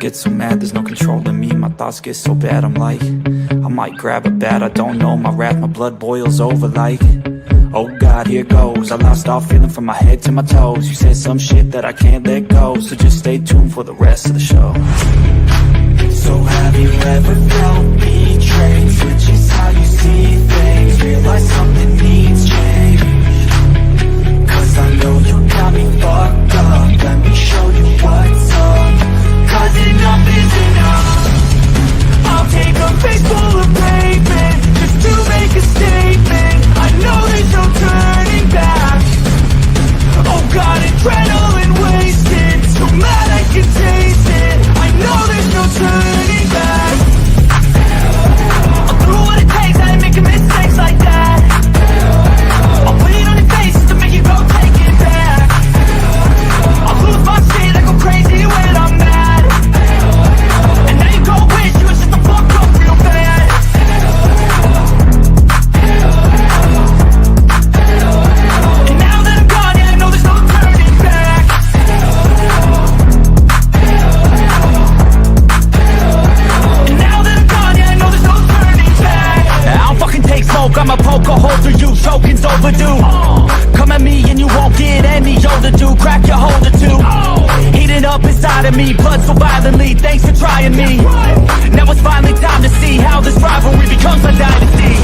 get so mad, there's no controlling me. My thoughts get so bad, I'm like, I might grab a bat, I don't know. My wrath, my blood boils over like, oh God, here goes. I lost all feeling from my head to my toes. You said some shit that I can't let go, so just stay tuned for the rest of the show. So have you ever felt betrayed? Switches how you see things, realize something needs change. Cause I know you got me fucked up, let me show you what's up. Cause enough is enough. I'll take a face full of pavement just to make a statement. I know there's no turning back. Oh God, adrenaline wasted, so mad I can taste it. I know there's no turning back. I'll do what it takes, I ain't making mistakes like that. I'll put it on your face just to make you go take it back. I'll lose my shit, I go crazy when I'm mad. And now you go wish you was just a fuck up real bad. And now that I'm gone, yeah, I know there's no turning back. And now that I'm gone, yeah, I know there's no turning back. I don't fucking take smoke, I'ma poke a hole through you, choking's overdue. Come at me and you won't get any older, dude. Crack your holder too. Heating up inside of me, blood so violently. Thanks for trying me. Now it's finally time to see how this rivalry becomes a dynasty.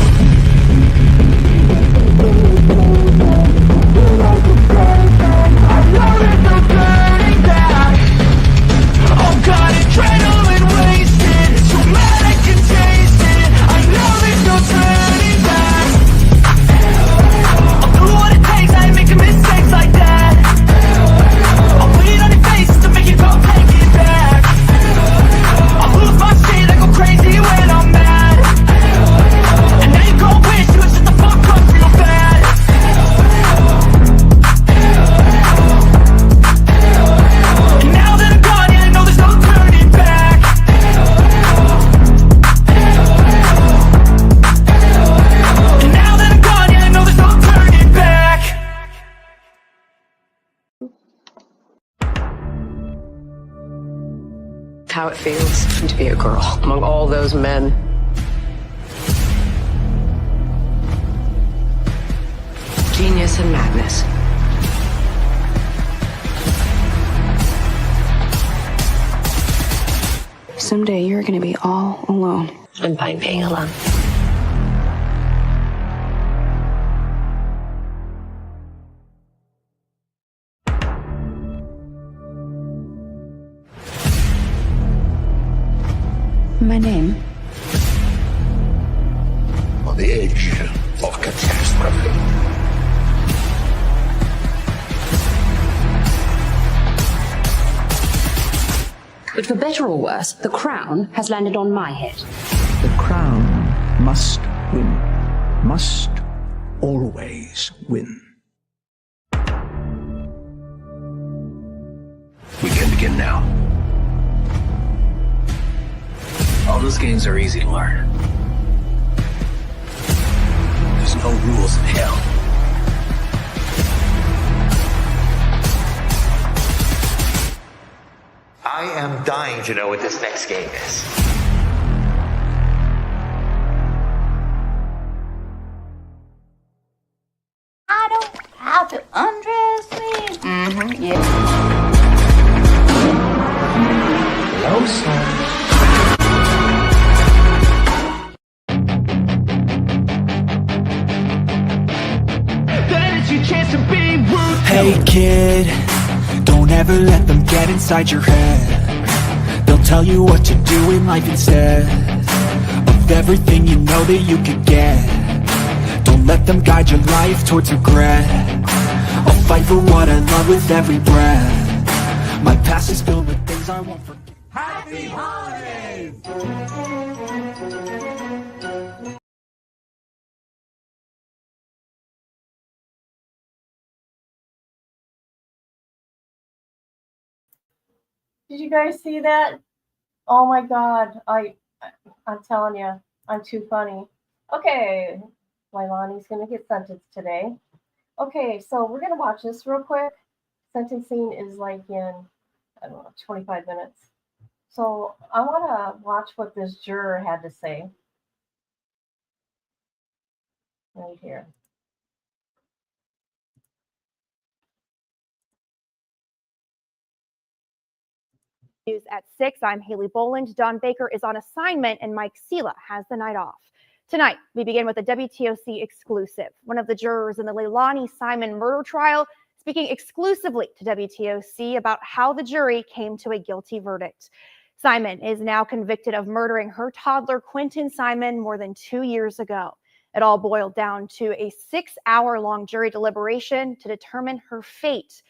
Oh God, adrenaline wasted, so mad I can taste it. I know there's no turning back. I'll do what it takes, I ain't making mistakes like that. I'll put it on your face just to make you go take it back. I'll lose my shit, I go crazy when I'm mad. And now you go wish you was just a fuck up real bad. And now that I'm gone, yeah, I know there's no turning back. And now that I'm gone, yeah, I know there's no turning back. How it feels to be a girl among all those men. Genius and madness. Someday you're gonna be all alone. I'm fine being alone. My name? On the edge of catastrophe. But for better or worse, the crown has landed on my head. The crown must win. Must always win. We can begin now. All those games are easy to learn. There's no rules in hell. I am dying to know what this next game is. I don't have to undress me. Yeah. Hello, son. Hey kid, don't ever let them get inside your head. They'll tell you what to do in life instead of everything you know that you could get. Don't let them guide your life towards regret. I'll fight for what I love with every breath. My past is filled with things I won't forget. Happy holidays! Did you guys see that? Oh my God, I'm telling you, I'm too funny. Okay, Leilani's gonna get sentenced today. Okay, so we're gonna watch this real quick. Sentencing is like in, I don't know, 25 minutes. So I want to watch what this juror had to say right here. News at 6. I'm Haley Boland. Don Baker is on assignment and Mike Sela has the night off. Tonight, we begin with a WTOC exclusive. One of the jurors in the Leilani Simon murder trial speaking exclusively to WTOC about how the jury came to a guilty verdict. Simon is now convicted of murdering her toddler Quentin Simon more than 2 years ago. It all boiled down to a 6-hour-long jury deliberation to determine her fate.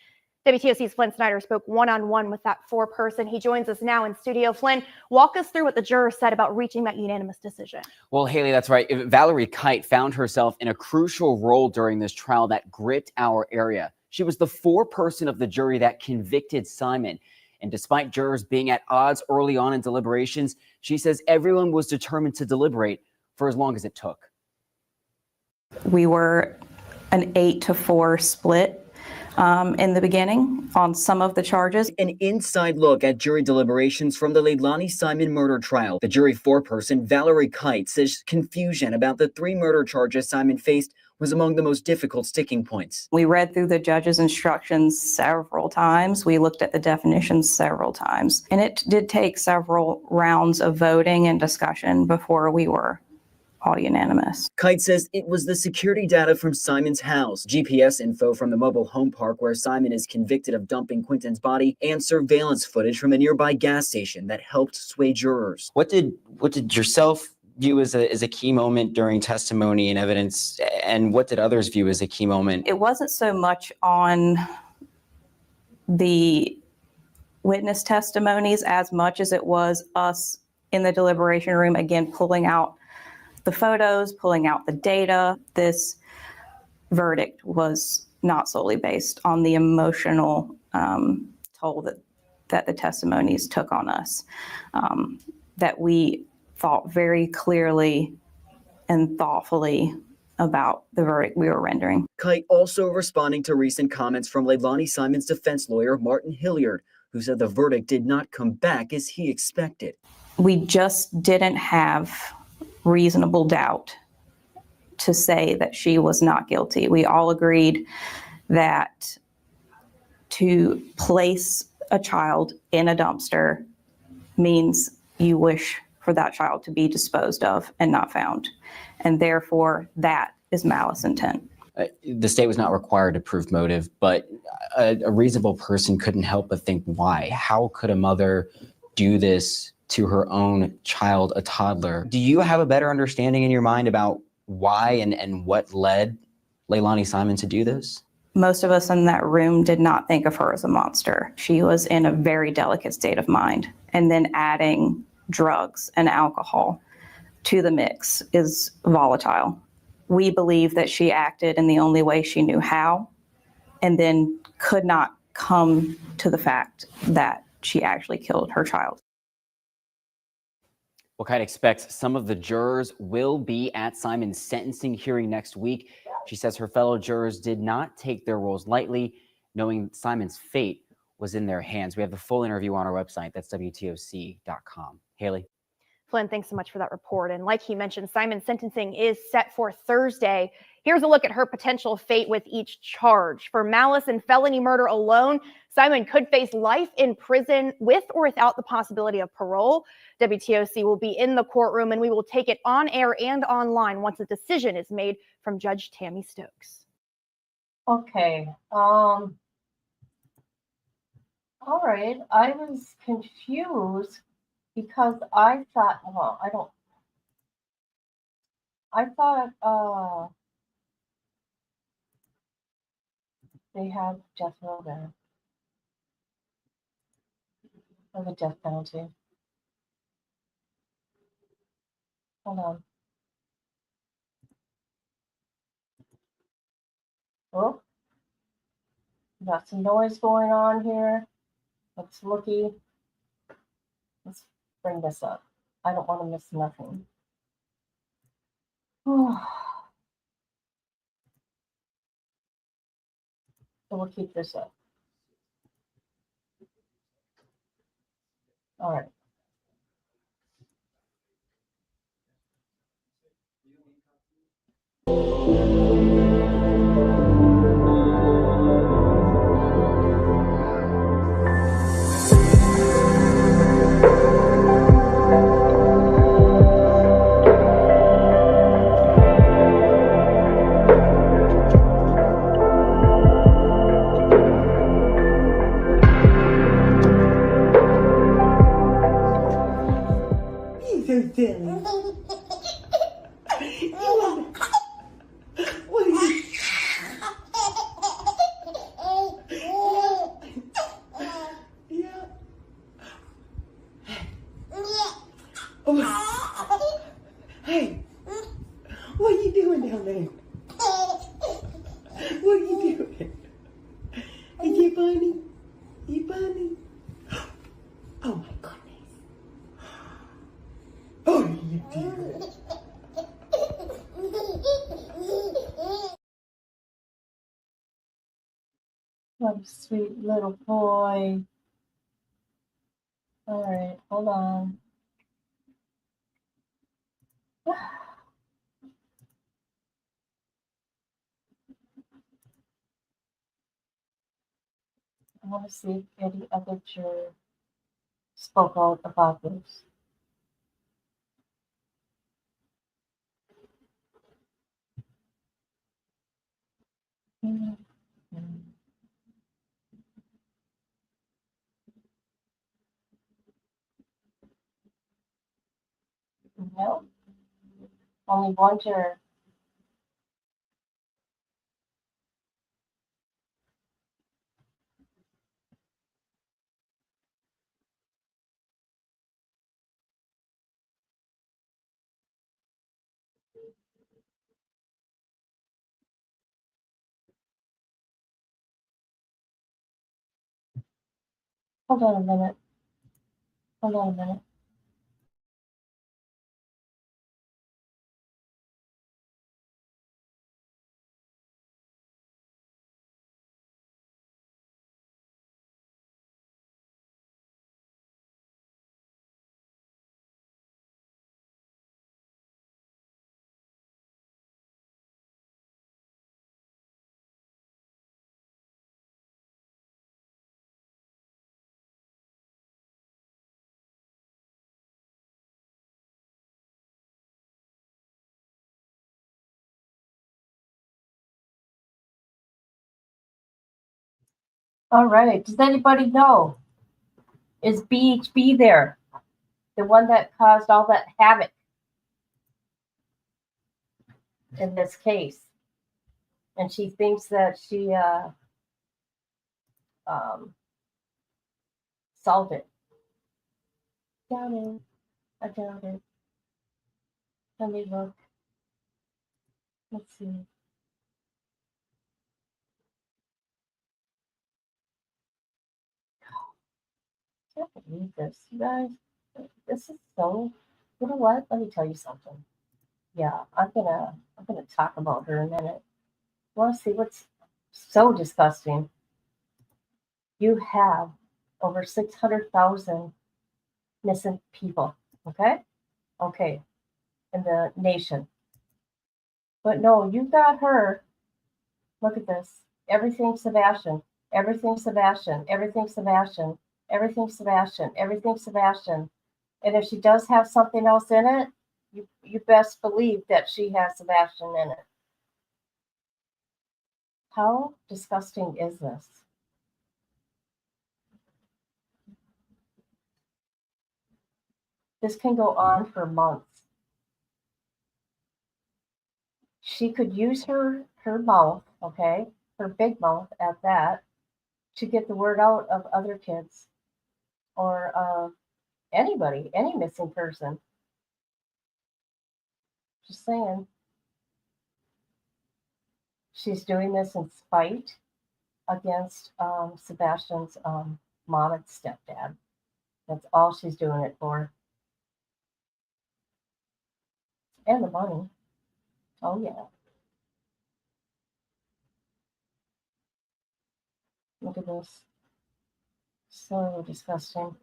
WTOC's Flynn Snyder spoke one-on-one with that foreperson. He joins us now in studio. Flynn, walk us through what the jurors said about reaching that unanimous decision. Well, Haley, that's right. Valerie Kite found herself in a crucial role during this trial that gripped our area. She was the foreperson of the jury that convicted Simon. And despite jurors being at odds early on in deliberations, she says everyone was determined to deliberate for as long as it took. We were an 8-4 split in the beginning on some of the charges. An inside look at jury deliberations from the Leilani Simon murder trial. The jury foreperson, Valerie Kite, says confusion about the 3 murder charges Simon faced was among the most difficult sticking points. We read through the judge's instructions several times. We looked at the definitions several times. And it did take several rounds of voting and discussion before we were all unanimous. Kite says it was the security data from Simon's house, GPS info from the mobile home park where Simon is convicted of dumping Quentin's body, and surveillance footage from a nearby gas station that helped sway jurors. What did yourself view as a key moment during testimony and evidence, and what did others view as a key moment? It wasn't so much on the witness testimonies as much as it was us in the deliberation room, again, pulling out the photos, pulling out the data. This verdict was not solely based on the emotional toll that the testimonies took on us, that we thought very clearly and thoughtfully about the verdict we were rendering. Kite also responding to recent comments from Leilani Simon's defense lawyer, Martin Hilliard, who said the verdict did not come back as he expected. We just didn't have reasonable doubt to say that she was not guilty. We all agreed that to place a child in a dumpster means you wish for that child to be disposed of and not found. And therefore, that is malice intent. The state was not required to prove motive, but a reasonable person couldn't help but think, why? How could a mother do this to her own child, a toddler? Do you have a better understanding in your mind about why and what led Leilani Simon to do this? Most of us in that room did not think of her as a monster. She was in a very delicate state of mind. And then adding drugs and alcohol to the mix is volatile. We believe that she acted in the only way she knew how, and then could not come to the fact that she actually killed her child. Well, Kite expects some of the jurors will be at Simon's sentencing hearing next week. She says her fellow jurors did not take their roles lightly, knowing Simon's fate was in their hands. We have the full interview on our website. That's WTOC.com. Haley. Flynn, thanks so much for that report. And like he mentioned, Simon's sentencing is set for Thursday. Here's a look at her potential fate with each charge. For malice and felony murder alone, Simon could face life in prison with or without the possibility of parole. WTOC will be in the courtroom, and we will take it on air and online once a decision is made from Judge Tammy Stokes. Okay. All right. I was confused because I thought, they had death row there. Or the death penalty. Hold on. Oh, got some noise going on here. Let's looky. Let's bring this up. I don't want to miss nothing. So we'll keep this up. All right. silly. What are you? Yeah. Oh. Hey, what are you doing down there? What are you doing? Is you funny? You funny? Oh my goodness. Oh, you do. What a sweet little boy. All right, hold on. I want to see if any other juror spoke out about this. No, only one juror. Hold on a minute. Hold on a minute. All right. Does anybody know? Is BHB there? The one that caused all that havoc in this case. And she thinks that she um, solved it. Doubt it. I doubt it. Let me look. Let's see. I can't believe this, you guys. This is so. You know what? Let me tell you something. Yeah, I'm gonna talk about her in a minute. Want to see what's so disgusting? You have over 600,000 missing people. Okay, okay, in the nation. But no, you got her. Look at this. Everything Sebastian. Everything Sebastian. Everything Sebastian. Everything Sebastian. Everything Sebastian. And if she does have something else in it, you best believe that she has Sebastian in it. How disgusting is this? This can go on for months. She could use her mouth, okay, her big mouth at that, to get the word out of other kids or anybody, any missing person. Just saying. She's doing this in spite against Sebastian's mom and stepdad. That's all she's doing it for. And the money. Oh, yeah. Look at this. So disgusting.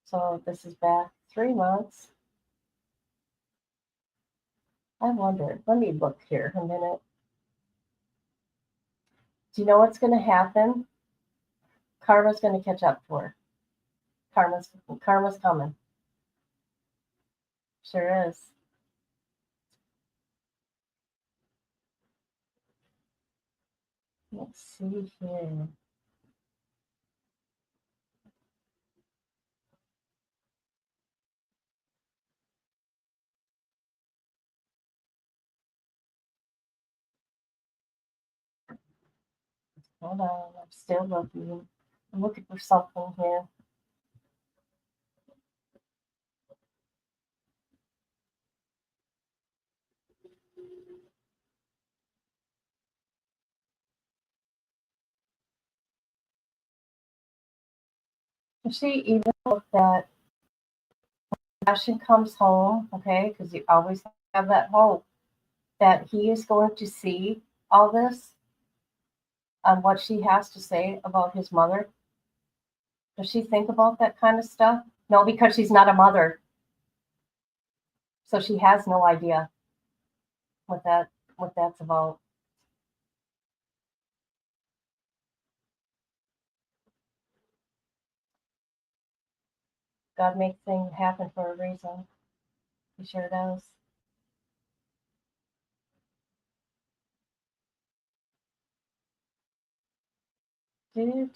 So this is back 3 months. I wonder. Let me look here a minute. Do you know what's going to happen? Karma's going to catch up to her. Karma's coming. Sure is. Let's see here. Hold on, I'm still looking. I'm looking for something here. You see, even if that Sebastian comes home, okay, because you always have that hope that he is going to see all this on what she has to say about his mother. Does she think about that kind of stuff? No, because she's not a mother. So she has no idea what that's about. God makes things happen for a reason. He sure does. Do.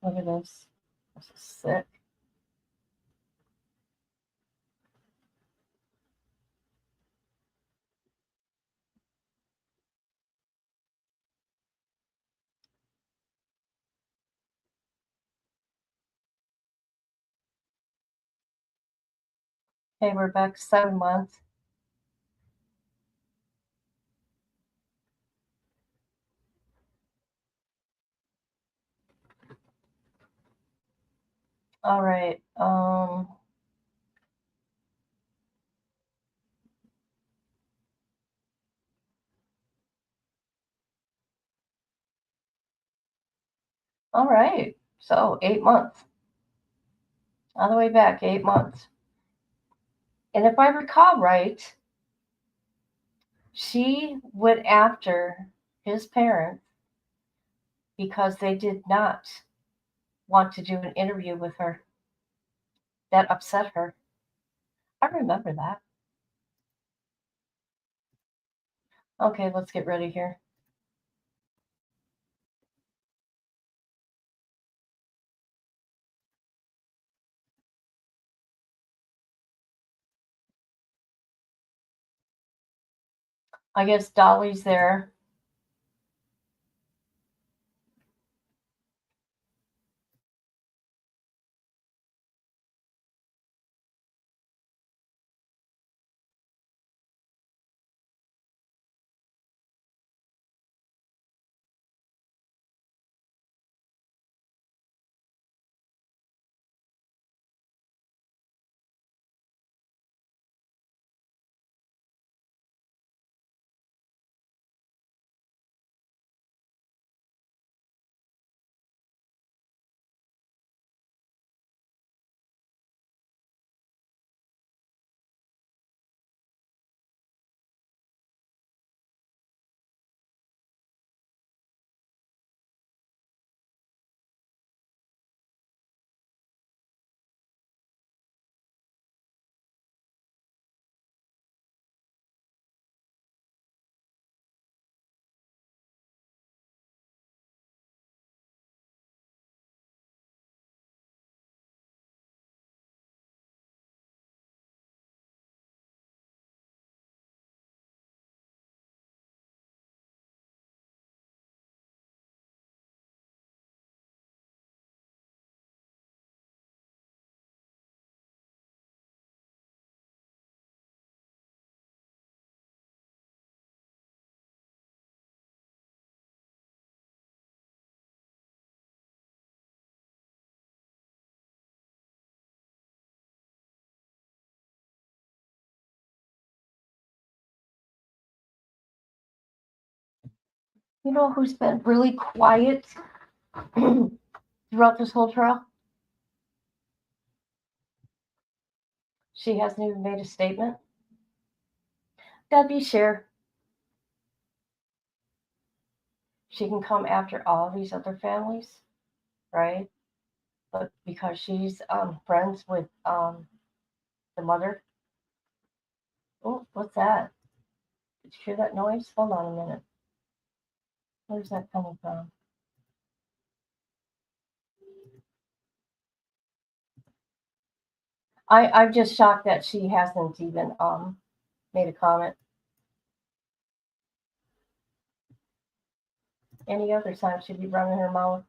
Look at this. This is sick. Hey, we're back 7 months. All right. All right. So 8 months. All the way back, 8 months. And if I recall right, she went after his parents because they did not want to do an interview with her. That upset her. I remember that. Okay, let's get ready here. I guess Dolly's there. You know who's been really quiet throughout this whole trial? She hasn't even made a statement. That'd be Cher. She can come after all these other families, right? But because she's friends with the mother. Oh, what's that? Did you hear that noise? Hold on a minute. Where's that coming from? I'm just shocked that she hasn't even made a comment. Any other time she'd be running her mouth.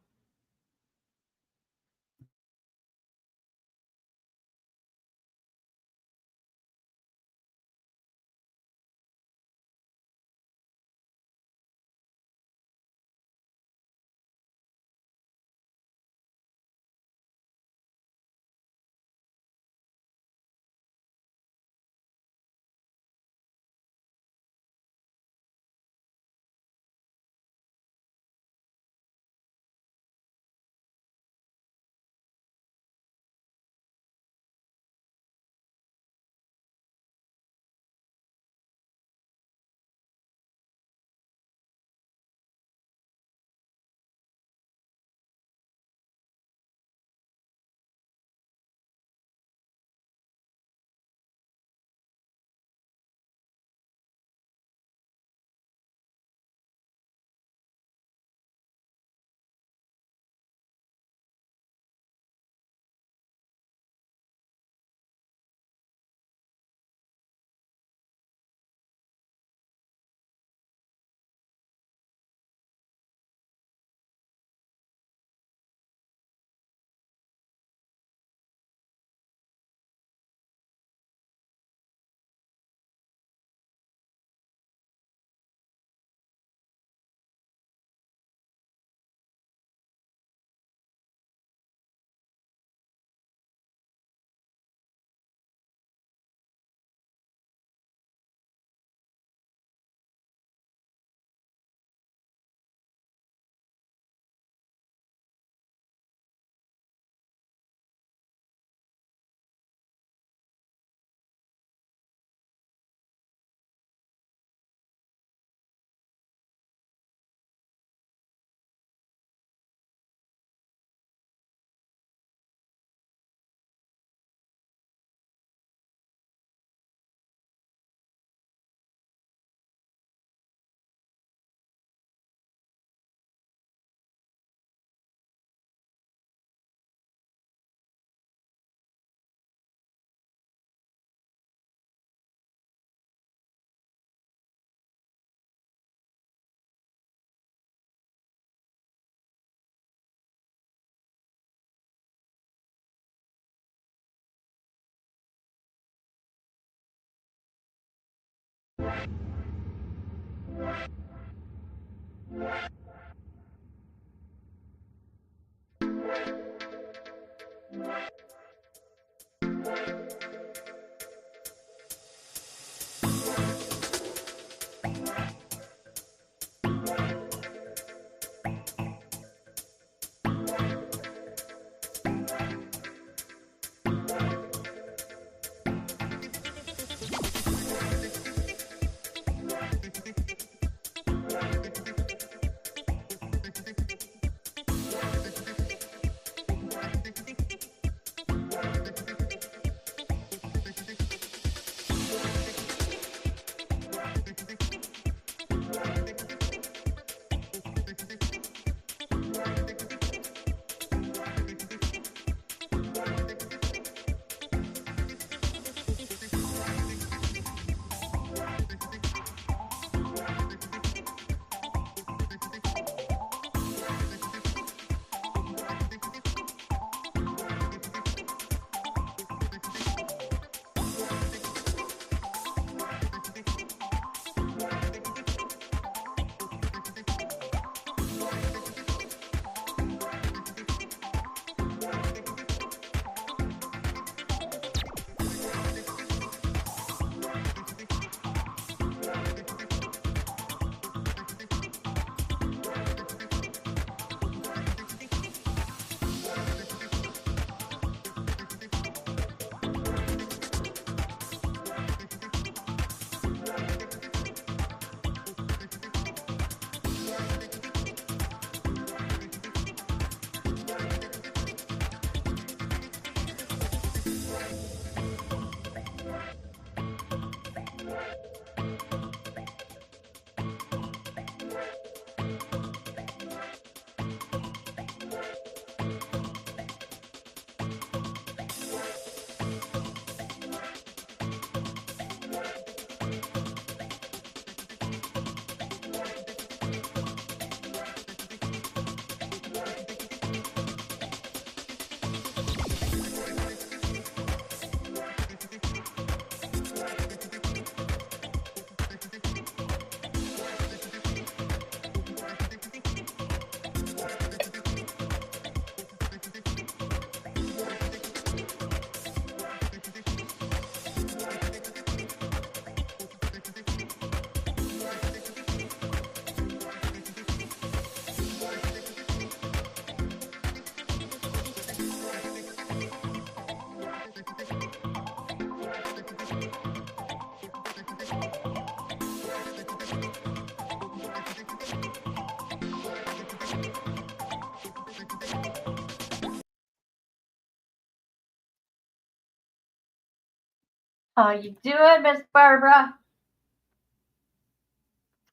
How you doing, Miss Barbara?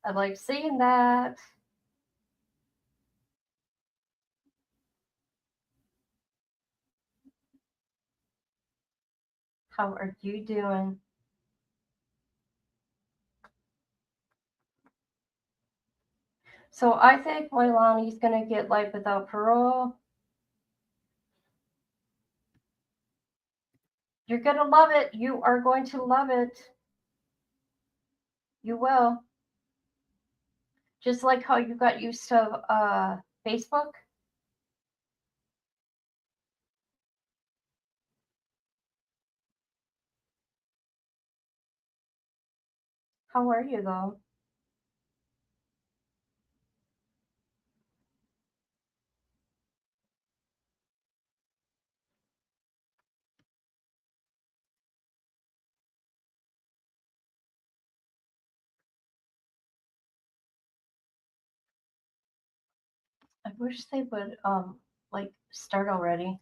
I like seeing that. How are you doing? So I think Leilani's gonna get life without parole. You're gonna love it. You are going to love it. You will. Just like how you got used to Facebook. How are you though? I wish they would like start already.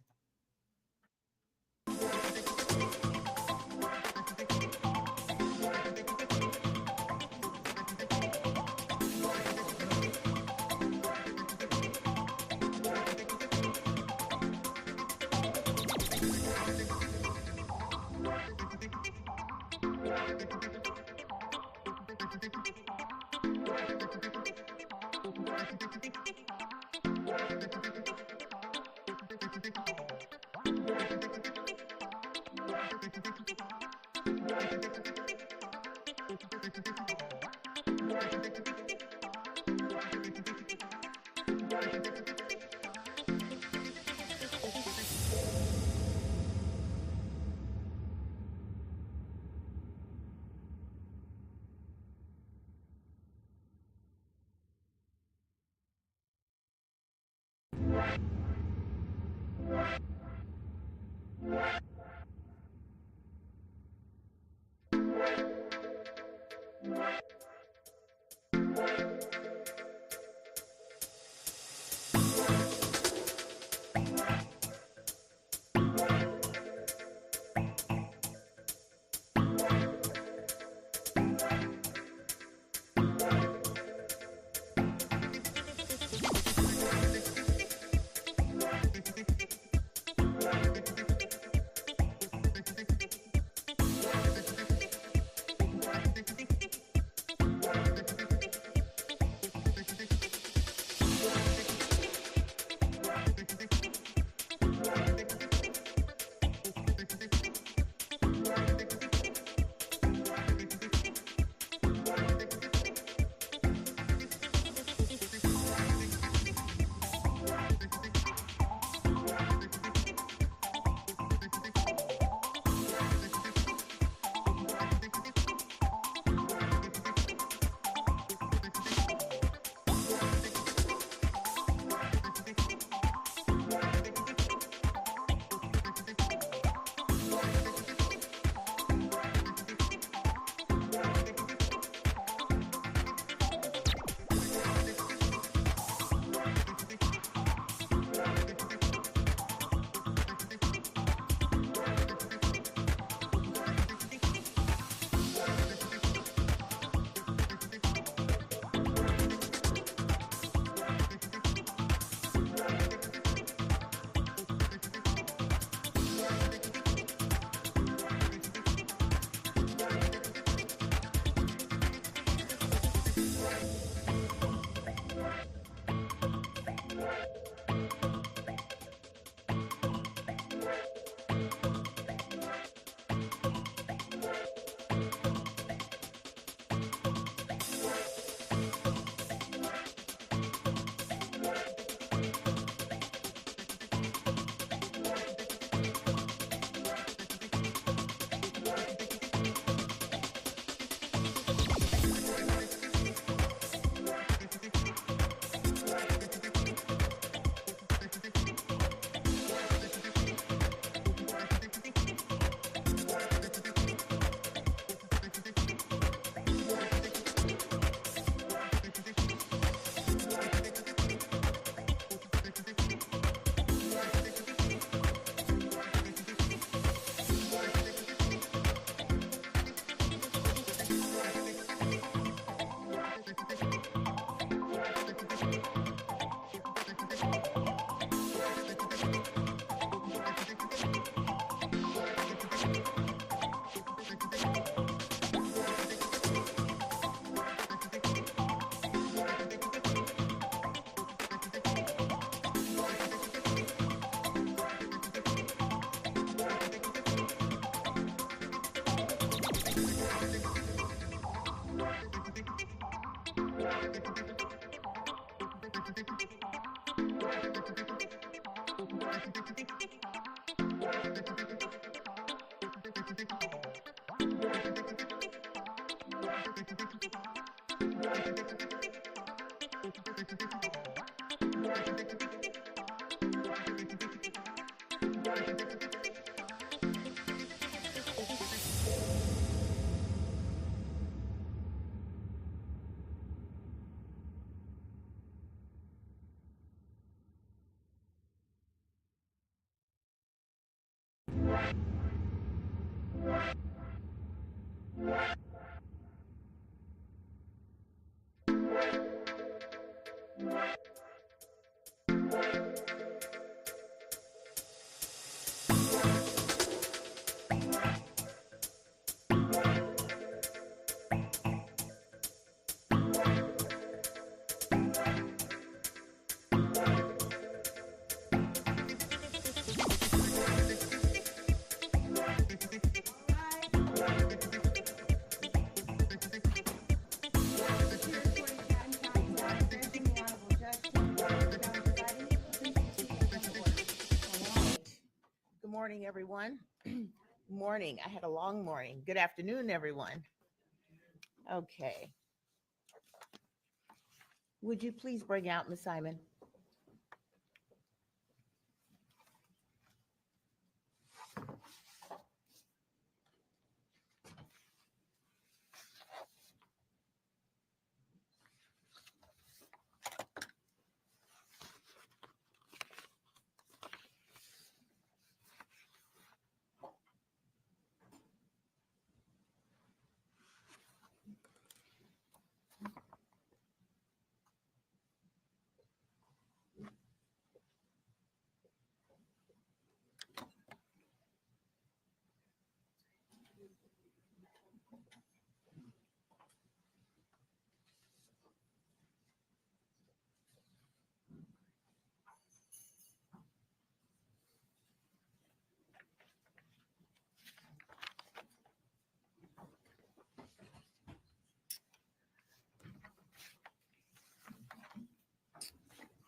Good morning, everyone. Morning. I had a long morning. Good afternoon, everyone. Okay. Would you please bring out Ms. Simon?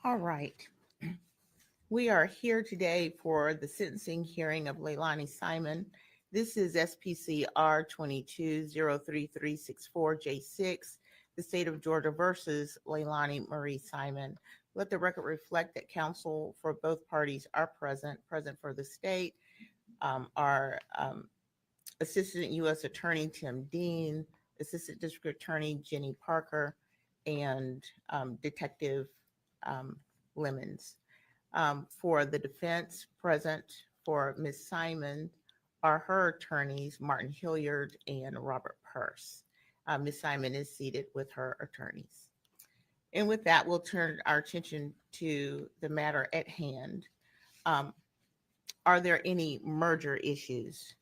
All right. We are here today for the sentencing hearing of Leilani Simon. This is SPC R22-03364J6, the state of Georgia versus Leilani Marie Simon. Let the record reflect that counsel for both parties are present for the state, our Assistant U.S. Attorney Tim Dean, Assistant District Attorney Jenny Parker, and Detective Lemons. For the defense, present for Ms. Simon are her attorneys, Martin Hilliard and Robert Purse. Ms. Simon is seated with her attorneys. And with that, we'll turn our attention to the matter at hand. Are there any merger issues?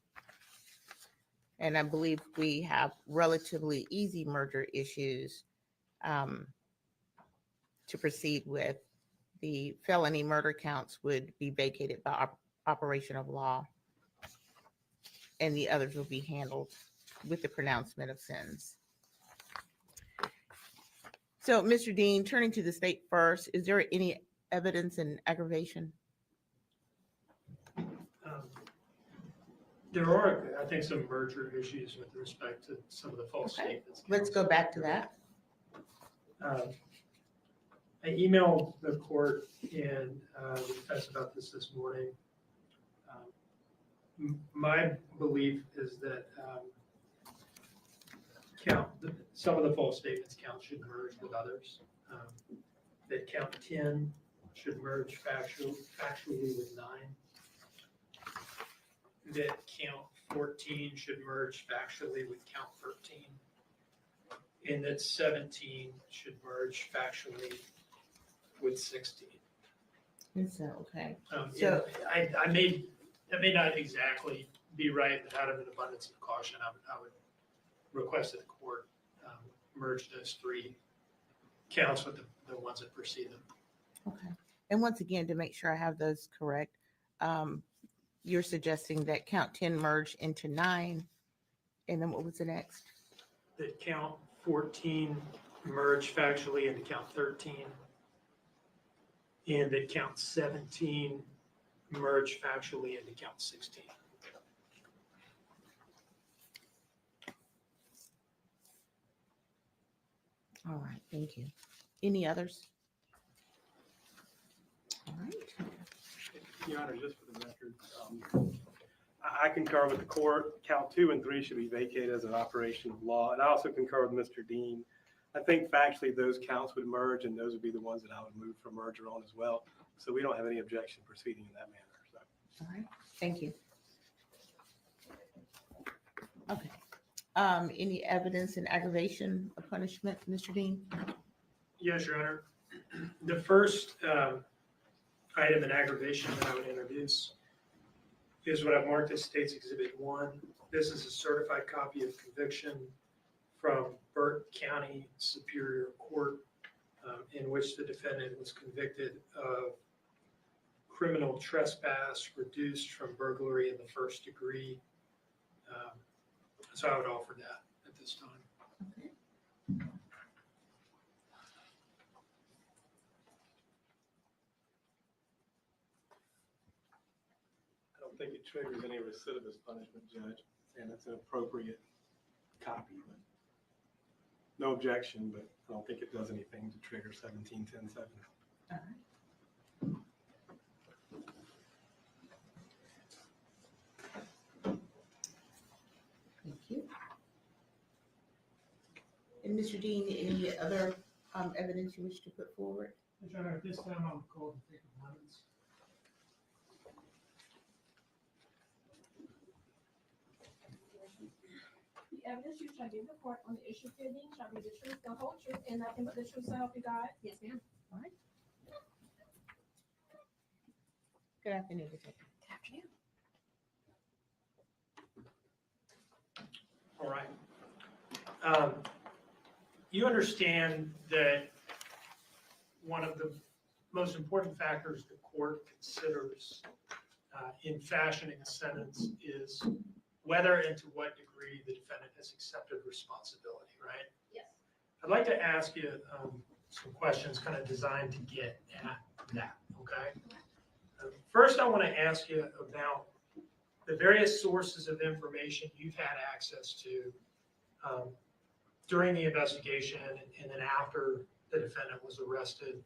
And I believe we have relatively easy merger issues to proceed with. The felony murder counts would be vacated by operation of law, and the others will be handled with the pronouncement of sentence. So, Mr. Dean, turning to the state first, is there any evidence in aggravation? There are, I think, some merger issues with respect to some of the false statements. Let's go back to that. I emailed the court and the defense about this morning. My belief is that some of the false statements count should merge with others. That count 10 should merge factually with 9. That count 14 should merge factually with count 13. And that 17 should merge factually with 16. Is that okay? So I may not exactly be right, but out of an abundance of caution, I would request that the court merge those 3 counts with the ones that precede them. Okay. And once again, to make sure I have those correct, you're suggesting that count 10 merge into 9, and then what was the next? That count 14 merge factually into count 13, and that count 17 merge factually into count 16. All right, thank you. Any others? All right. Your Honor, just for the record, I concur with the court. Count 2 and 3 should be vacated as an operation of law. And I also concur with Mr. Dean. I think factually those counts would merge, and those would be the ones that I would move for merger on as well. So we don't have any objection proceeding in that manner. So. All right, thank you. Okay. Any evidence in aggravation of punishment, Mr. Dean? Yes, Your Honor. The first item in aggravation that I would introduce is what I've marked as State's Exhibit 1. This is a certified copy of conviction from Burke County Superior Court in which the defendant was convicted of criminal trespass reduced from burglary in the first degree. So I would offer that at this time. Okay. I don't think it triggers any recidivist punishment, Judge, and it's an appropriate copy. But no objection, but I don't think it does anything to trigger 1710-7. All right. Thank you. And Mr. Dean, any other evidence you wish to put forward? Your Honor, at this time I'm called to take amendments. The evidence you shall give the court on the issue pending shall be the truth, the whole truth, and nothing but the truth, so help you God? Yes, ma'am. All right. Good afternoon. Good afternoon. All right. You understand that one of the most important factors the court considers in fashioning a sentence is whether and to what degree the defendant has accepted responsibility, right? Yes. I'd like to ask you some questions kind of designed to get at that, okay? First, I want to ask you about the various sources of information you've had access to during the investigation and then after the defendant was arrested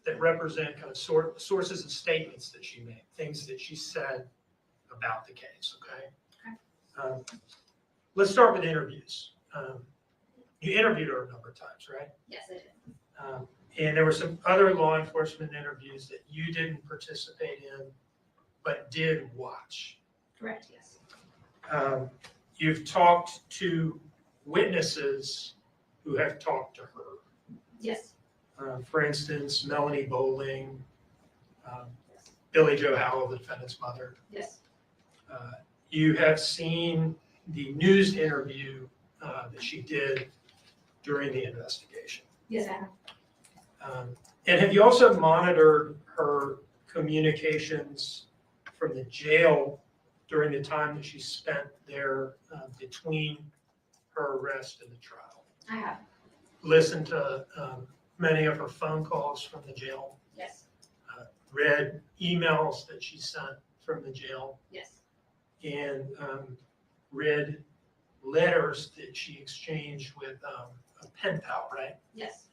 that represent kind of sources of statements that she made, things that she said about the case, okay? Let's start with interviews. You interviewed her a number of times, right? Yes, I did. And there were some other law enforcement interviews that you didn't participate in, but did watch. Correct, yes. You've talked to witnesses who have talked to her. Yes. For instance, Melanie Bowling, Billy Joe Howell, the defendant's mother. Yes. You have seen the news interview that she did during the investigation. Yes, I have. And have you also monitored her communications from the jail during the time that she spent there between her arrest and the trial? I have. Listened to many of her phone calls from the jail? Yes. Read emails that she sent from the jail? Yes. And read letters that she exchanged with a pen pal, right? Yes.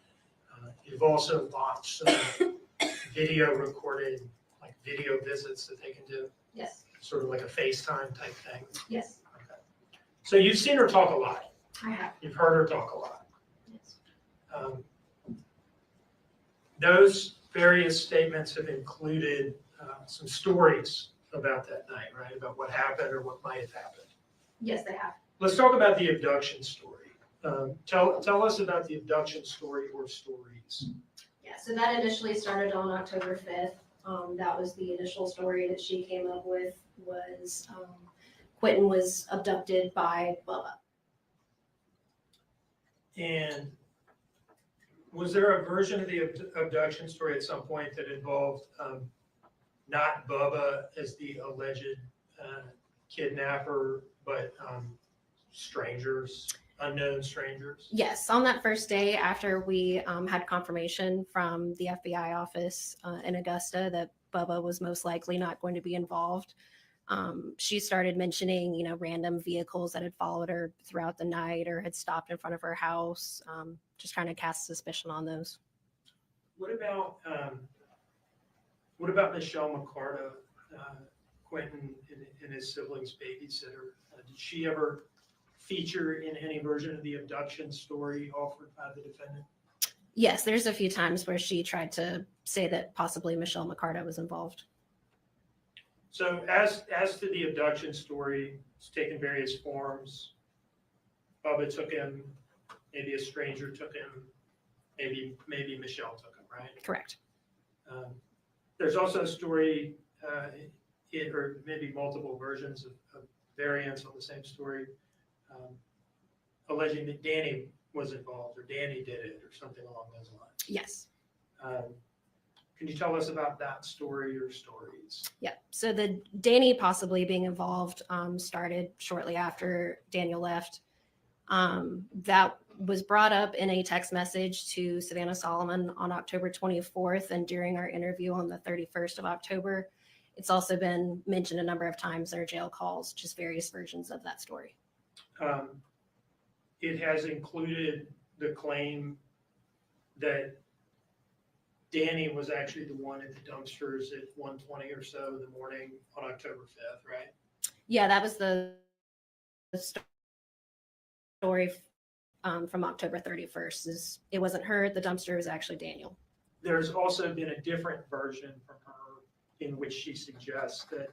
You've also watched some video recorded, like video visits that they can do? Yes. Sort of like a FaceTime type thing? Yes. Okay. So you've seen her talk a lot? I have. You've heard her talk a lot? Yes. Those various statements have included some stories about that night, right? About what happened or what might have happened. Yes, they have. Let's talk about the abduction story. Tell us about the abduction story or stories. Yeah, so that initially started on October 5th. That was the initial story that she came up with was Quentin was abducted by Bubba. And was there a version of the abduction story at some point that involved not Bubba as the alleged kidnapper, but strangers, unknown strangers? Yes, on that first day after we had confirmation from the FBI office in Augusta that Bubba was most likely not going to be involved, She started mentioning, random vehicles that had followed her throughout the night or had stopped in front of her house, just trying to cast suspicion on those. What about Michelle McCarta, Quentin and his siblings' babysitter? Did she ever feature in any version of the abduction story offered by the defendant? Yes, there's a few times where she tried to say that possibly Michelle McCarta was involved. So as to the abduction story, it's taken various forms. Bubba took him, maybe a stranger took him, maybe Michelle took him, right? Correct. There's also a story, or maybe multiple versions of variants on the same story, alleging that Danny was involved or Danny did it or something along those lines. Yes. Can you tell us about that story or stories? Yeah. So the Danny possibly being involved started shortly after Daniel left. That was brought up in a text message to Savannah Solomon on October 24th, and during our interview on the 31st of October. It's also been mentioned a number of times in our jail calls, just various versions of that story. It has included the claim that Danny was actually the one at the dumpsters at 1:20 or so in the morning on October 5th, right? Yeah, that was the story from October 31st. It wasn't her at the dumpster, it was actually Daniel. There's also been a different version from her in which she suggests that,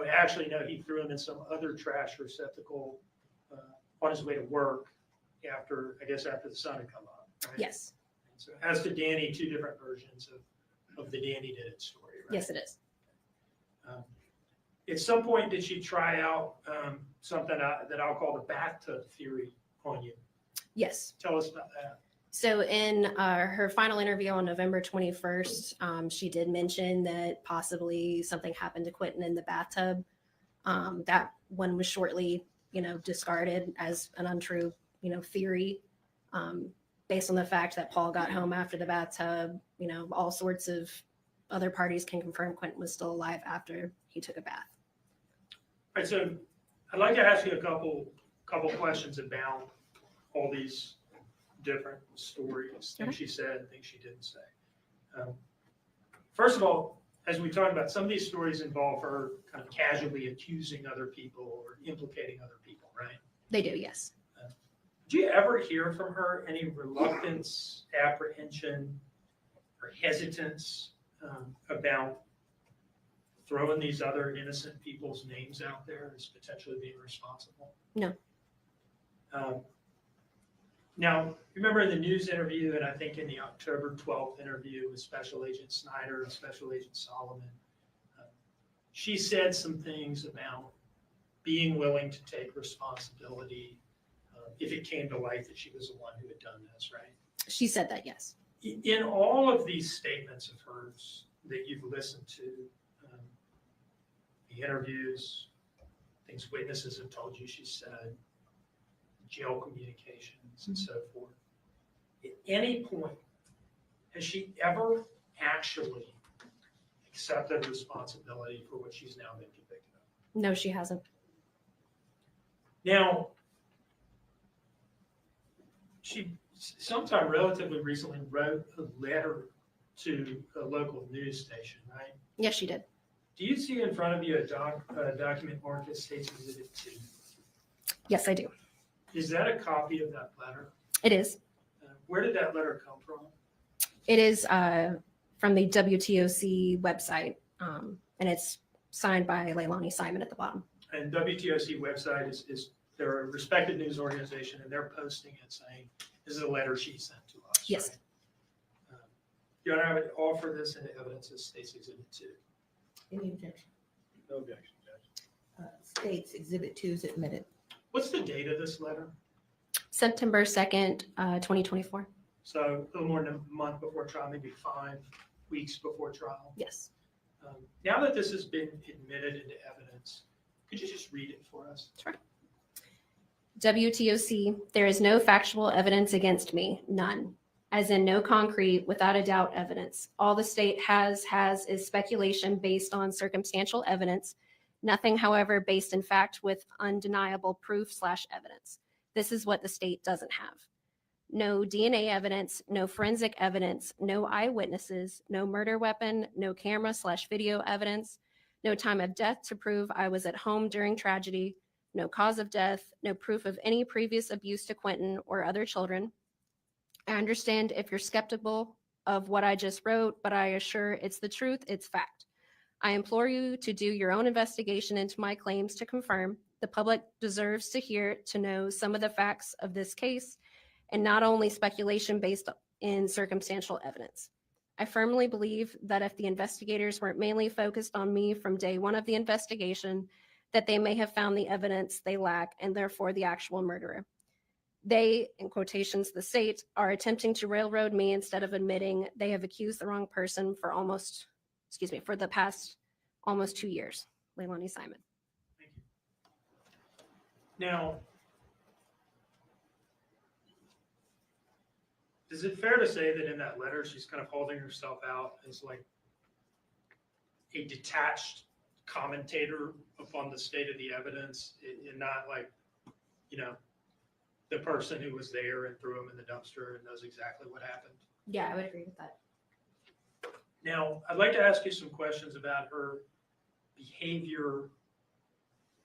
actually, no, he threw him in some other trash receptacle on his way to work after the sun had come up. Right? Yes. So as to Danny, two different versions of the Danny did it story, right? Yes, it is. At some point, did she try out something that I'll call the bathtub theory on you? Yes. Tell us about that. So in her final interview on November 21st, she did mention that possibly something happened to Quentin in the bathtub. That one was shortly, discarded as an untrue, theory, based on the fact that Paul got home after the bathtub. All sorts of other parties can confirm Quentin was still alive after he took a bath. All right, so I'd like to ask you a couple questions about all these different stories, things she said, things she didn't say. First of all, as we talked about, some of these stories involve her kind of casually accusing other people or implicating other people, right? They do, yes. Do you ever hear from her any reluctance, apprehension, or hesitance about throwing these other innocent people's names out there as potentially being responsible? No. Now, remember in the news interview, and I think in the October 12th interview with Special Agent Snyder and Special Agent Solomon, she said some things about being willing to take responsibility if it came to light that she was the one who had done this, right? She said that, yes. In all of these statements of hers that you've listened to, the interviews, things witnesses have told you she said, jail communications and so forth, at any point, has she ever actually accepted responsibility for what she's now been convicted of? No, she hasn't. Now, she sometime relatively recently wrote a letter to a local news station, right? Yes, she did. Do you see in front of you a document marked as States Exhibit 2? Yes, I do. Is that a copy of that letter? It is. Where did that letter come from? It is from the WTOC website, and it's signed by Leilani Simon at the bottom. And WTOC website is they're a respected news organization, and they're posting it saying, this is a letter she sent to us. Yes. Right? Your Honor, I would offer this into evidence as States Exhibit 2. Any objection? No objection, Judge. States Exhibit 2 is admitted. What's the date of this letter? September 2nd, 2024. So a little more than a month before trial, maybe 5 weeks before trial. Yes. Now that this has been admitted into evidence, could you just read it for us? Sure. WTOC, there is no factual evidence against me, none. As in no concrete, without a doubt evidence. All the state has is speculation based on circumstantial evidence, Nothing, however, based in fact with undeniable proof/evidence. This is what the state doesn't have. No DNA evidence, no forensic evidence, no eyewitnesses, no murder weapon, no camera/video evidence, no time of death to prove I was at home during tragedy, no cause of death, no proof of any previous abuse to Quentin or other children. I understand if you're skeptical of what I just wrote, but I assure it's the truth, it's fact. I implore you to do your own investigation into my claims to confirm. The public deserves to know some of the facts of this case and not only speculation based in circumstantial evidence. I firmly believe that if the investigators weren't mainly focused on me from day one of the investigation, that they may have found the evidence they lack and therefore the actual murderer. They, in quotations, the state, are attempting to railroad me instead of admitting they have accused the wrong person for for the past almost 2 years. Leilani Simon. Now, is it fair to say that in that letter, she's kind of holding herself out as like a detached commentator upon the state of the evidence and not like, you know, the person who was there and threw him in the dumpster and knows exactly what happened? Yeah, I would agree with that. Now, I'd like to ask you some questions about her behavior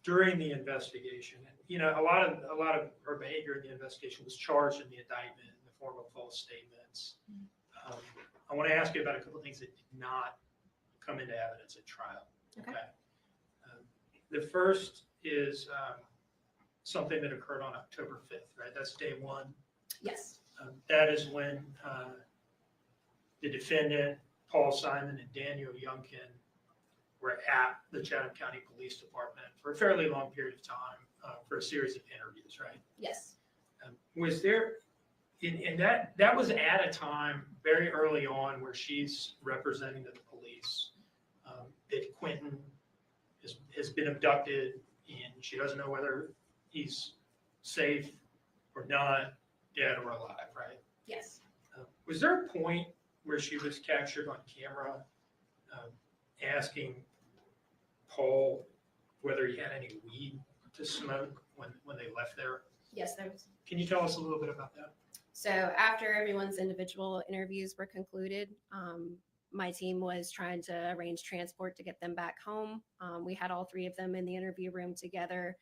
during the investigation. And, you know, a lot of her behavior in the investigation was charged in the indictment in the form of false statements. I want to ask you about a couple of things that did not come into evidence at trial. Okay. The first is something that occurred on October 5th, right? That's day one. Yes. That is when the defendant, Paul Simon and Daniel Youngkin, were at the Chatham County Police Department for a fairly long period of time for a series of interviews, right? Yes. Was there, and that was at a time very early on where she's representing to the police that Quentin has been abducted and she doesn't know whether he's safe or not, dead or alive, right? Yes. Was there a point where she was captured on camera asking Paul whether he had any weed to smoke when they left there? Yes, there was. Can you tell us a little bit about that? So after everyone's individual interviews were concluded, my team was trying to arrange transport to get them back home. We had all three of them in the interview room together.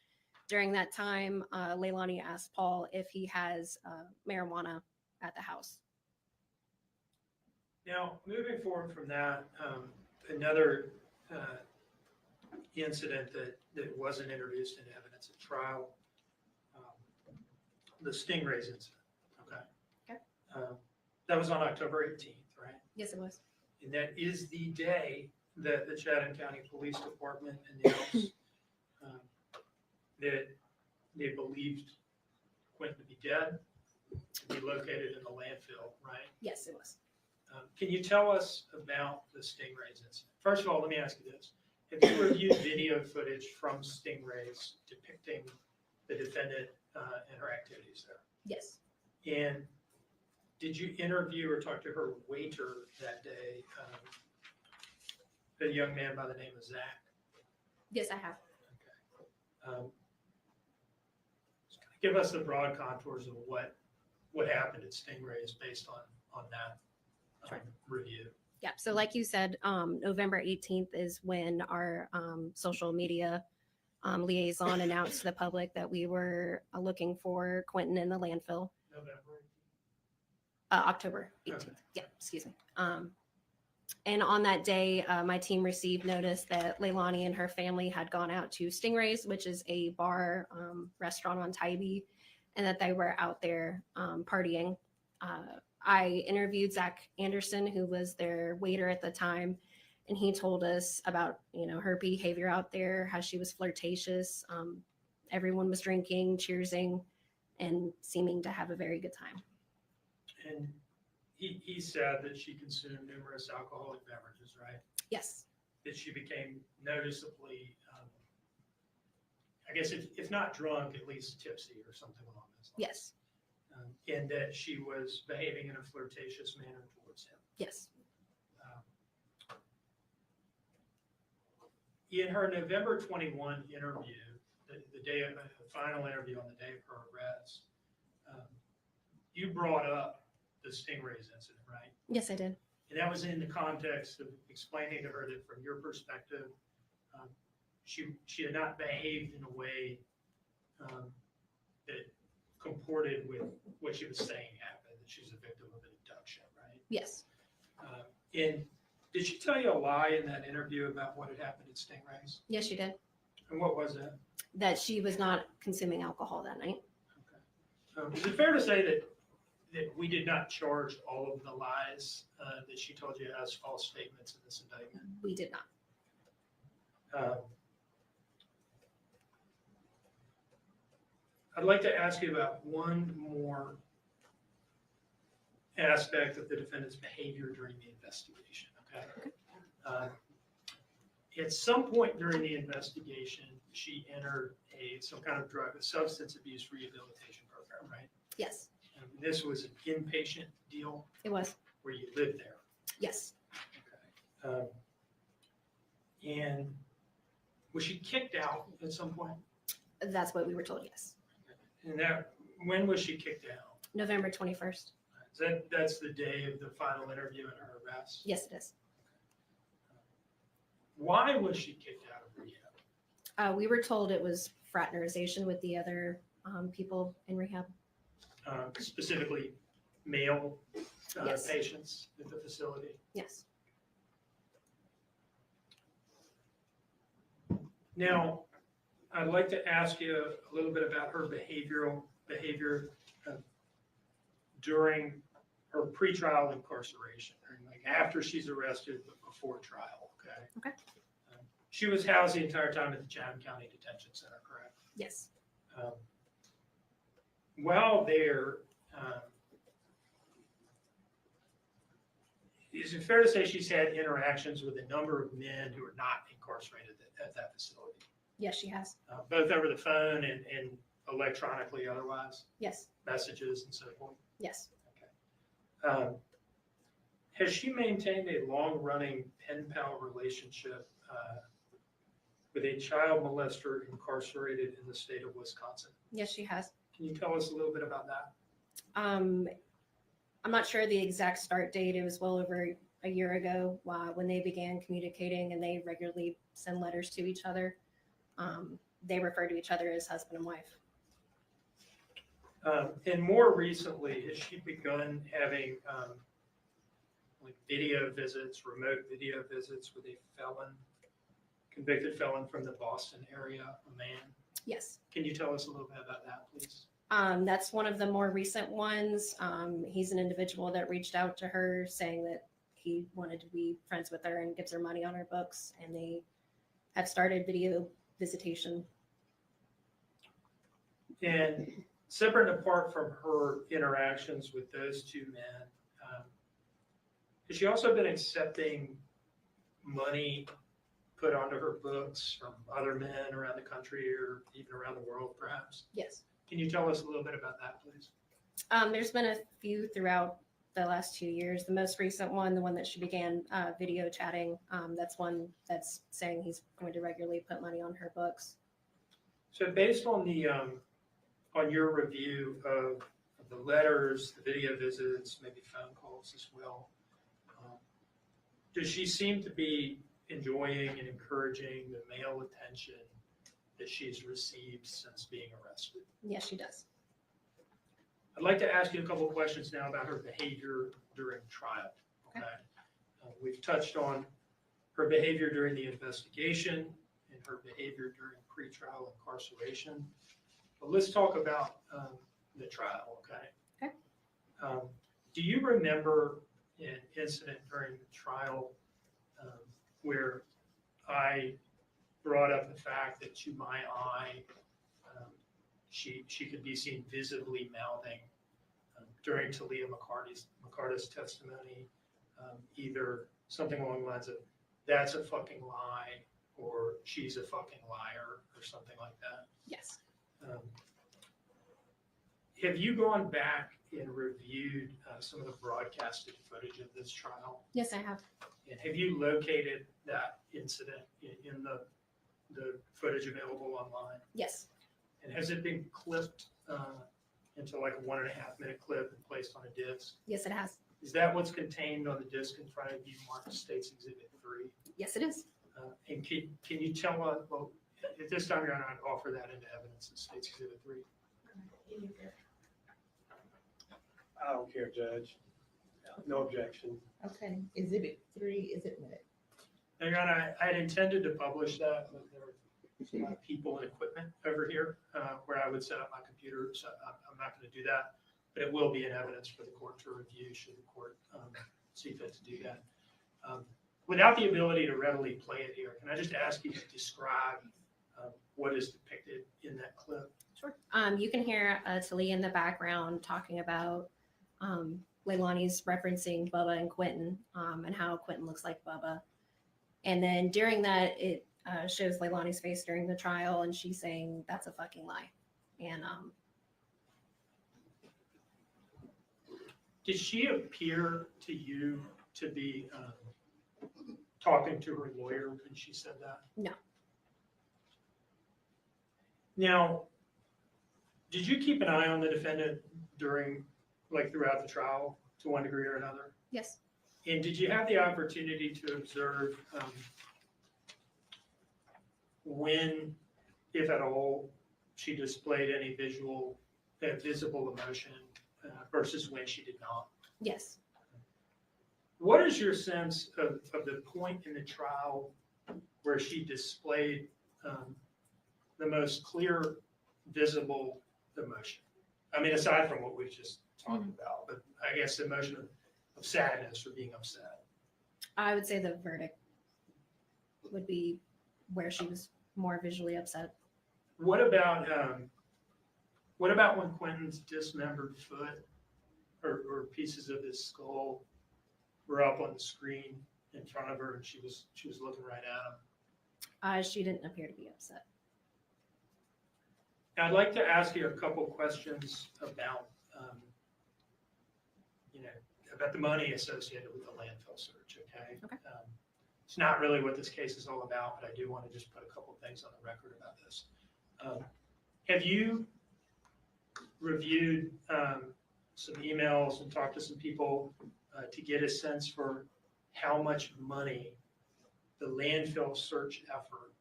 During that time, Leilani asked Paul if he has marijuana at the house. Now, moving forward from that, another incident that wasn't introduced in evidence at trial, the Stingrays incident. Okay. That was on October 18th, right? Yes, it was. And that is the day that the Chatham County Police Department announced that they believed Quentin to be dead, to be located in the landfill, right? Yes, it was. Can you tell us about the Stingrays incident? First of all, let me ask you this. Have you reviewed video footage from Stingrays depicting the defendant and her activities there? Yes. And did you interview or talk to her waiter that day, a young man by the name of Zach? Yes, I have. Just kind of give us the broad contours of what happened at Stingrays based on that review. Yeah. So like you said, November 18th is when our social media liaison announced to the public that we were looking for Quentin in the landfill. October 18th. Okay. Yeah, excuse me. And on that day, my team received notice that Leilani and her family had gone out to Stingrays, which is a bar restaurant on Tybee, and that they were out there partying. I interviewed Zach Anderson, who was their waiter at the time, and he told us about, you know, her behavior out there, how she was flirtatious. Everyone was drinking, cheersing, and seeming to have a very good time. And he said that she consumed numerous alcoholic beverages, right? Yes. That she became noticeably, I guess if not drunk, at least tipsy or something along those lines. Yes. And that she was behaving in a flirtatious manner towards him. Yes. In her November 21 interview, the day of the final interview on the day of her arrest, you brought up the Stingrays incident, right? Yes, I did. And that was in the context of explaining to her that from your perspective, she had not behaved in a way that comported with what she was saying happened, that she's a victim of an abduction, right? Yes. And did she tell you a lie in that interview about what had happened at Stingrays? Yes, she did. And what was that? That she was not consuming alcohol that night. Is it fair to say that we did not charge all of the lies that she told you as false statements in this indictment? We did not. I'd like to ask you about one more aspect of the defendant's behavior during the investigation, okay? At some point during the investigation, she entered some kind of a substance abuse rehabilitation program, right? Yes, This was an inpatient deal it was. where you lived there. Yes. And was she kicked out at some point? That's what we were told, yes. And when was she kicked out? November 21st. That's the day of the final interview and her arrest? Yes, it is. Why was she kicked out of rehab? We were told it was fraternization with the other people in rehab. Specifically male Yes. patients at the facility? Yes. Now, I'd like to ask you a little bit about her behavior during her pretrial incarceration, like after she's arrested, but before trial, okay? Okay. She was housed the entire time at the Chatham County Detention Center, correct? Yes. While there, is it fair to say she's had interactions with a number of men who are not incarcerated at that facility? Yes, she has. Both over the phone and electronically otherwise? Yes. Messages and so forth? Yes. Has she maintained a long-running pen pal relationship with a child molester incarcerated in the state of Wisconsin? Yes, she has. Can you tell us a little bit about that? I'm not sure the exact start date. It was well over a year ago when they began communicating, and they regularly send letters to each other. They refer to each other as husband and wife. And more recently, has she begun having like video visits, remote video visits with a convicted felon from the Boston area, a man? Yes. Can you tell us a little bit about that, please? That's one of the more recent ones. He's an individual that reached out to her saying that he wanted to be friends with her and gives her money on her books, and they have started video visitation. And separate and apart from her interactions with those two men, has she also been accepting money put onto her books from other men around the country or even around the world, perhaps? Yes. Can you tell us a little bit about that, please? There's been a few throughout the last 2 years. The most recent one, the one that she began video chatting, that's one that's saying he's going to regularly put money on her books. So based on the on your review of the letters, the video visits, maybe phone calls as well, does she seem to be enjoying and encouraging the male attention that she's received since being arrested? Yes, she does. I'd like to ask you a couple of questions now about her behavior during trial. Okay. We've touched on her behavior during the investigation and her behavior during pretrial incarceration. But let's talk about the trial, okay? Okay. Do you remember an incident during the trial where I brought up the fact that to my eye, she could be seen visibly mouthing during Talia McCarty's testimony, either something along the lines of, "That's a fucking lie," or "She's a fucking liar," or something like that? Yes. Have you gone back and reviewed some of the broadcasted footage of this trial? Yes, I have. And have you located that incident in the the footage available online? Yes. And has it been clipped into like a 1.5 minute clip and placed on a disc? Yes, it has. Is that what's contained on the disc in front of you, marked State's Exhibit 3? Yes, it is. And can you tell us, well, at this time, you're not offer that into evidence in State's Exhibit 3? I don't care, Judge. No objection. Okay, Exhibit 3 is it what? Now, Your Honor, I had intended to publish that, but there were people and equipment over here where I would set up my computer, so I'm not going to do that. But it will be in evidence for the court to review should the court see fit to do that. Without the ability to readily play it here, can I just ask you to describe what is depicted in that clip? Sure. You can hear Talia in the background talking about Leilani's referencing Bubba and Quentin and how Quentin looks like Bubba. And then during that, it shows Leilani's face during the trial, and she's saying, "That's a fucking lie." And did she appear to you to be talking to her lawyer when she said that? No. Now, did you keep an eye on the defendant throughout the trial to one degree or another? Yes. And did you have the opportunity to observe when, if at all, she displayed any visible emotion versus when she did not? Yes. What is your sense of the point in the trial where she displayed the most clear, visible emotion? I mean, aside from what we've just talked about, but I guess the emotion of sadness or being upset. I would say the verdict would be where she was more visually upset. What about when Quentin's dismembered foot or pieces of his skull were up on the screen in front of her and she was looking right at him? She didn't appear to be upset. Now, I'd like to ask you a couple questions about about the money associated with the landfill search. Okay. Okay. It's not really what this case is all about, but I do want to just put a couple things on the record about this. Have you reviewed some emails and talked to some people to get a sense for how much money the landfill search effort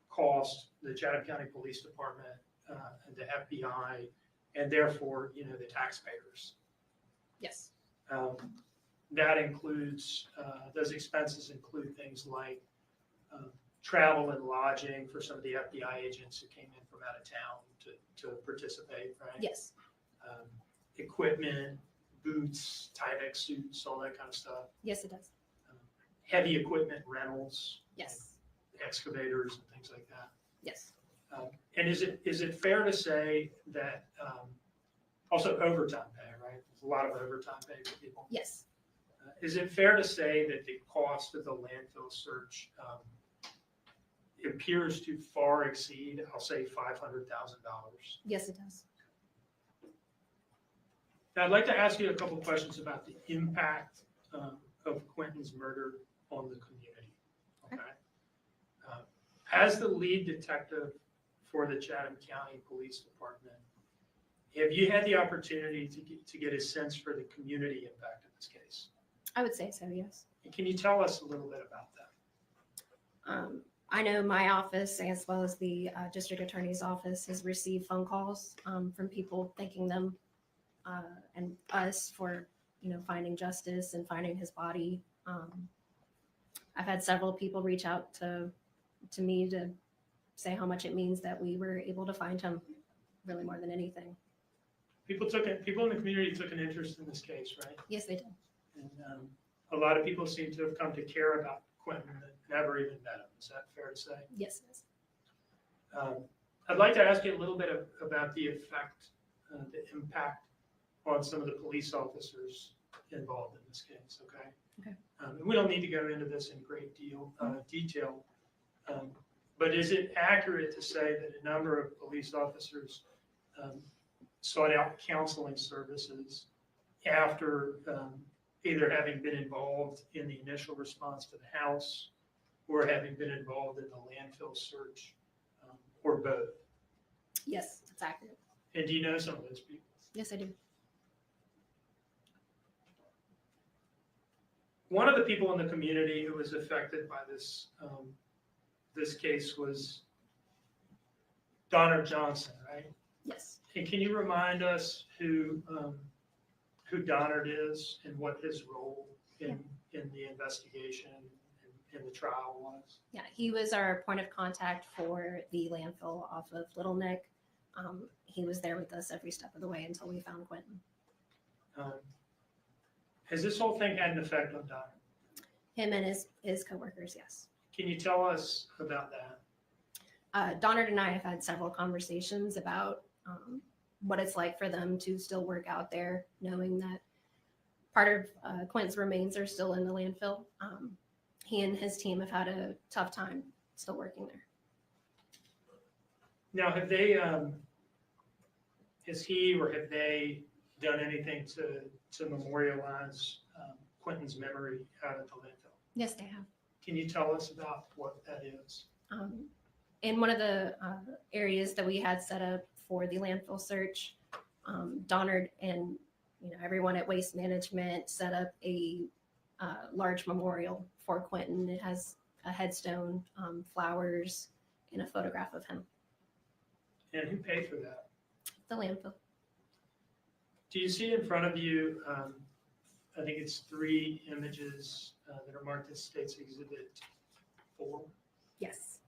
cost the Chatham County Police Department and the FBI, and therefore, the taxpayers? Yes. That includes, those expenses include things like travel and lodging for some of the FBI agents who came in from out of town to participate, right? Yes. Equipment, boots, Tyvek suits, all that kind of stuff. Yes, it does. Heavy equipment rentals. Yes. Excavators and things like that. Yes. And is it fair to say that also overtime pay, right? There's a lot of overtime pay for people. Yes. Is it fair to say that the cost of the landfill search appears to far exceed, I'll say, $500,000? Yes, it does. Now, I'd like to ask you a couple questions about the impact of Quentin's murder on the community. Okay. As the lead detective for the Chatham County Police Department, have you had the opportunity to get a sense for the community impact of this case? I would say so, yes. And can you tell us a little bit about that? I know my office, as well as the district attorney's office, has received phone calls from people thanking them and us for, finding justice and finding his body. I've had several people reach out to me to say how much it means that we were able to find him, really more than anything. People in the community took an interest in this case, right? Yes, they did. And a lot of people seem to have come to care about Quentin that never even met him. Is that fair to say? Yes, it is. I'd like to ask you a little bit about the effect, the impact on some of the police officers involved in this case, okay? Okay. And we don't need to go into this in great detail, but is it accurate to say that a number of police officers sought out counseling services after either having been involved in the initial response to the house or having been involved in the landfill search, or both? Yes, that's accurate. And do you know some of those people? Yes, I do. One of the people in the community who was affected by this this case was Donner Johnson, right? Yes. And can you remind us who Donner is and what his role in the investigation and in the trial was? Yeah, he was our point of contact for the landfill off of Little Neck. He was there with us every step of the way until we found Quentin. Has this whole thing had an effect on Donner? Him and his coworkers, yes. Can you tell us about that? Donner and I have had several conversations about what it's like for them to still work out there, knowing that part of Quentin's remains are still in the landfill. He and his team have had a tough time still working there. Now, have they, has he or have they done anything to memorialize Quentin's memory out at the landfill? Yes, they have. Can you tell us about what that is? In one of the areas that we had set up for the landfill search, Donner and everyone at Waste Management set up a large memorial for Quentin. It has a headstone, flowers, and a photograph of him. And who paid for that? The landfill. Do you see in front of you, I think it's 3 images that are marked as State's Exhibit 4? Yes.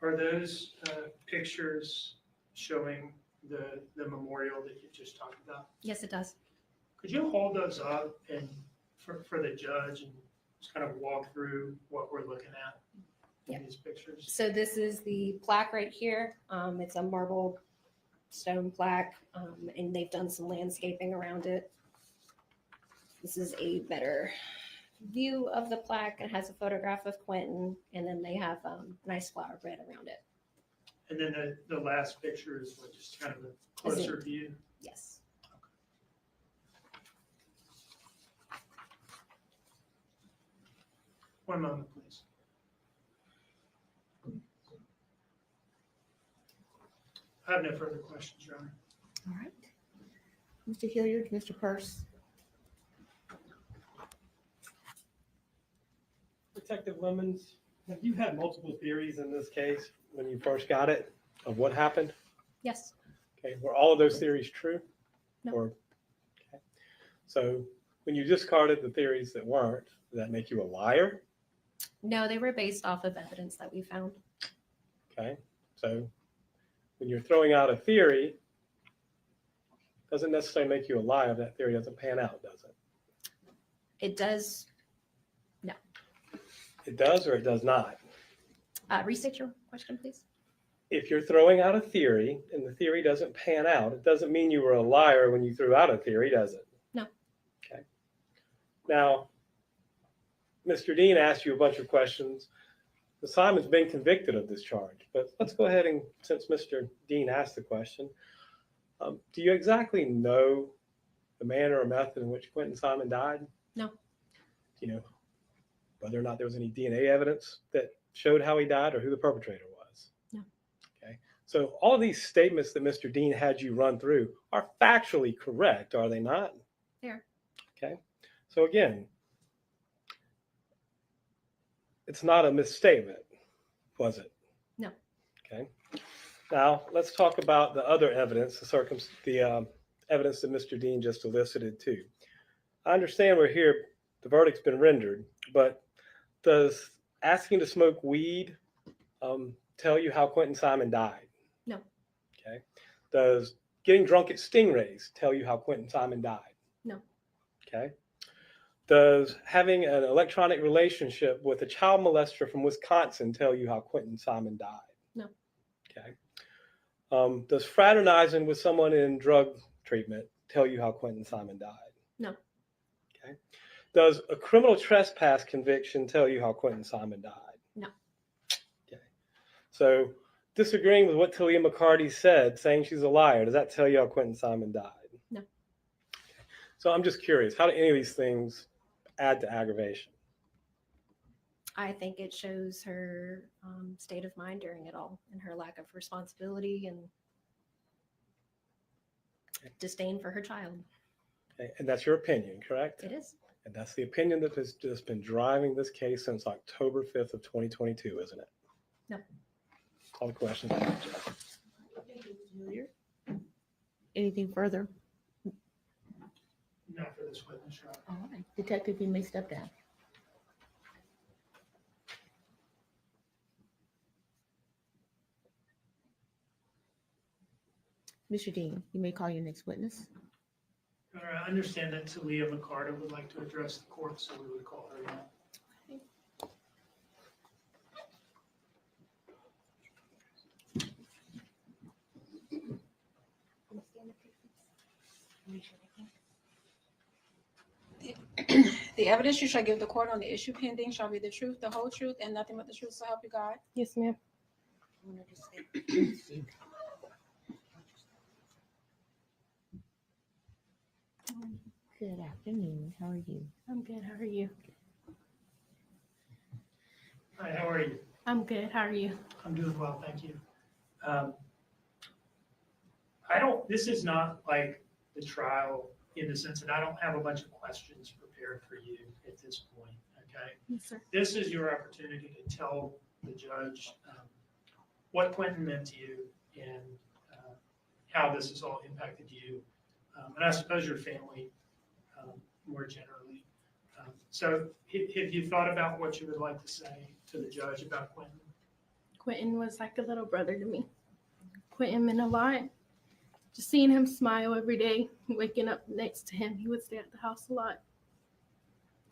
Are those pictures showing the memorial that you just talked about? Yes, it does. Could you hold those up and for the judge and just kind of walk through what we're looking at in these pictures? So this is the plaque right here. It's a marble stone plaque, and they've done some landscaping around it. This is a better view of the plaque. It has a photograph of Quentin, and then they have a nice flower bed around it. And then the last picture is just kind of a closer view. Yes. One moment, please. I have no further questions, Your Honor. All right. Mr. Hilliard, Mr. Purse. Detective Lemons, have you had multiple theories in this case when you first got it of what happened? Yes. Okay, were all of those theories true? No. Okay. So when you discarded the theories that weren't, did that make you a liar? No, they were based off of evidence that we found. Okay, so when you're throwing out a theory, doesn't necessarily make you a liar if that theory doesn't pan out, does it? It does. No. It does or it does not? Restate your question, please. If you're throwing out a theory and the theory doesn't pan out, it doesn't mean you were a liar when you threw out a theory, does it? No. Okay. Now, Mr. Dean asked you a bunch of questions. Simon's been convicted of this charge, but let's go ahead and, since Mr. Dean asked the question, do you exactly know the manner or method in which Quentin Simon died? No. Do you know whether or not there was any DNA evidence that showed how he died or who the perpetrator was? No. Okay. So all of these statements that Mr. Dean had you run through are factually correct, are they not? They are. Okay. So again, it's not a misstatement, was it? No. Okay. Now let's talk about the other evidence, the evidence that Mr. Dean just elicited too. I understand we're here, the verdict's been rendered, but does asking to smoke weed tell you how Quentin Simon died? No. Okay. Does getting drunk at Stingrays tell you how Quentin Simon died? No. Okay. Does having an electronic relationship with a child molester from Wisconsin tell you how Quentin Simon died? No. Okay. Does fraternizing with someone in drug treatment tell you how Quentin Simon died? No. Okay. Does a criminal trespass conviction tell you how Quentin Simon died? No. Okay. So disagreeing with what Talia McCarty said, saying she's a liar, does that tell you how Quentin Simon died? No. Okay. So I'm just curious, how do any of these things add to aggravation? I think it shows her state of mind during it all and her lack of responsibility and disdain for her child. Okay, and that's your opinion, correct? It is. And that's the opinion that has just been driving this case since October 5th of 2022, isn't it? No. All the questions. Anything further? Not for this witness, Your Honor. All right, Detective, you may step down. Mr. Dean, you may call your next witness. Your Honor, I understand that Talia McCarter would like to address the court, so we would call her now. The evidence you shall give the court on the issue pending shall be the truth, the whole truth, and nothing but the truth, so help you God. Yes, ma'am. Good afternoon. How are you? I'm good. How are you? Hi, how are you? I'm good. How are you? I'm doing well, thank you. This is not like the trial in the sense that I don't have a bunch of questions prepared for you at this point, okay? Yes, sir. This is your opportunity to tell the judge what Quentin meant to you and how this has all impacted you, and I suppose your family more generally. So have you thought about what you would like to say to the judge about Quentin? Quentin was like a little brother to me. Quentin meant a lot. Just seeing him smile every day, waking up next to him, he would stay at the house a lot.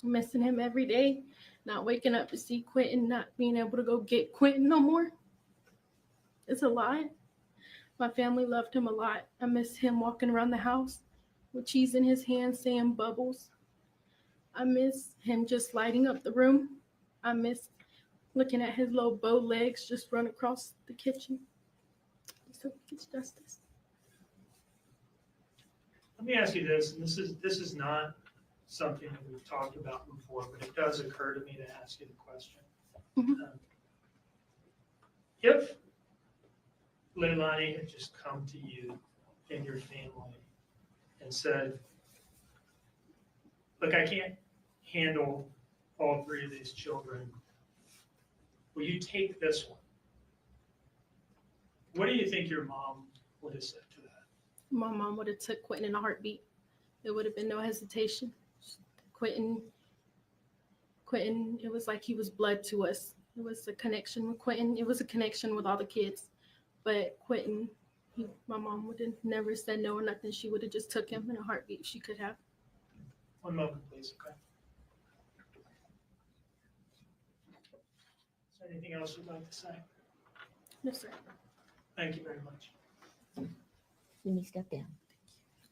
Missing him every day, not waking up to see Quentin, not being able to go get Quentin no more. It's a lot. My family loved him a lot. I miss him walking around the house with cheese in his hand saying bubbles. I miss him just lighting up the room. I miss looking at his little bow legs just run across the kitchen. So he gets justice. Let me ask you this, and this is not something that we've talked about before, but it does occur to me to ask you the question. If Leilani had just come to you and your family and said, look, I can't handle all three of these children, will you take this one? What do you think your mom would have said to that? My mom would have took Quentin in a heartbeat. There would have been no hesitation. Quentin, it was like he was blood to us. It was a connection with Quentin. It was a connection with all the kids. But Quentin, my mom would have never said no or nothing. She would have just took him in a heartbeat if she could have. One moment, please. Okay. Is there anything else you'd like to say? No, sir. Thank you very much. You may step down.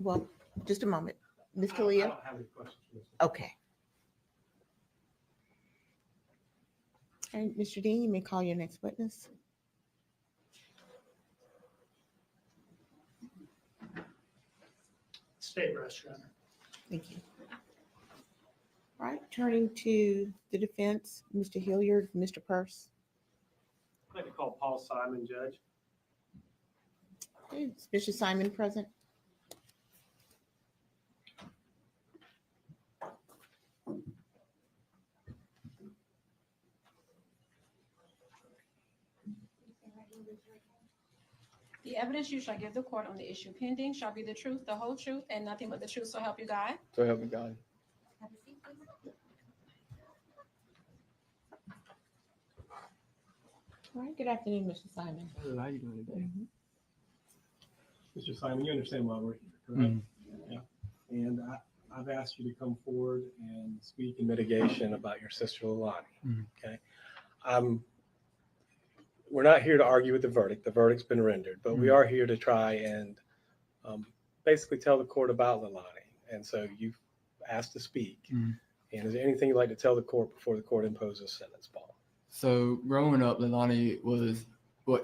Well, just a moment. Ms. I Talia? don't have any questions. Okay. And Mr. Dean, you may call your next witness. State rest, Your Honor. Thank you. All right, turning to the defense, Mr. Hilliard, Mr. Purse. I'd like to call Paul Simon, Judge. Okay, is Mr. Simon present? The evidence you shall give the court on the issue pending shall be the truth, the whole truth, and nothing but the truth, so help you God. So help me God. Have a seat, please. All right, good afternoon, Mr. Simon. How are you doing today? Mr. Simon, you understand why we're here, correct? Yeah. And I've asked you to come forward and speak in mitigation about your sister Leilani. Okay. We're not here to argue with the verdict. The verdict's been rendered, but we are here to try and basically tell the court about Leilani. And so you've asked to speak. And is there anything you'd like to tell the court before the court imposes sentence, Paul? So growing up, Leilani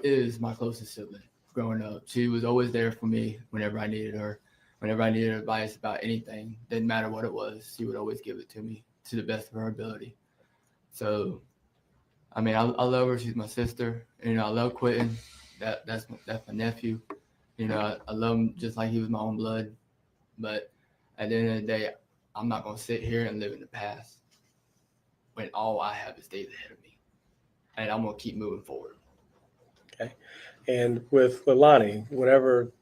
is my closest sibling. Growing up, she was always there for me whenever I needed her. Whenever I needed advice about anything, didn't matter what it was, she would always give it to me to the best of her ability. So I mean, I love her. She's my sister. You know, I love Quentin. That's my nephew. You know, I love him just like he was my own blood. But at the end of the day, I'm not going to sit here and live in the past when all I have is days ahead of me. And I'm going to keep moving forward. Okay. And with Leilani, whenever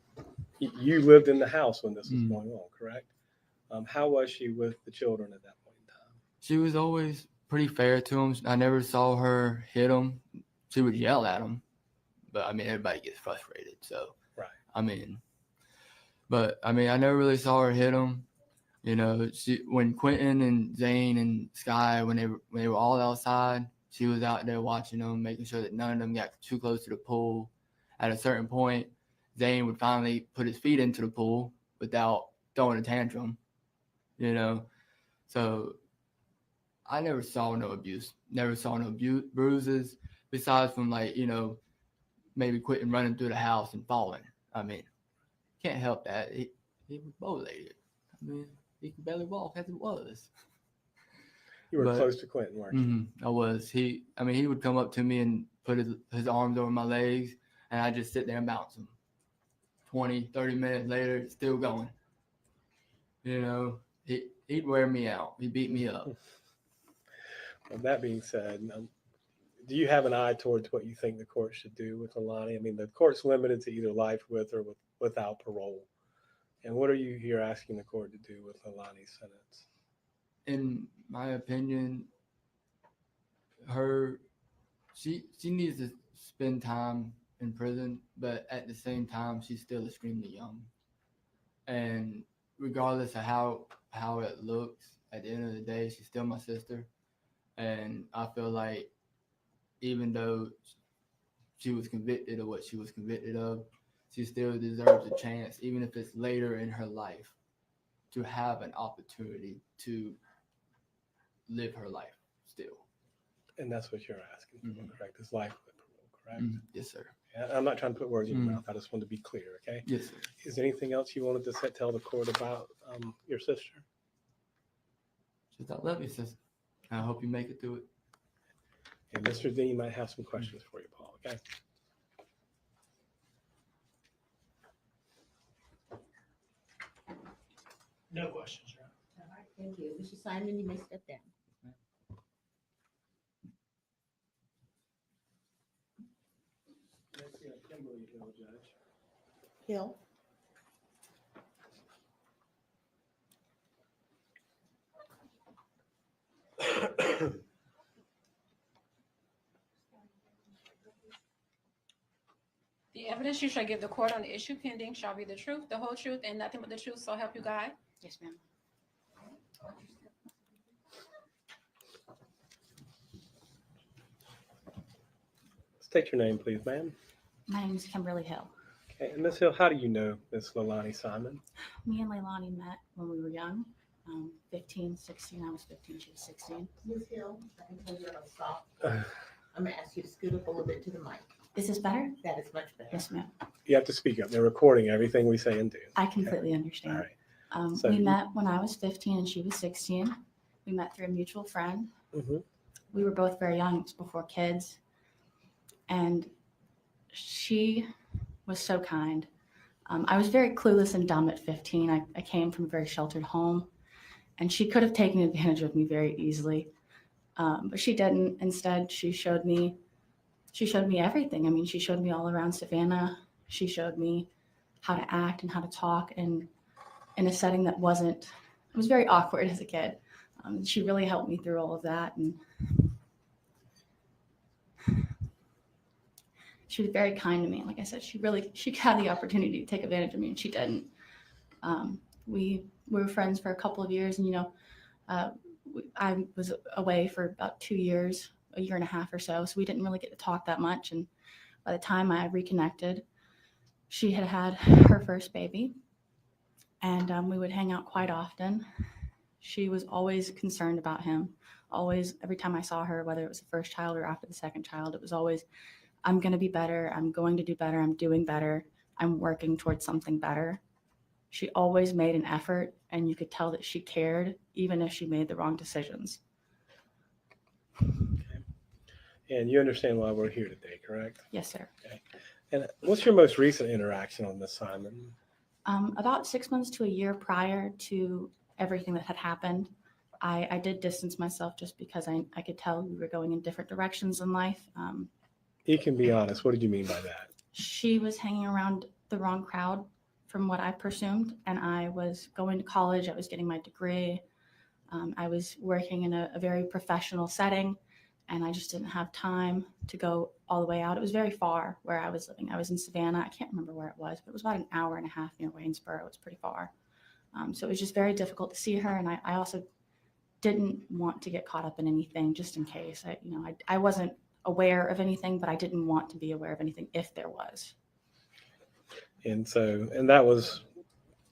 you lived in the house when this was going on, correct? How was she with the children at that point in time? She was always pretty fair to them. I never saw her hit them. She would yell at them. But, I mean, everybody gets frustrated. So, right. I never really saw her hit them. You know, when Quentin and Zane and Sky, when they were all outside, she was out there watching them, making sure that none of them got too close to the pool. At a certain point, Zane would finally put his feet into the pool without throwing a tantrum, you know. So I never saw no abuse, never saw no bruises, besides from, like, you know, maybe Quentin running through the house and falling. I mean, can't help that. He was bow-legged. I mean, he could barely walk as it was. You were close to Quentin, weren't you? I was. He would come up to me and put his arms over my legs, and I'd just sit there and bounce him. 20, 30 minutes later, still going. You know, he'd wear me out. He'd beat me up. Well, that being said, do you have an eye towards what you think the court should do with Leilani? I mean, the court's limited to either life with or without parole. And what are you here asking the court to do with Leilani's sentence? In my opinion, she needs to spend time in prison, but at the same time, she's still extremely young. And regardless of how it looks, at the end of the day, she's still my sister. And I feel like even though she was convicted of what she was convicted of, she still deserves a chance, even if it's later in her life, to have an opportunity to live her life still. And that's what you're asking for, correct? It's life with parole, correct? Yes, sir. Yeah, I'm not trying to put words in your mouth. I just wanted to be clear, okay? Yes, sir. Is there anything else you wanted to tell the court about your sister? Just I love you, sister. I hope you make it through it. And Mr. Dean might have some questions for you, Paul, okay? No questions, Your Honor. All right, thank you. Mr. Simon, you may step down. Kimberly Hill, Judge. Hill. The evidence you shall give the court on the issue pending shall be the truth, the whole truth, and nothing but the truth, so help you God. Yes, ma'am. Let's take your name, please, ma'am. My name is Kimberly Hill. Okay, and Ms. Hill, how do you know Ms. Leilani Simon? Me and Leilani met when we were young, 15, 16. I was 15, she was 16. Ms. Hill, I can tell you're on stop. I'm gonna ask you to scoot up a little bit to the mic. Is this better? That is much better. Yes, ma'am. You have to speak up. They're recording everything we say and do. I completely understand. All right. We met when I was 15 and she was 16. We met through a mutual friend. We were both very young. It was before kids. And she was so kind. I was very clueless and dumb at 15. I came from a very sheltered home, and she could have taken advantage of me very easily. But she didn't. Instead, she showed me everything. I mean, she showed me all around Savannah. She showed me how to act and how to talk in a setting that it was very awkward as a kid. She really helped me through all of that. And she was very kind to me. Like I said, she had the opportunity to take advantage of me, and she didn't. We were friends for a couple of years, and I was away for about 2 years, a year and a half or so we didn't really get to talk that much. And by the time I reconnected, she had her first baby, and we would hang out quite often. She was always concerned about him. Always, every time I saw her, whether it was the first child or after the second child, it was always, I'm going to be better. I'm going to do better. I'm doing better. I'm working towards something better. She always made an effort, and you could tell that she cared, even if she made the wrong decisions. And you understand why we're here today, correct? Yes, sir. Okay. And what's your most recent interaction on this, Simon? About 6 months to a year prior to everything that had happened, I did distance myself just because I could tell we were going in different directions in life. You can be honest. What did you mean by that? She was hanging around the wrong crowd from what I presumed, and I was going to college. I was getting my degree. I was working in a very professional setting, and I just didn't have time to go all the way out. It was very far where I was living. I was in Savannah. I can't remember where it was, but it was about an hour and a half near Waynesboro. It was pretty far. So it was just very difficult to see her, and I also didn't want to get caught up in anything just in case. I wasn't aware of anything, but I didn't want to be aware of anything if there was. And that was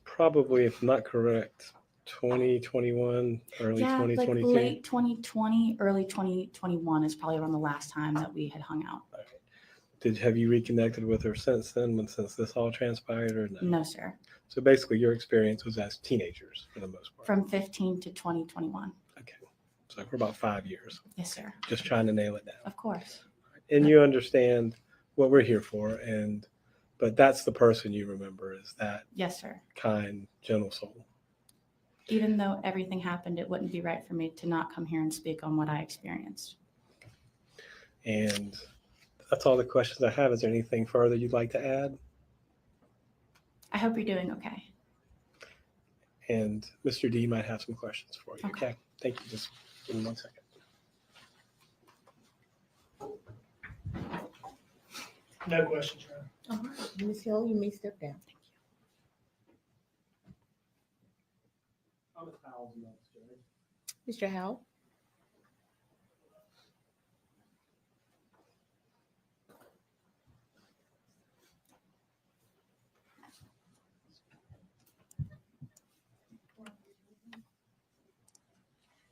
probably, if not correct, 2021, early 2022. Like late 2020, early 2021 is probably around the last time that we had hung out. Have you reconnected with her since then, since this all transpired, or no? No, sir. So basically, your experience was as teenagers for the most part. From 15 to 2021. Okay. So for about 5 years. Yes, sir. Just trying to nail it down. Of course. And you understand what we're here for, but that's the person you remember, is that Yes, sir. kind, gentle soul. Even though everything happened, it wouldn't be right for me to not come here and speak on what I experienced. And that's all the questions I have. Is there anything further you'd like to add? I hope you're doing okay. And Mr. D might have some questions for you. Okay. Thank you. Just give me 1 second. No questions, Ron. All right, Ms. Hill, you may step down. Mr. Howell?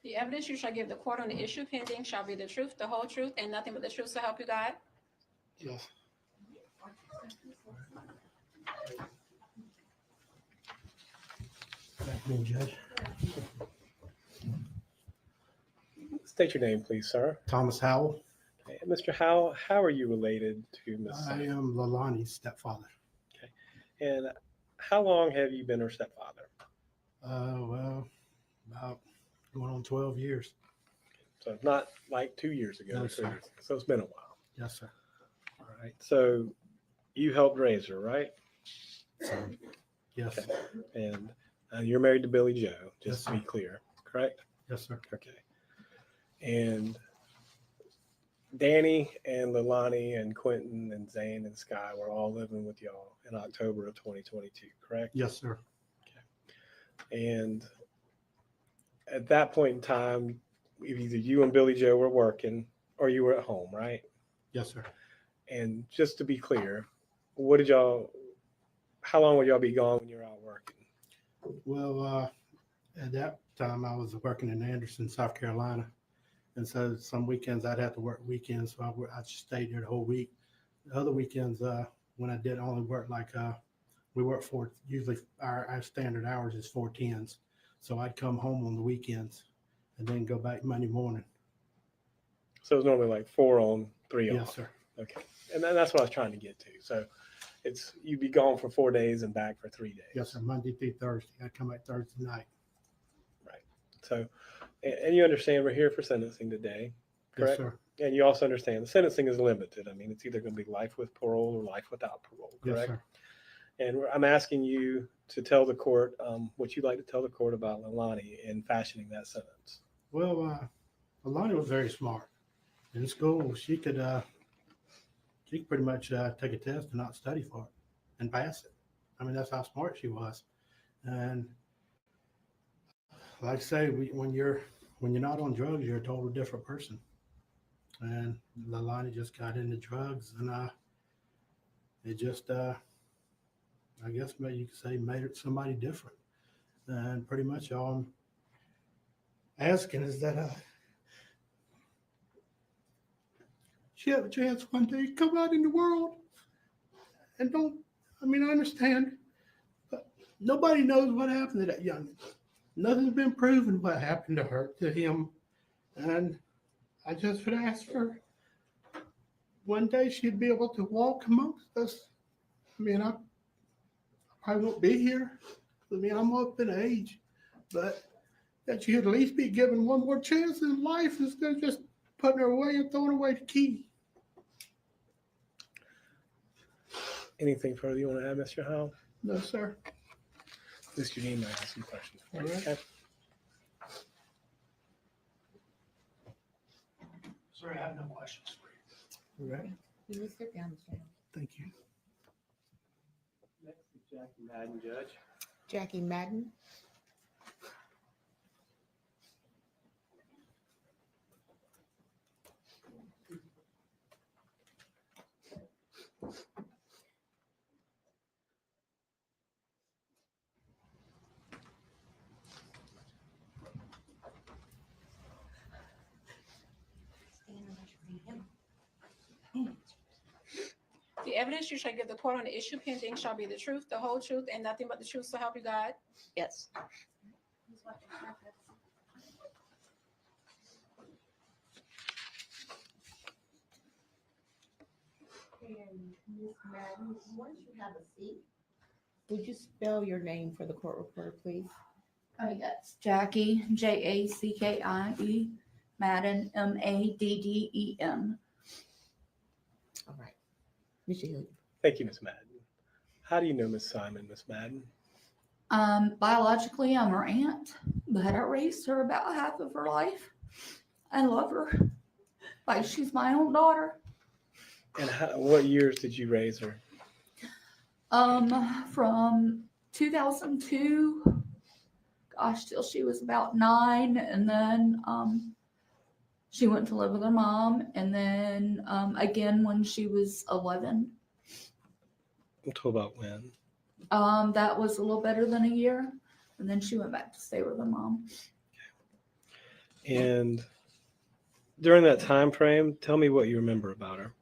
The evidence you shall give the court on the issue pending shall be the truth, the whole truth, and nothing but the truth, so help you God? Yes. Good afternoon, Judge. State your name, please, sir. Thomas Howell. Okay. Mr. Howell, how are you related to Ms. I am Leilani's stepfather. Okay. And how long have you been her stepfather? Well, about going on 12 years. So not like 2 years ago. No, or 3 sir. years ago. So it's been a while. Yes, sir. All right. So you helped raise her, right? Yes. Okay. And you're married to Billy Joe, just Yes, to be sir. clear, correct? Yes, sir. Okay. And Danny and Leilani and Quentin and Zane and Sky were all living with y'all in October of 2022, correct? Yes, sir. And at that point in time, either you and Billy Joe were working or you were at home, right? Yes, sir. And just to be clear, how long would y'all be gone when you're out working? Well, at that time, I was working in Anderson, South Carolina. And so some weekends I'd have to work weekends. So I just stayed there the whole week. The other weekends, when I did only work, we work usually our standard hours is 4 10s. So I'd come home on the weekends and then go back Monday morning. So it was normally like 4 on, 3 off. Yes, sir. Okay. And that's what I was trying to get to. So you'd be gone for 4 days and back for 3 days. Yes, sir. Monday through Thursday. I'd come back Thursday night. Right. So, and you understand we're here for sentencing today, correct? Yes, sir. And you also understand the sentencing is limited. I mean, it's either going to be life with parole or life without parole, correct? Yes, sir. And I'm asking you to tell the court what you'd like to tell the court about Leilani in fashioning that sentence. Well, Leilani was very smart. In school, she could pretty much take a test and not study for it and pass it. I mean, that's how smart she was. And like I say, when you're not on drugs, you're a totally different person. And Leilani just got into drugs, and it just, I guess maybe you could say, made it somebody different. And pretty much all I'm asking is that she have a chance one day to come out in the world and I understand, but nobody knows what happened to that youngin'. Nothing's been proven what happened to him. And I just would ask for one day she'd be able to walk amongst us. I mean, I probably won't be here. I mean, I'm up in age, but that she'd at least be given one more chance in life instead of just putting her away and throwing away the key. Anything further you want to add, Mr. Howell? No, sir. Mr. Dean, I have some questions for you. All right. Okay. Sir, I have no questions for you. All right. You may sit down, Mr. Howell. Thank you. Next is Jackie Madden, Judge. Jackie Madden. The evidence you shall give the court on the issue pending shall be the truth, the whole truth, and nothing but the truth, so help you God. Yes. And Ms. Madden, once you have a seat, would you spell your name for the court reporter, please? Yes, Jackie, Jackie, Madden, Madden. All right. Mr. Hill. Thank you, Ms. Madden. How do you know Ms. Simon, Ms. Madden? Biologically, I'm her aunt, but I raised her about half of her life. I love her like she's my own daughter. And what years did you raise her? From 2002, gosh, till she was about 9, and then she went to live with her mom, and then again when she was 11. Until about when? That was a little better than a year, and then she went back to stay with her mom. And during that time frame, tell me what you remember about her.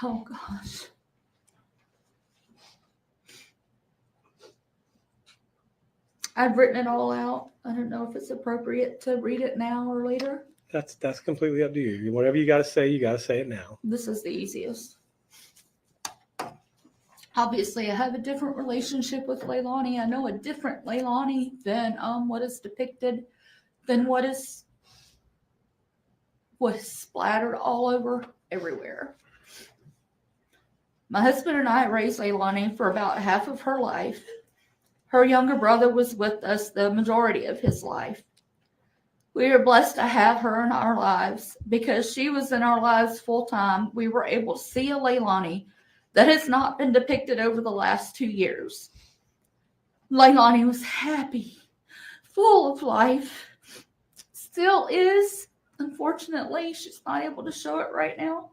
Oh gosh. I've written it all out. I don't know if it's appropriate to read it now or later. That's completely up to you. Whatever you got to say it now. This is the easiest. Obviously, I have a different relationship with Leilani. I know a different Leilani than what is depicted, than what is splattered all over everywhere. My husband and I raised Leilani for about half of her life. Her younger brother was with us the majority of his life. We are blessed to have her in our lives. Because she was in our lives full time, we were able to see a Leilani that has not been depicted over the last 2 years. Leilani was happy, full of life, still is. Unfortunately, she's not able to show it right now.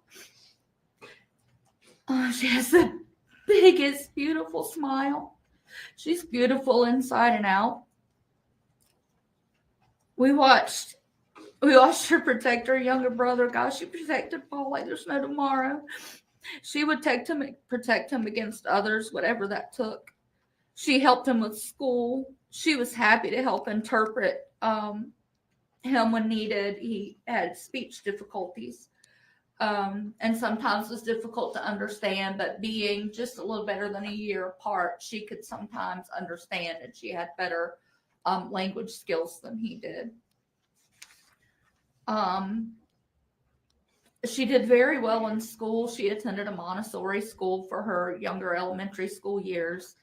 She has the biggest, beautiful smile. She's beautiful inside and out. We watched her protect her younger brother. Gosh, she protected Paul like there's no tomorrow. She would protect him against others, whatever that took. She helped him with school. She was happy to help interpret him when needed. He had speech difficulties. And sometimes was difficult to understand, but being just a little better than a year apart, she could sometimes understand, and she had better language skills than he did. She did very well in school. She attended a Montessori school for her younger elementary school years,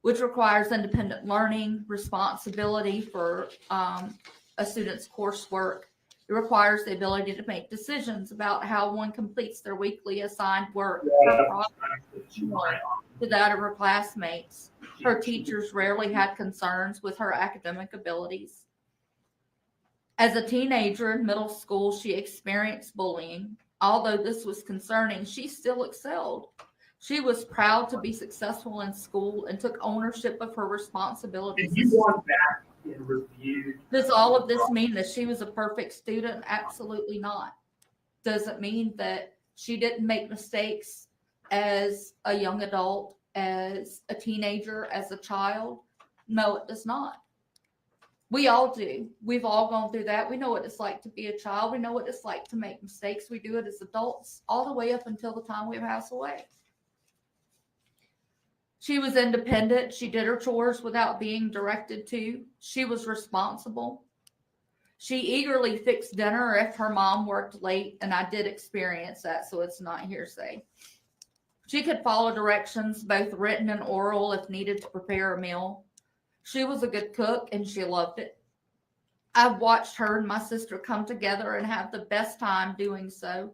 which requires independent learning, responsibility for a student's coursework. It requires the ability to make decisions about how one completes their weekly assigned work to that of her classmates. Her teachers rarely had concerns with her academic abilities. As a teenager in middle school, she experienced bullying. Although this was concerning, she still excelled. She was proud to be successful in school and took ownership of her responsibilities. If you want back and reviewed. Does all of this mean that she was a perfect student? Absolutely not. Does it mean that she didn't make mistakes as a young adult, as a teenager, as a child? No, it does not. We all do. We've all gone through that. We know what it's like to be a child. We know what it's like to make mistakes. We do it as adults all the way up until the time we pass away. She was independent. She did her chores without being directed to. She was responsible. She eagerly fixed dinner if her mom worked late, and I did experience that, so it's not hearsay. She could follow directions, both written and oral, if needed to prepare a meal. She was a good cook, and she loved it. I've watched her and my sister come together and have the best time doing so.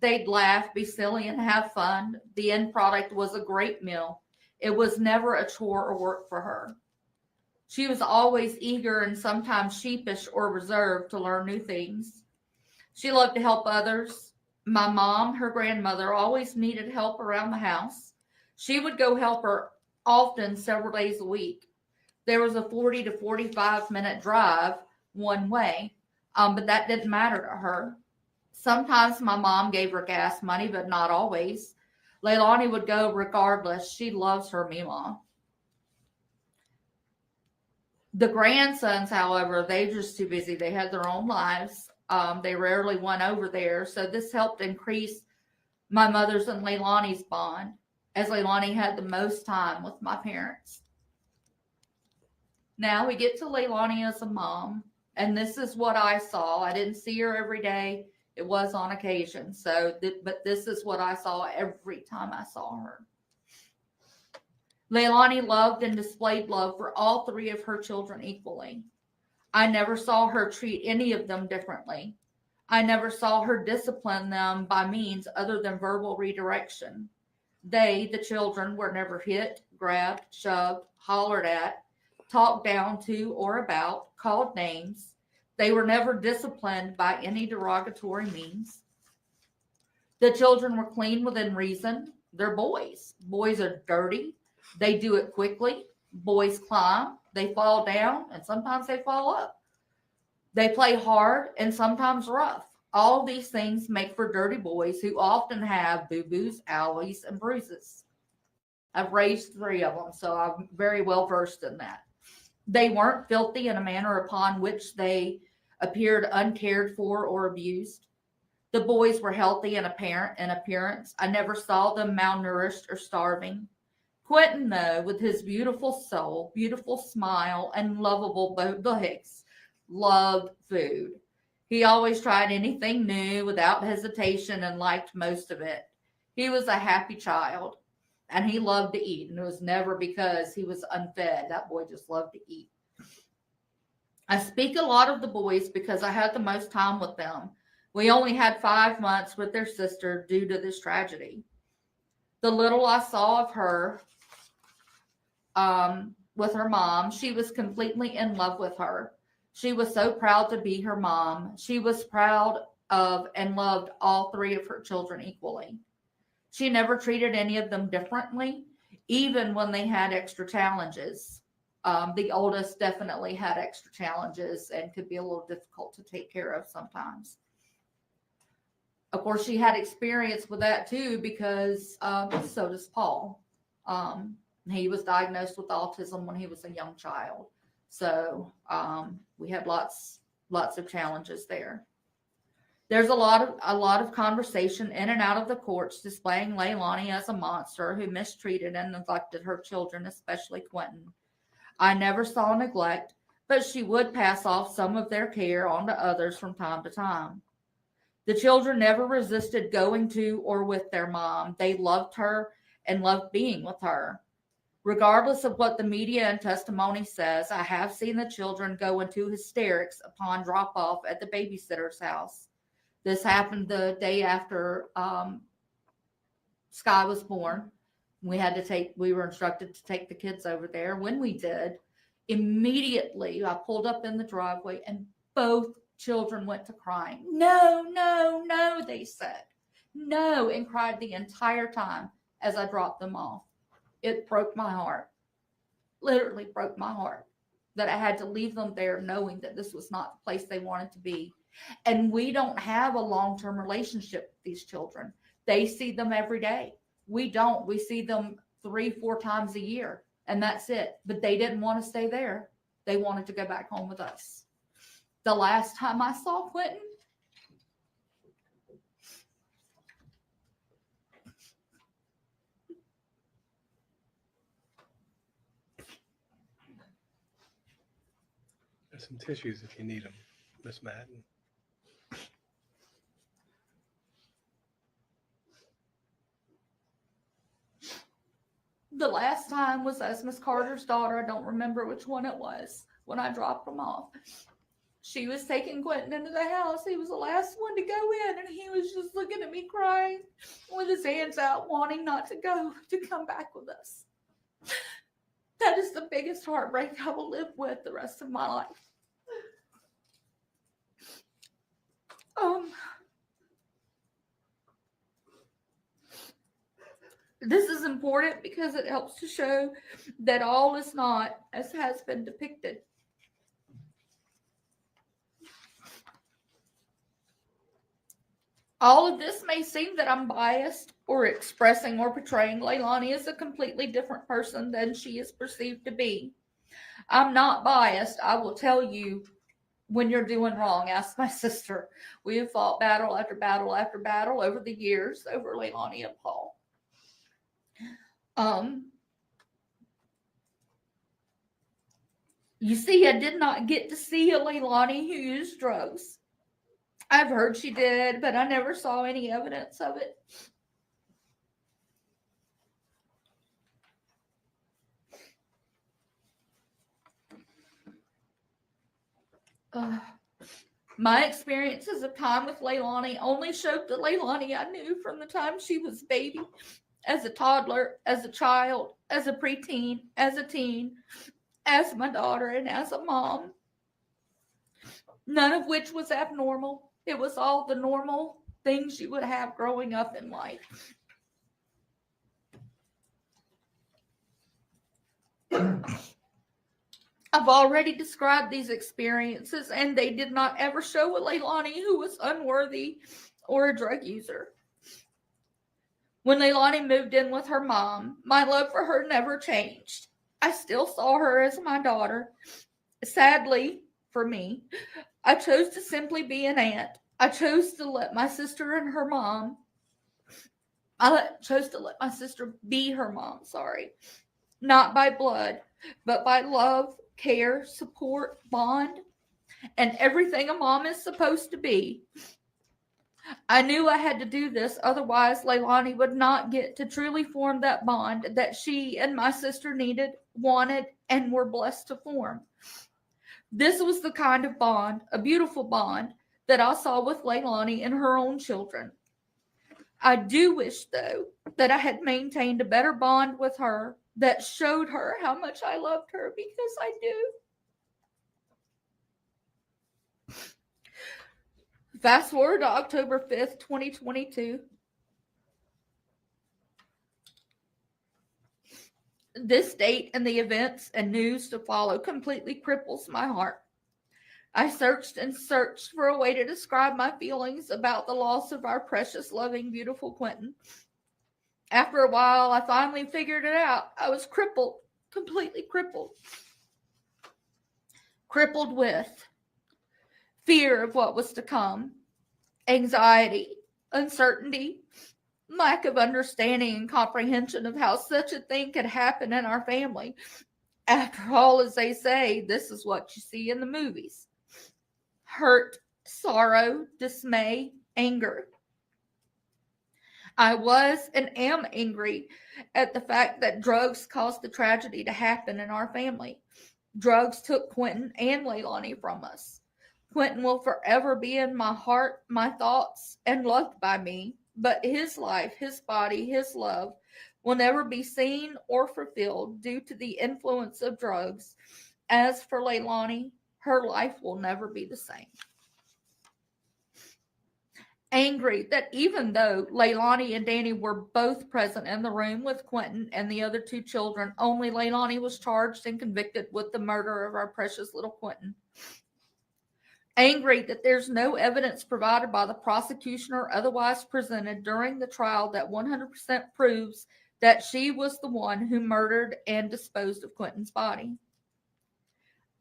They'd laugh, be silly, and have fun. The end product was a great meal. It was never a chore or work for her. She was always eager and sometimes sheepish or reserved to learn new things. She loved to help others. My mom, her grandmother, always needed help around the house. She would go help her often several days a week. There was a 40 to 45-minute drive one way, but that didn't matter to her. Sometimes my mom gave her gas money, but not always. Leilani would go regardless. She loves her Mima. The grandsons, however, they're just too busy. They had their own lives. They rarely went over there. So this helped increase my mother's and Leilani's bond, as Leilani had the most time with my parents. Now we get to Leilani as a mom, and this is what I saw. I didn't see her every day. It was on occasion. But this is what I saw every time I saw her. Leilani loved and displayed love for all three of her children equally. I never saw her treat any of them differently. I never saw her discipline them by means other than verbal redirection. They, the children, were never hit, grabbed, shoved, hollered at, talked down to or about, called names. They were never disciplined by any derogatory means. The children were clean within reason. They're boys. Boys are dirty. They do it quickly. Boys climb. They fall down, and sometimes they fall up. They play hard and sometimes rough. All these things make for dirty boys who often have boo-boos, owies, and bruises. I've raised 3 of them, so I'm very well versed in that. They weren't filthy in a manner upon which they appeared uncared for or abused. The boys were healthy in appearance. I never saw them malnourished or starving. Quentin, though, with his beautiful soul, beautiful smile, and lovable legs, loved food. He always tried anything new without hesitation and liked most of it. He was a happy child, and he loved to eat, and it was never because he was unfed. That boy just loved to eat. I speak a lot of the boys because I had the most time with them. We only had 5 months with their sister due to this tragedy. The little I saw of her with her mom, she was completely in love with her. She was so proud to be her mom. She was proud of and loved all 3 of her children equally. She never treated any of them differently, even when they had extra challenges. The oldest definitely had extra challenges and could be a little difficult to take care of sometimes. Of course, she had experience with that too, because so does Paul. He was diagnosed with autism when he was a young child. So we had lots of challenges there. There's a lot of conversation in and out of the courts displaying Leilani as a monster who mistreated and neglected her children, especially Quentin. I never saw neglect, but she would pass off some of their care on to others from time to time. The children never resisted going to or with their mom. They loved her and loved being with her. Regardless of what the media and testimony says, I have seen the children go into hysterics upon drop-off at the babysitter's house. This happened the day after Sky was born. We were instructed to take the kids over there. When we did, immediately I pulled up in the driveway and both children went to crying. No, no, no, they said. No, and cried the entire time as I dropped them off. It broke my heart. Literally broke my heart that I had to leave them there knowing that this was not the place they wanted to be. And we don't have a long-term relationship with these children. They see them every day. We don't. We see them 3-4 times a year, and that's it. But they didn't want to stay there. They wanted to go back home with us. The last time I saw Quentin, There's some tissues if you need them, Miss Madden. the last time was as Miss Carter's daughter. I don't remember which one it was when I dropped him off. She was taking Quentin into the house. He was the last one to go in, and he was just looking at me crying with his hands out, wanting not to go, to come back with us. That is the biggest heartbreak I will live with the rest of my life. This is important because it helps to show that all is not as has been depicted. All of this may seem that I'm biased or expressing or portraying Leilani as a completely different person than she is perceived to be. I'm not biased. I will tell you when you're doing wrong. Ask my sister. We have fought battle after battle after battle over the years over Leilani and Paul. You see, I did not get to see a Leilani who used drugs. I've heard she did, but I never saw any evidence of it. My experiences of time with Leilani only showed the Leilani I knew from the time she was a baby, as a toddler, as a child, as a preteen, as a teen, as my daughter, and as a mom. None of which was abnormal. It was all the normal things you would have growing up in life. I've already described these experiences, and they did not ever show a Leilani who was unworthy or a drug user. When Leilani moved in with her mom, my love for her never changed. I still saw her as my daughter. Sadly, for me, I chose to simply be an aunt. I chose to let my sister and her mom, chose to let my sister be her mom, not by blood, but by love, care, support, bond, and everything a mom is supposed to be. I knew I had to do this, otherwise Leilani would not get to truly form that bond that she and my sister needed, wanted, and were blessed to form. This was the kind of bond, a beautiful bond, that I saw with Leilani and her own children. I do wish, though, that I had maintained a better bond with her that showed her how much I loved her, because I do. Fast forward to October 5th, 2022. This date and the events and news to follow completely cripples my heart. I searched and searched for a way to describe my feelings about the loss of our precious, loving, beautiful Quentin. After a while, I finally figured it out. I was crippled, completely crippled. Crippled with fear of what was to come, anxiety, uncertainty, lack of understanding and comprehension of how such a thing could happen in our family. After all, as they say, this is what you see in the movies. Hurt, sorrow, dismay, anger. I was and am angry at the fact that drugs caused the tragedy to happen in our family. Drugs took Quentin and Leilani from us. Quentin will forever be in my heart, my thoughts, and loved by me, but his life, his body, his love will never be seen or fulfilled due to the influence of drugs. As for Leilani, her life will never be the same. Angry that even though Leilani and Danny were both present in the room with Quentin and the other two children, only Leilani was charged and convicted with the murder of our precious little Quentin. Angry that there's no evidence provided by the prosecution or otherwise presented during the trial that 100% proves that she was the one who murdered and disposed of Quentin's body.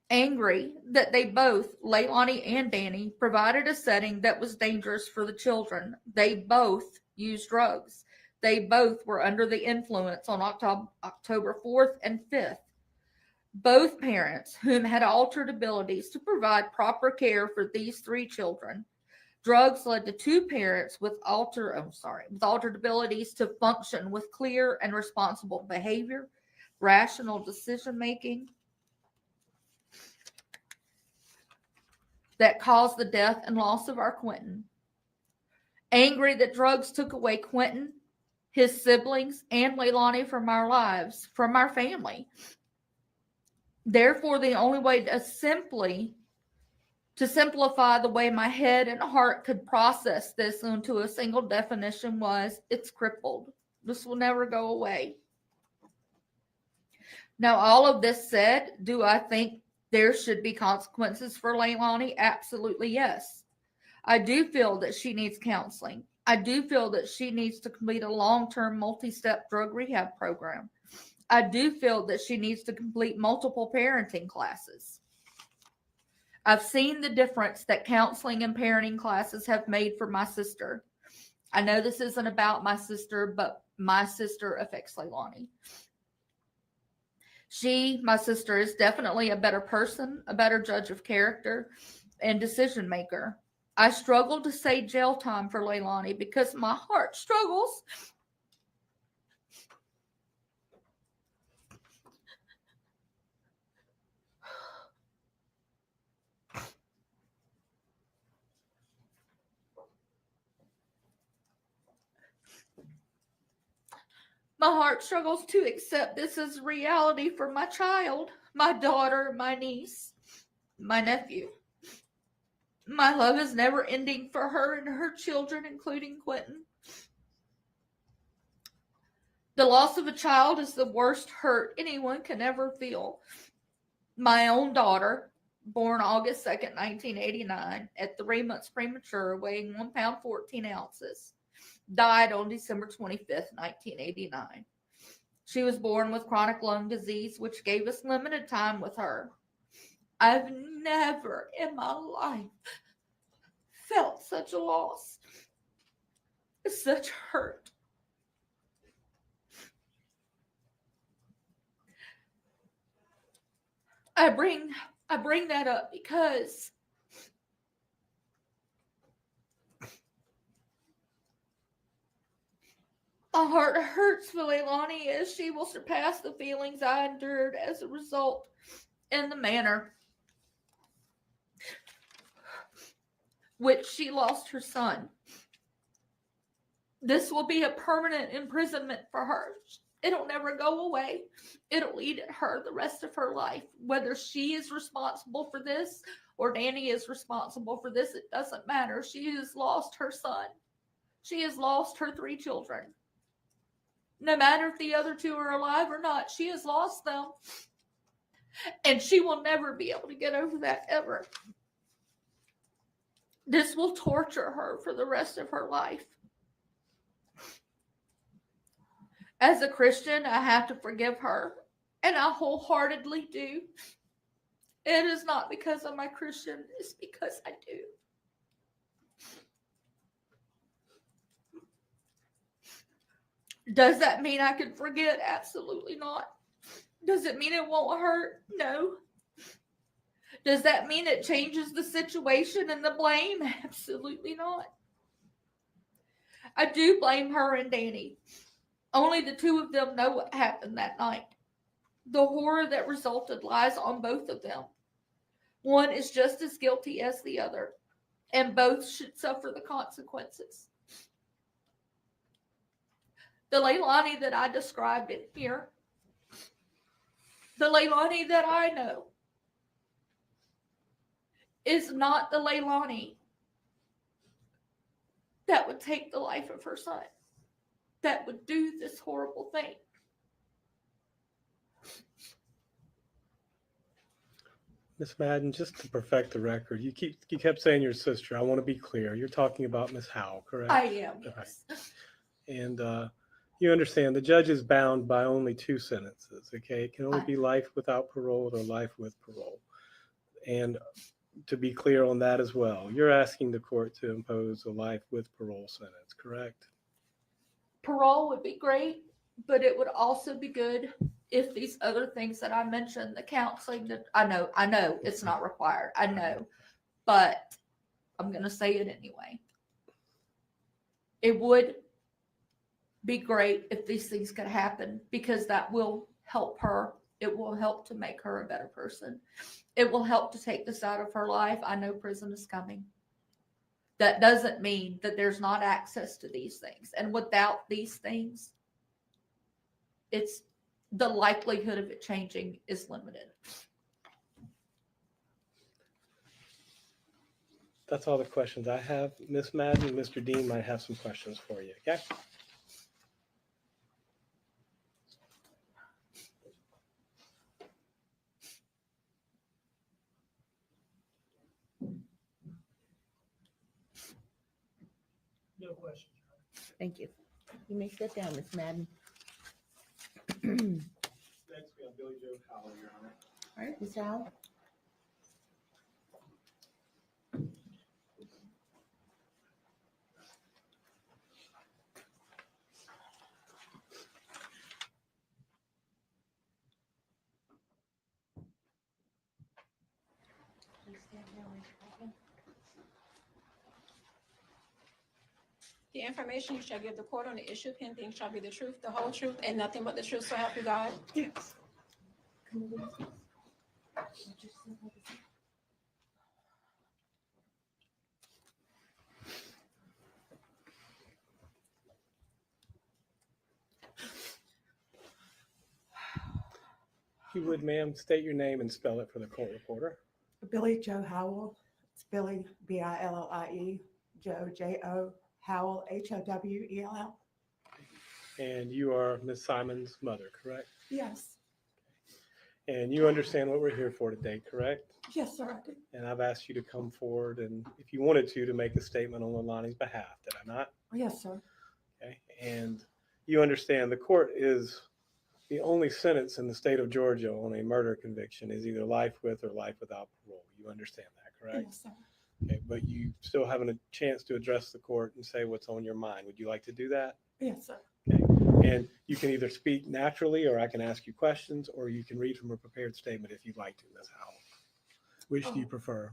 Angry that they both, Leilani and Danny, provided a setting that was dangerous for the children. They both used drugs. They both were under the influence on October 4th and 5th. Both parents, whom had altered abilities to provide proper care for these three children. Drugs led to two parents with altered abilities to function with clear and responsible behavior, rational decision making, that caused the death and loss of our Quentin. Angry that drugs took away Quentin, his siblings, and Leilani from our lives, from our family. Therefore, the only way to simplify the way my head and heart could process this into a single definition was, it's crippled. This will never go away. Now, all of this said, do I think there should be consequences for Leilani? Absolutely, yes. I do feel that she needs counseling. I do feel that she needs to complete a long-term multi-step drug rehab program. I do feel that she needs to complete multiple parenting classes. I've seen the difference that counseling and parenting classes have made for my sister. I know this isn't about my sister, but my sister affects Leilani. My sister, is definitely a better person, a better judge of character, and decision maker. I struggle to say jail time for Leilani because my heart struggles. My heart struggles to accept this as reality for my child, my daughter, my niece, my nephew. My love is never ending for her and her children, including Quentin. The loss of a child is the worst hurt anyone can ever feel. My own daughter, born August 2nd, 1989, at 3 months premature, weighing 1 pound 14 ounces, died on December 25th, 1989. She was born with chronic lung disease, which gave us limited time with her. I've never in my life felt such a loss, such hurt. I bring that up because my heart hurts for Leilani as she will surpass the feelings I endured as a result in the manner which she lost her son. This will be a permanent imprisonment for her. It'll never go away. It'll eat at her the rest of her life. Whether she is responsible for this or Danny is responsible for this, it doesn't matter. She has lost her son. She has lost her 3 children. No matter if the other 2 are alive or not, she has lost them. And she will never be able to get over that ever. This will torture her for the rest of her life. As a Christian, I have to forgive her, and I wholeheartedly do. It is not because I'm a Christian, it's because I do. Does that mean I can forget? Absolutely not. Does it mean it won't hurt? No. Does that mean it changes the situation and the blame? Absolutely not. I do blame her and Danny. Only the 2 of them know what happened that night. The horror that resulted lies on both of them. One is just as guilty as the other, and both should suffer the consequences. The Leilani that I described in here, the Leilani that I know, is not the Leilani that would take the life of her son, that would do this horrible thing. Miss Madden, just to perfect the record, you kept saying your sister. I want to be clear. You're talking about Miss Howe, correct? I am, yes. Right. And you understand the judge is bound by only 2 sentences, okay? It can only be life without parole or life with parole. And to be clear on that as well, you're asking the court to impose a life with parole sentence, correct? Parole would be great, but it would also be good if these other things that I mentioned, the counseling, that I know it's not required. I know, but I'm going to say it anyway. It would be great if these things could happen, because that will help her. It will help to make her a better person. It will help to take this out of her life. I know prison is coming. That doesn't mean that there's not access to these things. And without these things, it's the likelihood of it changing is limited. That's all the questions I have. Ms. Madden, Mr. Dean might have some questions for you, okay? No questions. Thank you. You may sit down, Ms. Madden. Next, we have Billy Joe Howell, Your Honor. All right, Ms. Howell. The information you shall give the court on the issue pending shall be the truth, the whole truth, and nothing but the truth, so help you God. Yes. If you would, ma'am, state your name and spell it for the court reporter. Billy Joe Howell. It's Billy, Billie, Joe, J-O, Howell, Howell. And you are Ms. Simon's mother, correct? Yes. And you understand what we're here for today, correct? Yes, sir, I do. And I've asked you to come forward and, if you wanted to make a statement on Leilani's behalf. Did I not? Yes, sir. Okay. And you understand the court is the only sentence in the state of Georgia on a murder conviction is either life with or life without parole. You understand that, correct? Yes, sir. Okay. But you still having a chance to address the court and say what's on your mind. Would you like to do that? Yes, sir. Okay. And you can either speak naturally, or I can ask you questions, or you can read from a prepared statement if you'd like to, Ms. Howell. Which do you prefer?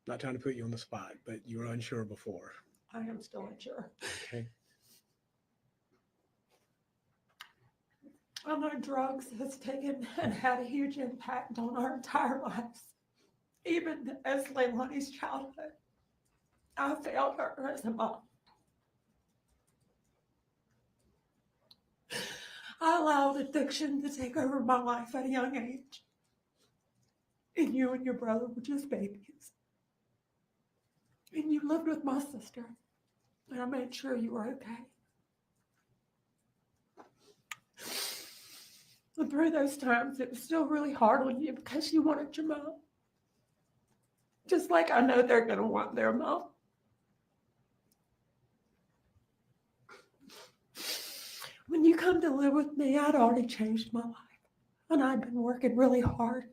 Not trying to put you on the spot, but you were unsure before. I am still unsure. Okay. I know drugs has taken and had a huge impact on our entire lives. Even as Leilani's childhood, I failed her as a mom. I allowed addiction to take over my life at a young age. And you and your brother were just babies. And you lived with my sister. And I made sure you were okay. And through those times, it was still really hard on you because you wanted your mom. Just like I know they're going to want their mom. When you come to live with me, I'd already changed my life. And I'd been working really hard.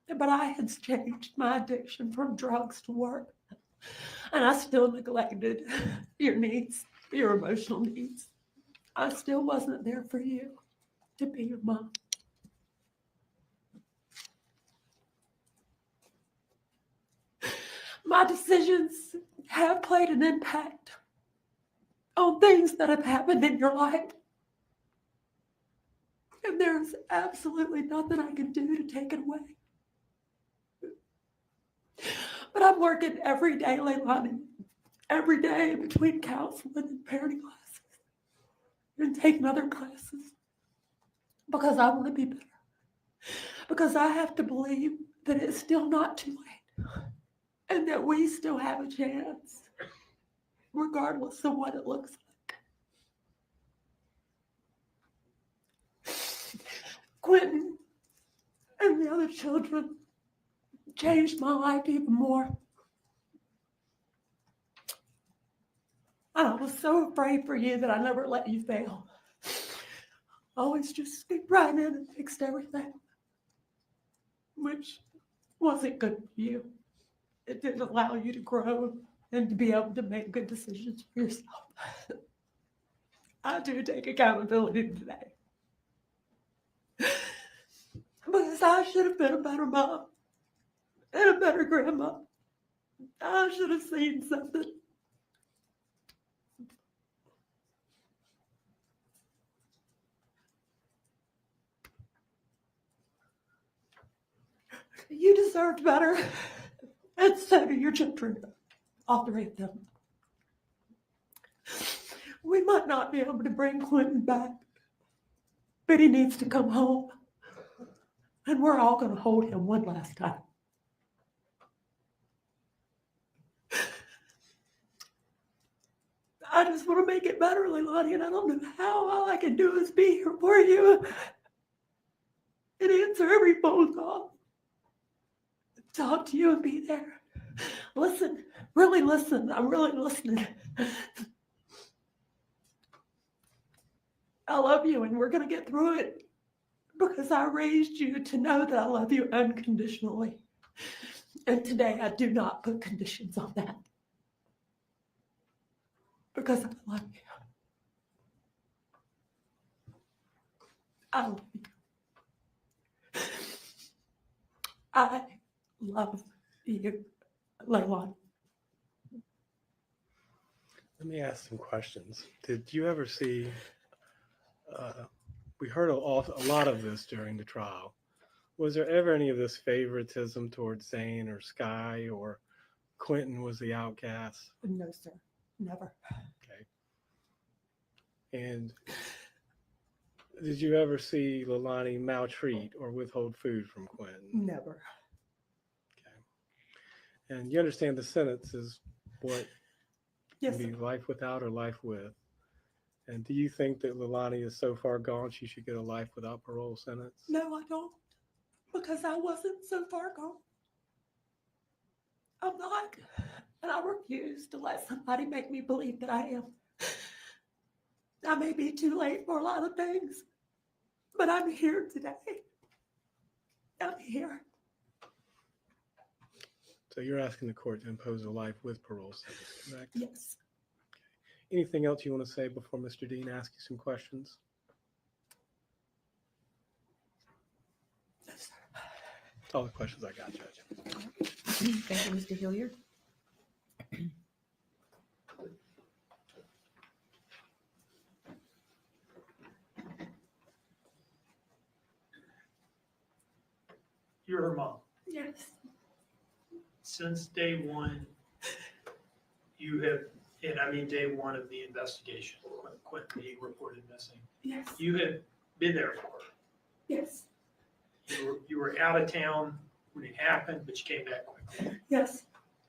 But I had changed my addiction from drugs to work. And I still neglected your needs, your emotional needs. I still wasn't there for you to be your mom. My decisions have played an impact on things that have happened in your life. And there's absolutely nothing I can do to take it away. But I'm working every day, Leilani, every day between counseling and parenting classes and taking other classes because I want to be better. Because I have to believe that it's still not too late and that we still have a chance, regardless of what it looks like. Quentin and the other children changed my life even more. And I was so afraid for you that I never let you fail. always just sneaked right in and fixed everything, which wasn't good for you. It didn't allow you to grow and to be able to make good decisions for yourself. I do take accountability today. Because I should have been a better mom and a better grandma. I should have seen something. You deserved better. And so do your children. All three of them. We might not be able to bring Quentin back, but he needs to come home. And we're all going to hold him one last time. I just want to make it better, Leilani, and I don't know how. All I can do is be here for you and answer every phone call. Talk to you and be there. Listen, really listen. I'm really listening. I love you, and we're going to get through it because I raised you to know that I love you unconditionally. And today I do not put conditions on that because I love you. I love you. I love you, Leilani. Let me ask some questions. Did you ever see, we heard a lot of this during the trial. Was there ever any of this favoritism towards Zane or Sky, or Quentin was the outcast? No, sir. Never. Okay. And did you ever see Leilani maltreat or withhold food from Quentin? Never. And you understand the sentence is what Yes, can be life without or life with. And do you think that Leilani is so far gone she should get a life without parole sentence? No, I don't. Because I wasn't so far gone. I'm not. And I refuse to let somebody make me believe that I am. I may be too late for a lot of things, but I'm here today. I'm here. So you're asking the court to impose a life with parole sentence, correct? Yes. Anything else you want to say before Mr. Dean asks you some questions? Yes, sir. That's all the questions I got, Judge. Thank you, Mr. Hilliard. You're her mom. Yes. Since day one, you have, and I mean day one of the investigation, Quentin being reported missing, Yes. you have been there for her. Yes. You were out of town when it happened, but you came back quickly. Yes.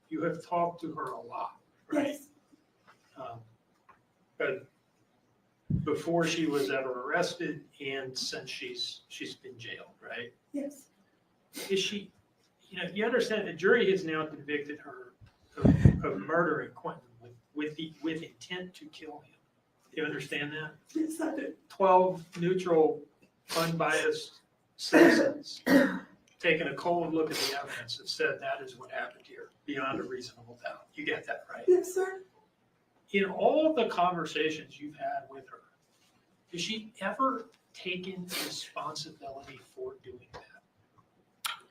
You have talked to her a lot, right? Yes. But before she was ever arrested and since she's been jailed, right? Yes. Is she, you understand the jury has now convicted her of murdering Quentin with intent to kill him. Do you understand that? Yes, I do. 12 neutral, unbiased citizens taking a cold look at the evidence and said that is what happened here, beyond a reasonable doubt. You get that, right? Yes, sir. In all of the conversations you've had with her, has she ever taken responsibility for doing that?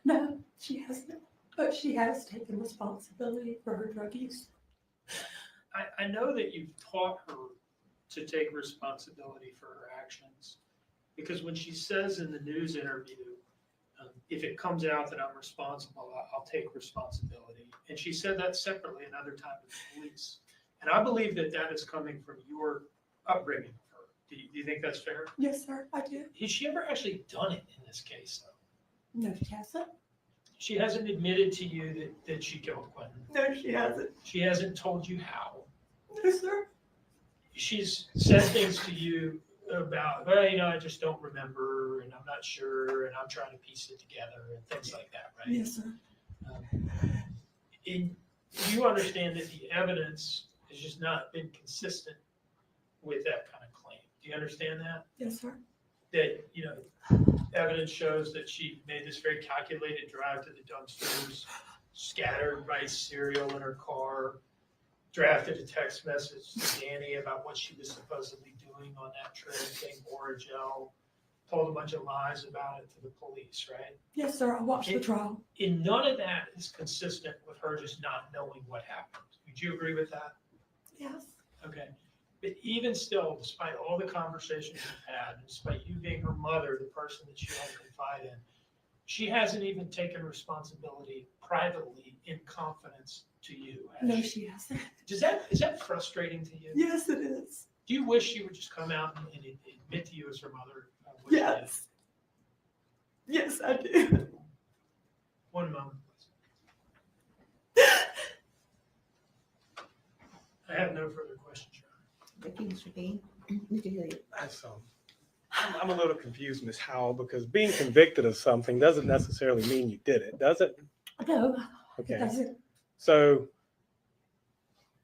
No, she hasn't. But she has taken responsibility for her drug use. I know that you've taught her to take responsibility for her actions, because when she says in the news interview, if it comes out that I'm responsible, I'll take responsibility. And she said that separately another time to the police. And I believe that that is coming from your upbringing of her. Do you think that's fair? Yes, sir, I do. Has she ever actually done it in this case, though? No, she hasn't. She hasn't admitted to you that she killed Quentin. No, she hasn't. She hasn't told you how. No, sir. She's said things to you about, well, I just don't remember, and I'm not sure, and I'm trying to piece it together, and things like that, right? Yes, sir. And you understand that the evidence has just not been consistent with that kind of claim. Do you understand that? Yes, sir. that, evidence shows that she made this very calculated drive to the dumpsters, scattered rice cereal in her car, drafted a text message to Danny about what she was supposedly doing on that trip, saying Oragel, told a bunch of lies about it to the police, right? Yes, sir. I watched the trial. And none of that is consistent with her just not knowing what happened. Would you agree with that? Yes. Okay. But even still, despite all the conversations you've had, despite you being her mother, the person that she had to confide in, she hasn't even taken responsibility privately in confidence to you. No, she hasn't. Is that frustrating to you? Yes, it is. Do you wish she would just come out and admit to you as her mother? What she did? Yes. Yes, I do. One moment, please. I have no further questions, Your Honor. Thank you, Mr. Dean. Mr. Hilliard. I'm a little confused, Ms. Howell, because being convicted of something doesn't necessarily mean you did it, does it? No. Okay. It doesn't. So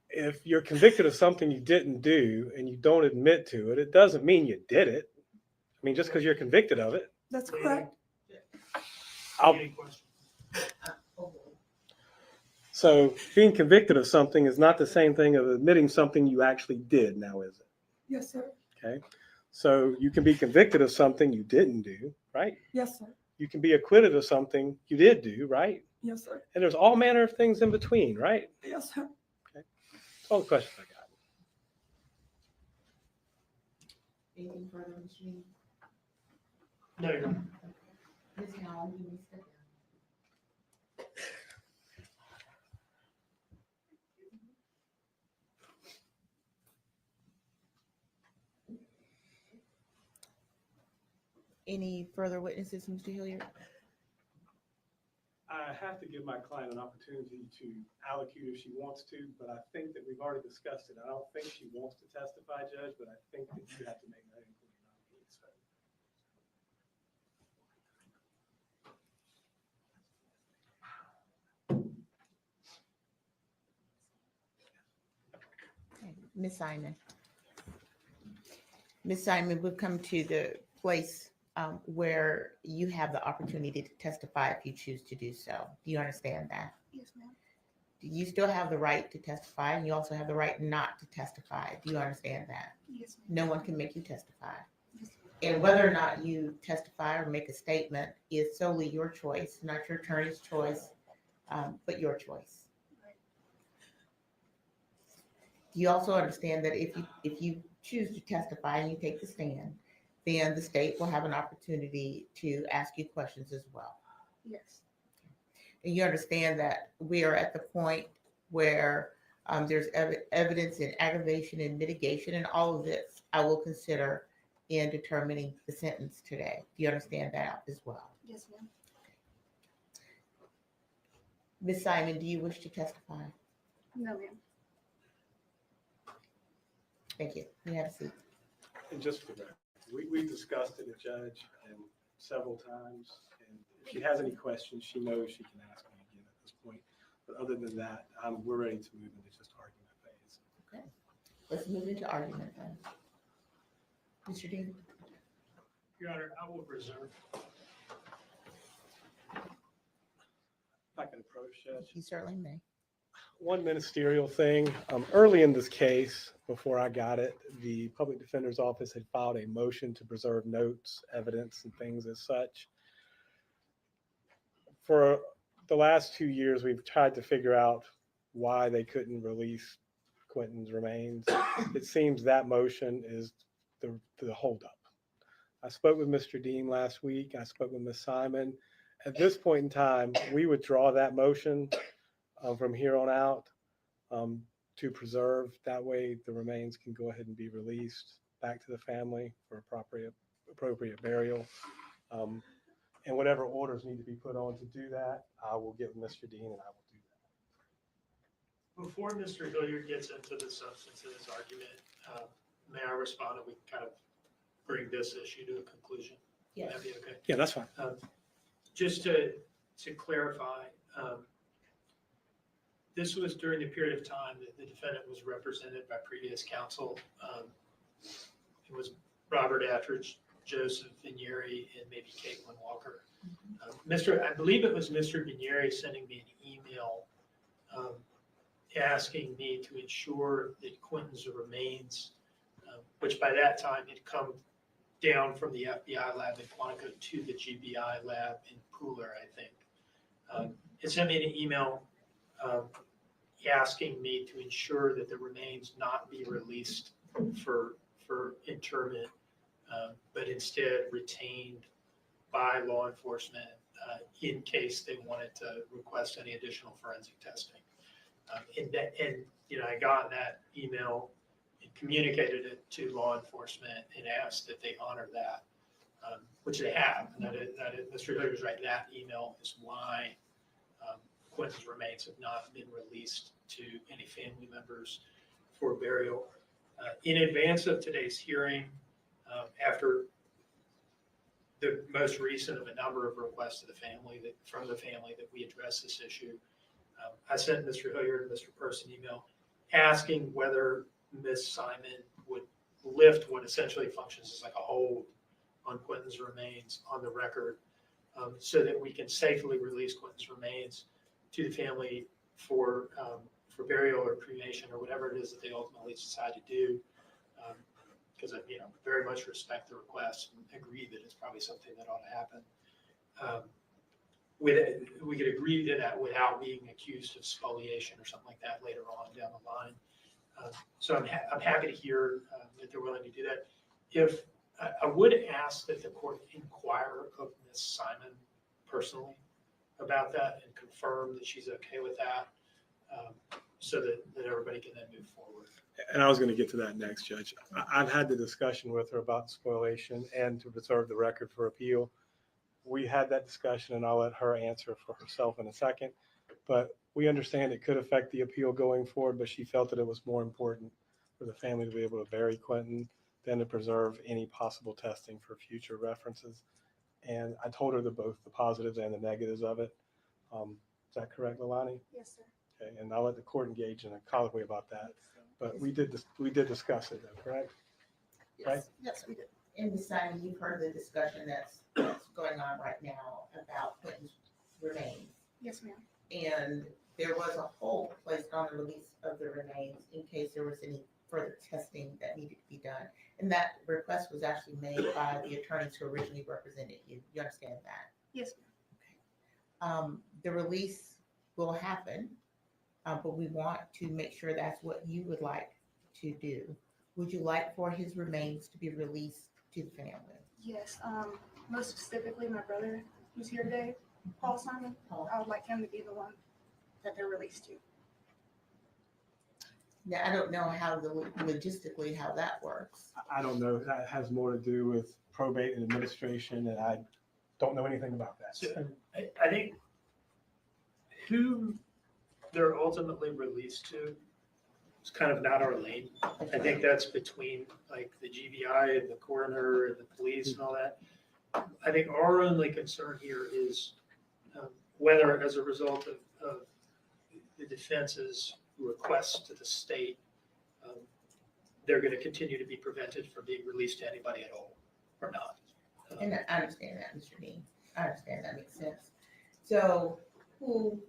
if you're convicted of something you didn't do and you don't admit to it, it doesn't mean you did it. I mean, just because you're convicted of it. That's correct. So being convicted of something is not the same thing of admitting something you actually did now, is it? Yes, sir. Okay. So you can be convicted of something you didn't do, right? Yes, sir. You can be acquitted of something you did do, right? Yes, sir. And there's all manner of things in between, right? Yes, sir. That's all the questions I got. Anything further, Mr. Dean? No, Your Honor. Ms. Howell, you may step down. Any further witnesses, Mr. Hilliard? I have to give my client an opportunity to allocute if she wants to, but I think that we've already discussed it. I don't think she wants to testify, Judge, but I think that you have to make that inquiry. Ms. Simon. Ms. Simon, we've come to the place where you have the opportunity to testify if you choose to do so. Do you understand that? Yes, ma'am. You still have the right to testify, and you also have the right not to testify. Do you understand that? Yes, ma'am. No one can make you testify. Yes, ma'am. And whether or not you testify or make a statement is solely your choice, not your attorney's choice, but your choice. You also understand that if you choose to testify and you take the stand, then the state will have an opportunity to ask you questions as well. Yes. And you understand that we are at the point where there's evidence in aggravation and mitigation, and all of this I will consider in determining the sentence today. Do you understand that as well? Yes, ma'am. Ms. Simon, do you wish to testify? No, ma'am. Thank you. You have a seat. And just for the record, we've discussed it with Judge and several times, and if she has any questions, she knows she can ask me again at this point. But other than that, we're ready to move into just argument phase. Okay. Let's move into argument then. Mr. Dean. Your Honor, I will reserve. If I can approach, Judge. You certainly may. One ministerial thing. Early in this case, before I got it, the public defender's office had filed a motion to preserve notes, evidence, and things as such. For the last 2 years, we've tried to figure out why they couldn't release Quentin's remains. It seems that motion is the holdup. I spoke with Mr. Dean last week. I spoke with Ms. Simon. At this point in time, we withdraw that motion from here on out to preserve. That way the remains can go ahead and be released back to the family for appropriate burial. And whatever orders need to be put on to do that, I will get with Mr. Dean and I will do that. Before Mr. Hilliard gets into the substance of his argument, may I respond and we can kind of bring this issue to a conclusion? Yes. Would that be okay? Yeah, that's fine. Just to clarify, this was during the period of time that the defendant was represented by previous counsel. It was Robert Attridge, Joseph Vinieri and maybe Caitlin Walker. I believe it was Mr. Vinieri sending me an email asking me to ensure that Quentin's remains, which by that time had come down from the FBI lab in Quantico to the GBI lab in Pooler, I think. It sent me an email asking me to ensure that the remains not be released for interment, but instead retained by law enforcement in case they wanted to request any additional forensic testing. And I got that email and communicated it to law enforcement and asked that they honor that, which they have. And that is, Mr. Hilliard's right. That email is why Quentin's remains have not been released to any family members for burial. In advance of today's hearing, after the most recent of a number of requests to from the family that we address this issue, I sent Mr. Hilliard and Mr. Person email asking whether Ms. Simon would lift what essentially functions as like a hold on Quentin's remains on the record, so that we can safely release Quentin's remains to the family for burial or cremation or whatever it is that they ultimately decide to do. Because I very much respect the request and agree that it's probably something that ought to happen. We could agree to that without being accused of spoliation or something like that later on down the line. So I'm happy to hear that they're willing to do that. If I would ask that the court inquire of Ms. Simon personally about that and confirm that she's okay with that, so that everybody can then move forward. And I was going to get to that next, Judge. I've had the discussion with her about spoliation and to preserve the record for appeal. We had that discussion, and I'll let her answer for herself in a second. But we understand it could affect the appeal going forward, but she felt that it was more important for the family to be able to bury Quentin than to preserve any possible testing for future references. And I told her both the positives and the negatives of it. Is that correct, Leilani? Yes, sir. Okay, and I'll let the court engage in a colloquy about that. But we did discuss it, though, correct? Right? Yes, we did. And Ms. Simon, you've heard the discussion that's going on right now about Quentin's remains. Yes, ma'am. And there was a hold placed on the release of the remains in case there was any further testing that needed to be done. And that request was actually made by the attorneys who originally represented you. You understand that? Yes, ma'am. Okay. The release will happen, but we want to make sure that's what you would like to do. Would you like for his remains to be released to the family? Yes. Most specifically, my brother who's here today, Paul Simon. I would like him to be the one that they're released to. Now, I don't know how logistically how that works. I don't know. That has more to do with probate and administration, and I don't know anything about that. So I think who they're ultimately released to is kind of not our lane. I think that's between like the GBI and the coroner and the police and all that. I think our only concern here is whether, as a result of the defense's requests to the state, they're going to continue to be prevented from being released to anybody at all, or not. And I understand that, Mr. Dean. I understand that makes sense. So who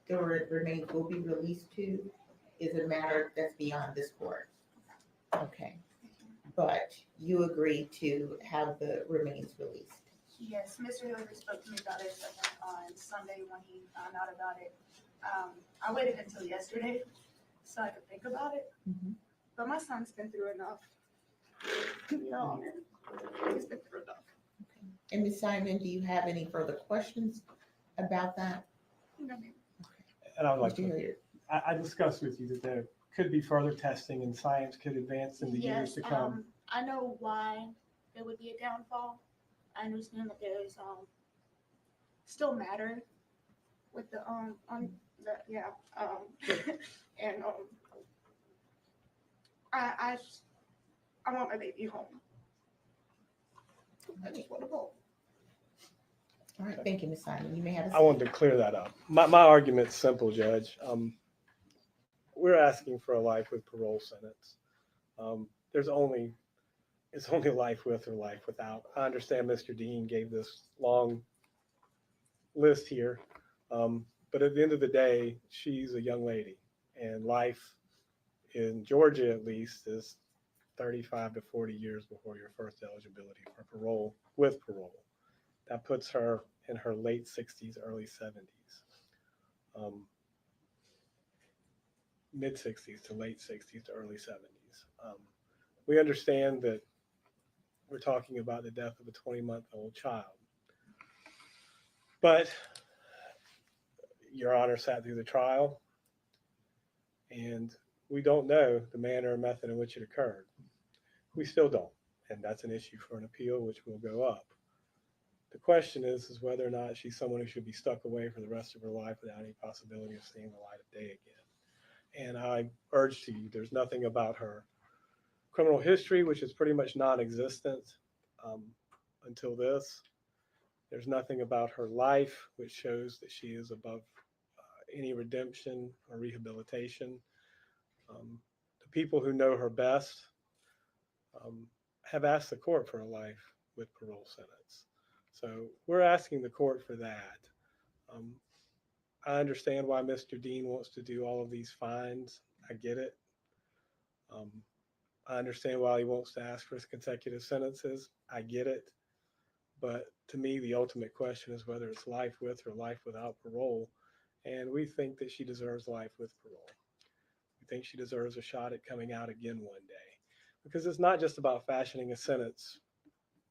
the remains will be released to is a matter that's beyond this court. Okay. But you agree to have the remains released. Yes, Mr. Hilliard spoke to me about it on Sunday when he found out about it. I waited until yesterday so I could think about it. But my son's been through enough. No, he's been through enough. Okay. And Ms. Simon, do you have any further questions about that? No, ma'am. And I would like to, I discussed with you that there could be further testing and science could advance in the years to come. I know why there would be a downfall. I understand that there's still matter with the and I want my baby home. I just want to home. All right, thank you, Ms. Simon. You may have I wanted to clear that up. My argument's simple, Judge. We're asking for a life with parole sentence. There's only it's only life with or life without. I understand Mr. Dean gave this long list here, but at the end of the day, she's a young lady, and life in Georgia, at least, is 35 to 40 years before your first eligibility for parole with parole. That puts her in her late 60s, early 70s, mid 60s to late 60s to early 70s. We understand that we're talking about the death of a 20-month-old child, but Your Honor sat through the trial, and we don't know the manner or method in which it occurred. We still don't, and that's an issue for an appeal, which will go up. The question is whether or not she's someone who should be stuck away for the rest of her life without any possibility of seeing the light of day again. And I urge to you, there's nothing about her criminal history, which is pretty much non-existent until this. There's nothing about her life which shows that she is above any redemption or rehabilitation. The people who know her best have asked the court for a life with parole sentence. So we're asking the court for that. I understand why Mr. Dean wants to do all of these fines. I get it. I understand why he wants to ask for consecutive sentences. I get it. But to me, the ultimate question is whether it's life with or life without parole. And we think that she deserves life with parole. We think she deserves a shot at coming out again one day. Because it's not just about fashioning a sentence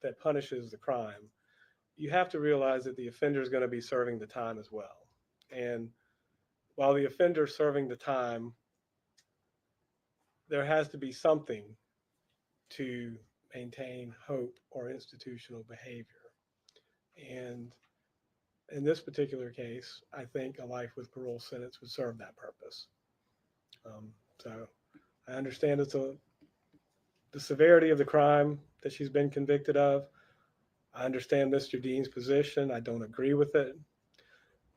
that punishes the crime. You have to realize that the offender is going to be serving the time as well. And while the offender is serving the time, there has to be something to maintain hope or institutional behavior. And in this particular case, I think a life with parole sentence would serve that purpose. So I understand the severity of the crime that she's been convicted of. I understand Mr. Dean's position. I don't agree with it.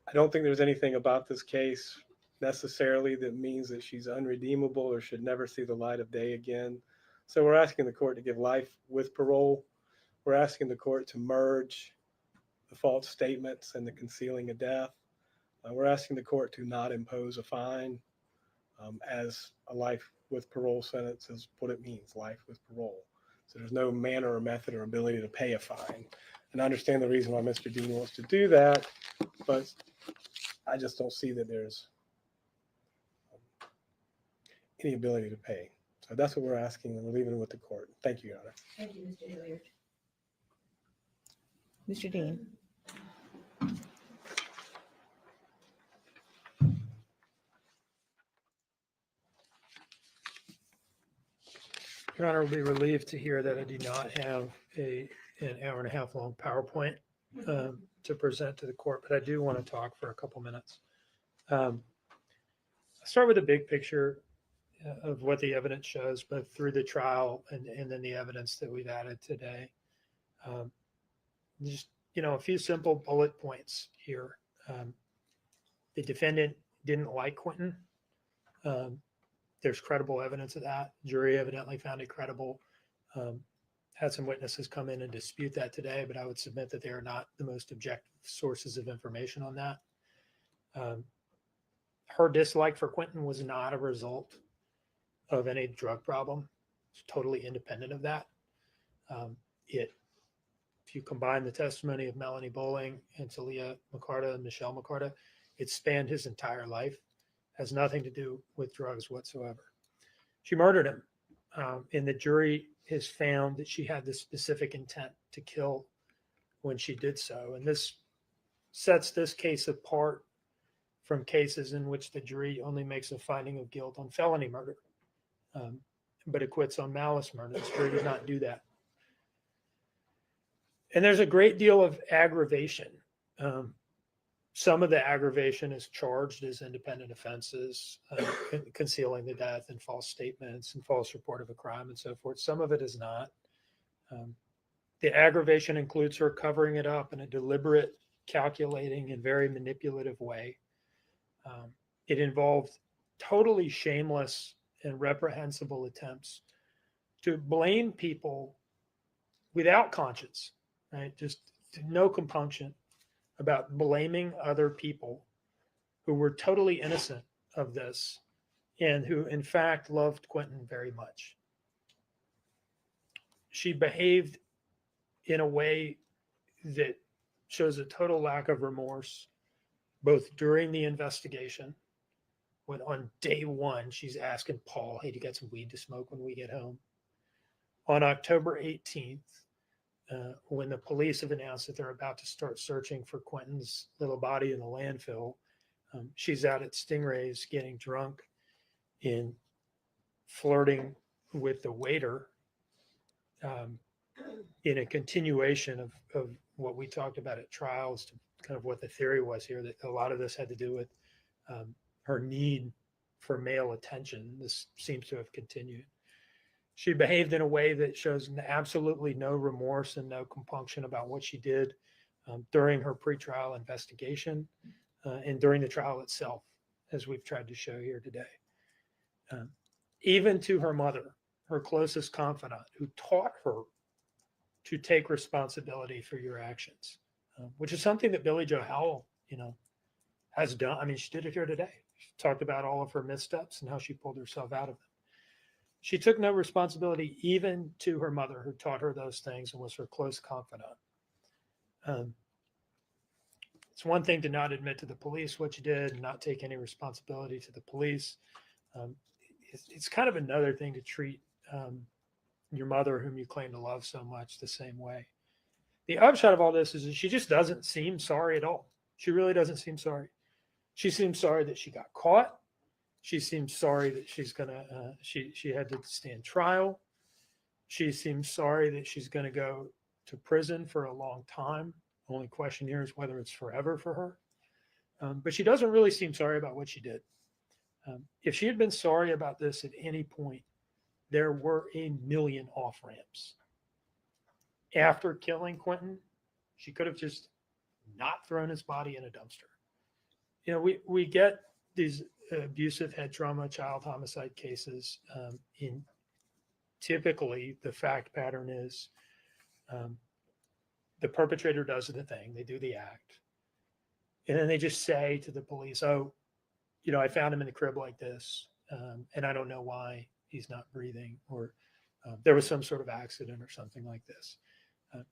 I don't think there's anything about this case necessarily that means that she's unredeemable or should never see the light of day again. So we're asking the court to give life with parole. We're asking the court to merge the false statements and the concealing of death. We're asking the court to not impose a fine as a life with parole sentence is what it means, life with parole. So there's no manner or method or ability to pay a fine. And I understand the reason why Mr. Dean wants to do that, but I just don't see that there's any ability to pay. So that's what we're asking, and we're leaving it with the court. Thank you, Your Honor. Thank you, Mr. Hilliard. Mr. Dean. Your Honor, will be relieved to hear that I do not have an hour and a half long PowerPoint to present to the court, but I do want to talk for a couple minutes. I'll start with the big picture of what the evidence shows, both through the trial and then the evidence that we've added today. Just, a few simple bullet points here. The defendant didn't like Quentin. There's credible evidence of that. Jury evidently found it credible. Had some witnesses come in and dispute that today, but I would submit that they are not the most objective sources of information on that. Her dislike for Quentin was not a result of any drug problem. It's totally independent of that. If you combine the testimony of Melanie Bowling and Talia McCarta and Michelle McCarta, it spanned his entire life. Has nothing to do with drugs whatsoever. She murdered him, and the jury has found that she had the specific intent to kill when she did so. And this sets this case apart from cases in which the jury only makes a finding of guilt on felony murder, but acquits on malice murder. The jury did not do that. And there's a great deal of aggravation. Some of the aggravation is charged as independent offenses, concealing the death and false statements and false report of a crime and so forth. Some of it is not. The aggravation includes her covering it up in a deliberate, calculating, and very manipulative way. It involved totally shameless and reprehensible attempts to blame people without conscience, right? Just no compunction about blaming other people who were totally innocent of this and who, in fact, loved Quentin very much. She behaved in a way that shows a total lack of remorse, both during the investigation, when on day one, she's asking Paul, hey, do you got some weed to smoke when we get home? On October 18th, when the police have announced that they're about to start searching for Quentin's little body in the landfill, she's out at Stingray's getting drunk and flirting with the waiter, in a continuation of what we talked about at trials, to kind of what the theory was here, that a lot of this had to do with her need for male attention. This seems to have continued. She behaved in a way that shows absolutely no remorse and no compunction about what she did during her pretrial investigation and during the trial itself, as we've tried to show here today. Even to her mother, her closest confidant, who taught her to take responsibility for your actions, which is something that Billie Joe Howell, has done. I mean, she did it here today. She talked about all of her missteps and how she pulled herself out of them. She took no responsibility even to her mother, who taught her those things and was her close confidant. It's one thing to not admit to the police what you did and not take any responsibility to the police. It's kind of another thing to treat your mother, whom you claim to love so much, the same way. The upshot of all this is that she just doesn't seem sorry at all. She really doesn't seem sorry. She seems sorry that she got caught. She seems sorry that she's gonna she had to stand trial. She seems sorry that she's going to go to prison for a long time. Only question here is whether it's forever for her. But she doesn't really seem sorry about what she did. If she had been sorry about this at any point, there were a million off ramps. After killing Quentin, she could have just not thrown his body in a dumpster. We get these abusive head trauma, child homicide cases. In typically, the fact pattern is the perpetrator does the thing, they do the act, and then they just say to the police, "Oh, I found him in the crib like this, and I don't know why he's not breathing, or there was some sort of accident or something like this."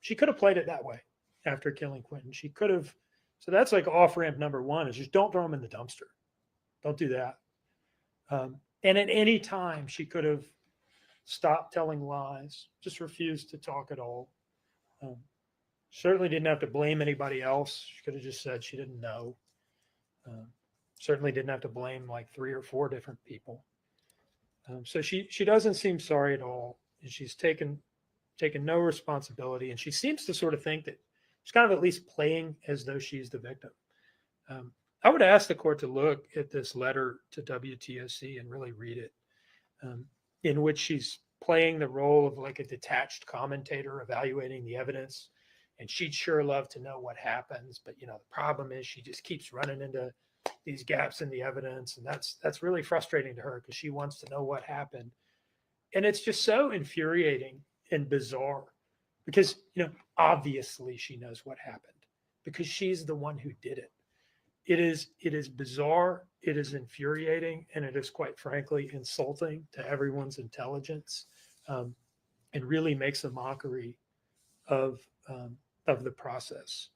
She could have played it that way after killing Quentin. She could have. So that's like off ramp number one, is just don't throw him in the dumpster. Don't do that. And at any time, she could have stopped telling lies, just refused to talk at all. Certainly didn't have to blame anybody else. She could have just said she didn't know. Certainly didn't have to blame like 3 or 4 different people. So she doesn't seem sorry at all. And she's taken no responsibility. And she seems to sort of think that she's kind of at least playing as though she's the victim. I would ask the court to look at this letter to WTOC and really read it, in which she's playing the role of like a detached commentator evaluating the evidence. And she'd sure love to know what happens. But, the problem is she just keeps running into these gaps in the evidence. And that's really frustrating to her, because she wants to know what happened. And it's just so infuriating and bizarre, because, obviously she knows what happened, because she's the one who did it. It is bizarre, it is infuriating, and it is, quite frankly, insulting to everyone's intelligence, and really makes a mockery of the process.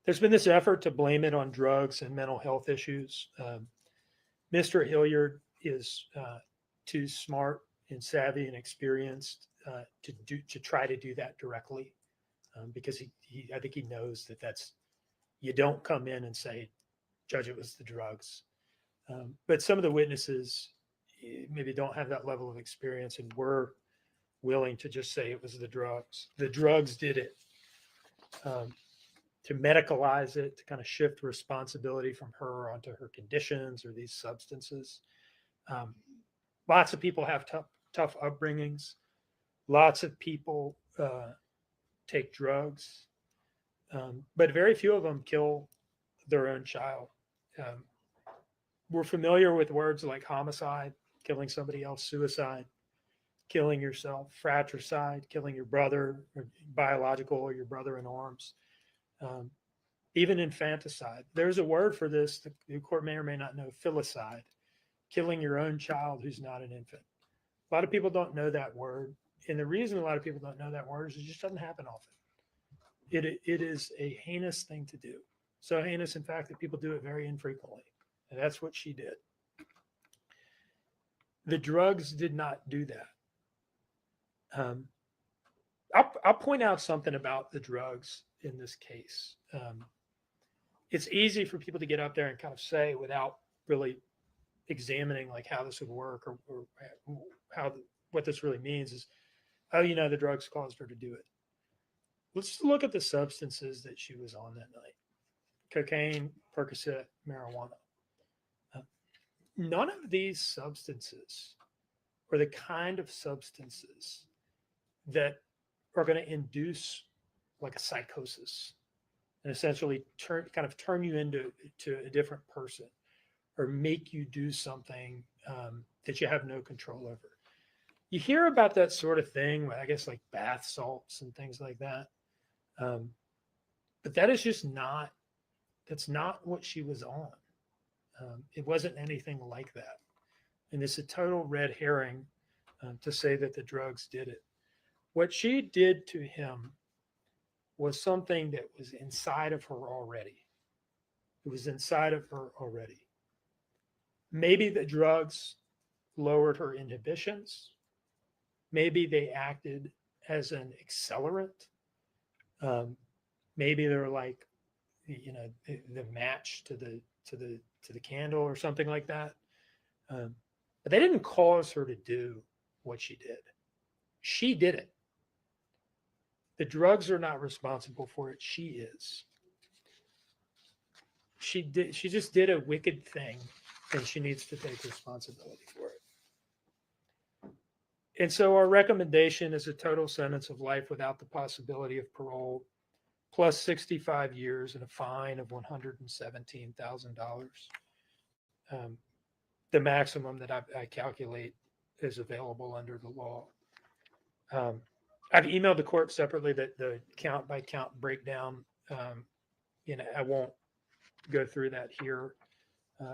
There's been this effort to blame it on drugs and mental health issues. Mr. Hilliard is too smart and savvy and experienced to try to do that directly, because I think he knows that that's. You don't come in and say, "Judge, it was the drugs." But some of the witnesses maybe don't have that level of experience and were willing to just say it was the drugs. The drugs did it. To medicalize it, to kind of shift responsibility from her onto her conditions or these substances. Lots of people have tough upbringings. Lots of people take drugs. But very few of them kill their own child. We're familiar with words like homicide, killing somebody else, suicide. killing yourself, fratricide, killing your brother, or biological, or your brother in arms, even infanticide. There's a word for this. The court may or may not know: filicide, killing your own child who's not an infant. A lot of people don't know that word. And the reason a lot of people don't know that word is it just doesn't happen often. It is a heinous thing to do. So heinous, in fact, that people do it very infrequently. And that's what she did. The drugs did not do that. I'll point out something about the drugs in this case. It's easy for people to get up there and kind of say, without really examining like how this would work, or what this really means is, oh, the drugs caused her to do it. Let's look at the substances that she was on that night: cocaine, Percocet, marijuana. None of these substances are the kind of substances that are going to induce like a psychosis and essentially turn you into a different person, or make you do something that you have no control over. You hear about that sort of thing, I guess, like bath salts and things like that. But that is just that's not what she was on. It wasn't anything like that. And it's a total red herring to say that the drugs did it. What she did to him was something that was inside of her already. It was inside of her already. Maybe the drugs lowered her inhibitions. Maybe they acted as an accelerant. Maybe they're like, the match to the candle or something like that. But they didn't cause her to do what she did. She did it. The drugs are not responsible for it. She is. She just did a wicked thing, and she needs to take responsibility for it. And so our recommendation is a total sentence of life without the possibility of parole, plus 65 years and a fine of $117,000. The maximum that I calculate is available under the law. I've emailed the court separately that the count by count breakdown. I won't go through that here.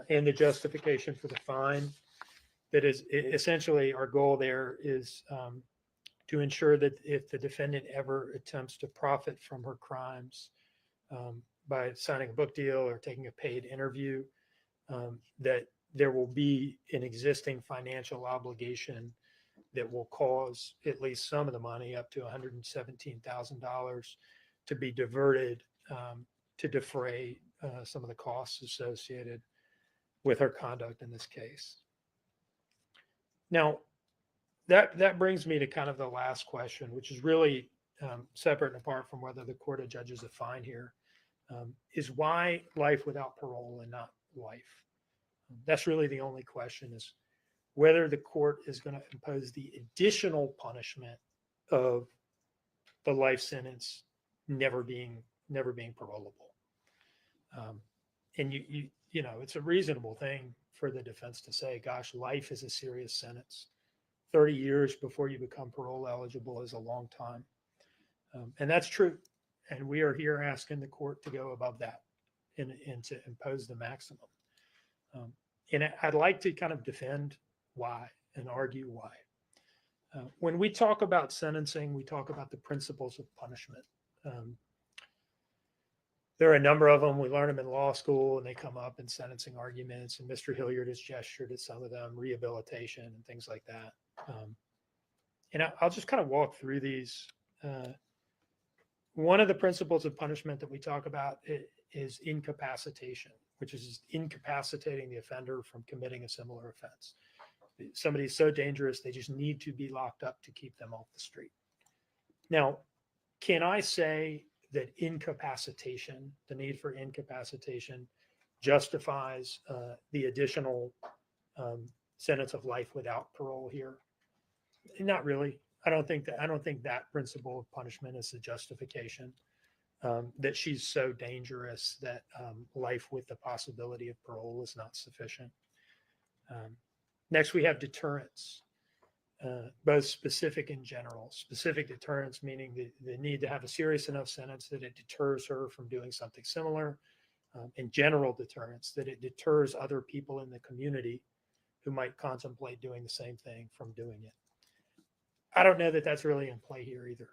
And the justification for the fine. That is essentially our goal there is to ensure that if the defendant ever attempts to profit from her crimes by signing a book deal or taking a paid interview, that there will be an existing financial obligation that will cause at least some of the money, up to $117,000, to be diverted to defray some of the costs associated with her conduct in this case. Now, that brings me to kind of the last question, which is really separate and apart from whether the court adjudges a fine here, is why life without parole and not life? That's really the only question, is whether the court is going to impose the additional punishment of the life sentence never being parolable. And it's a reasonable thing for the defense to say, gosh, life is a serious sentence. 30 years before you become parole eligible is a long time. And that's true. And we are here asking the court to go above that and to impose the maximum. And I'd like to kind of defend why and argue why. When we talk about sentencing, we talk about the principles of punishment. There are a number of them. We learn them in law school, and they come up in sentencing arguments. And Mr. Hilliard has gestured at some of them: rehabilitation and things like that. And I'll just kind of walk through these. One of the principles of punishment that we talk about is incapacitation, which is incapacitating the offender from committing a similar offense. Somebody's so dangerous, they just need to be locked up to keep them off the street. Now, can I say that incapacitation, the need for incapacitation, justifies the additional sentence of life without parole here? Not really. I don't think that principle of punishment is the justification. That she's so dangerous that life with the possibility of parole is not sufficient. Next, we have deterrence. both specific and general. Specific deterrence meaning the need to have a serious enough sentence that it deters her from doing something similar, and general deterrence that it deters other people in the community who might contemplate doing the same thing from doing it. I don't know that that's really in play here either.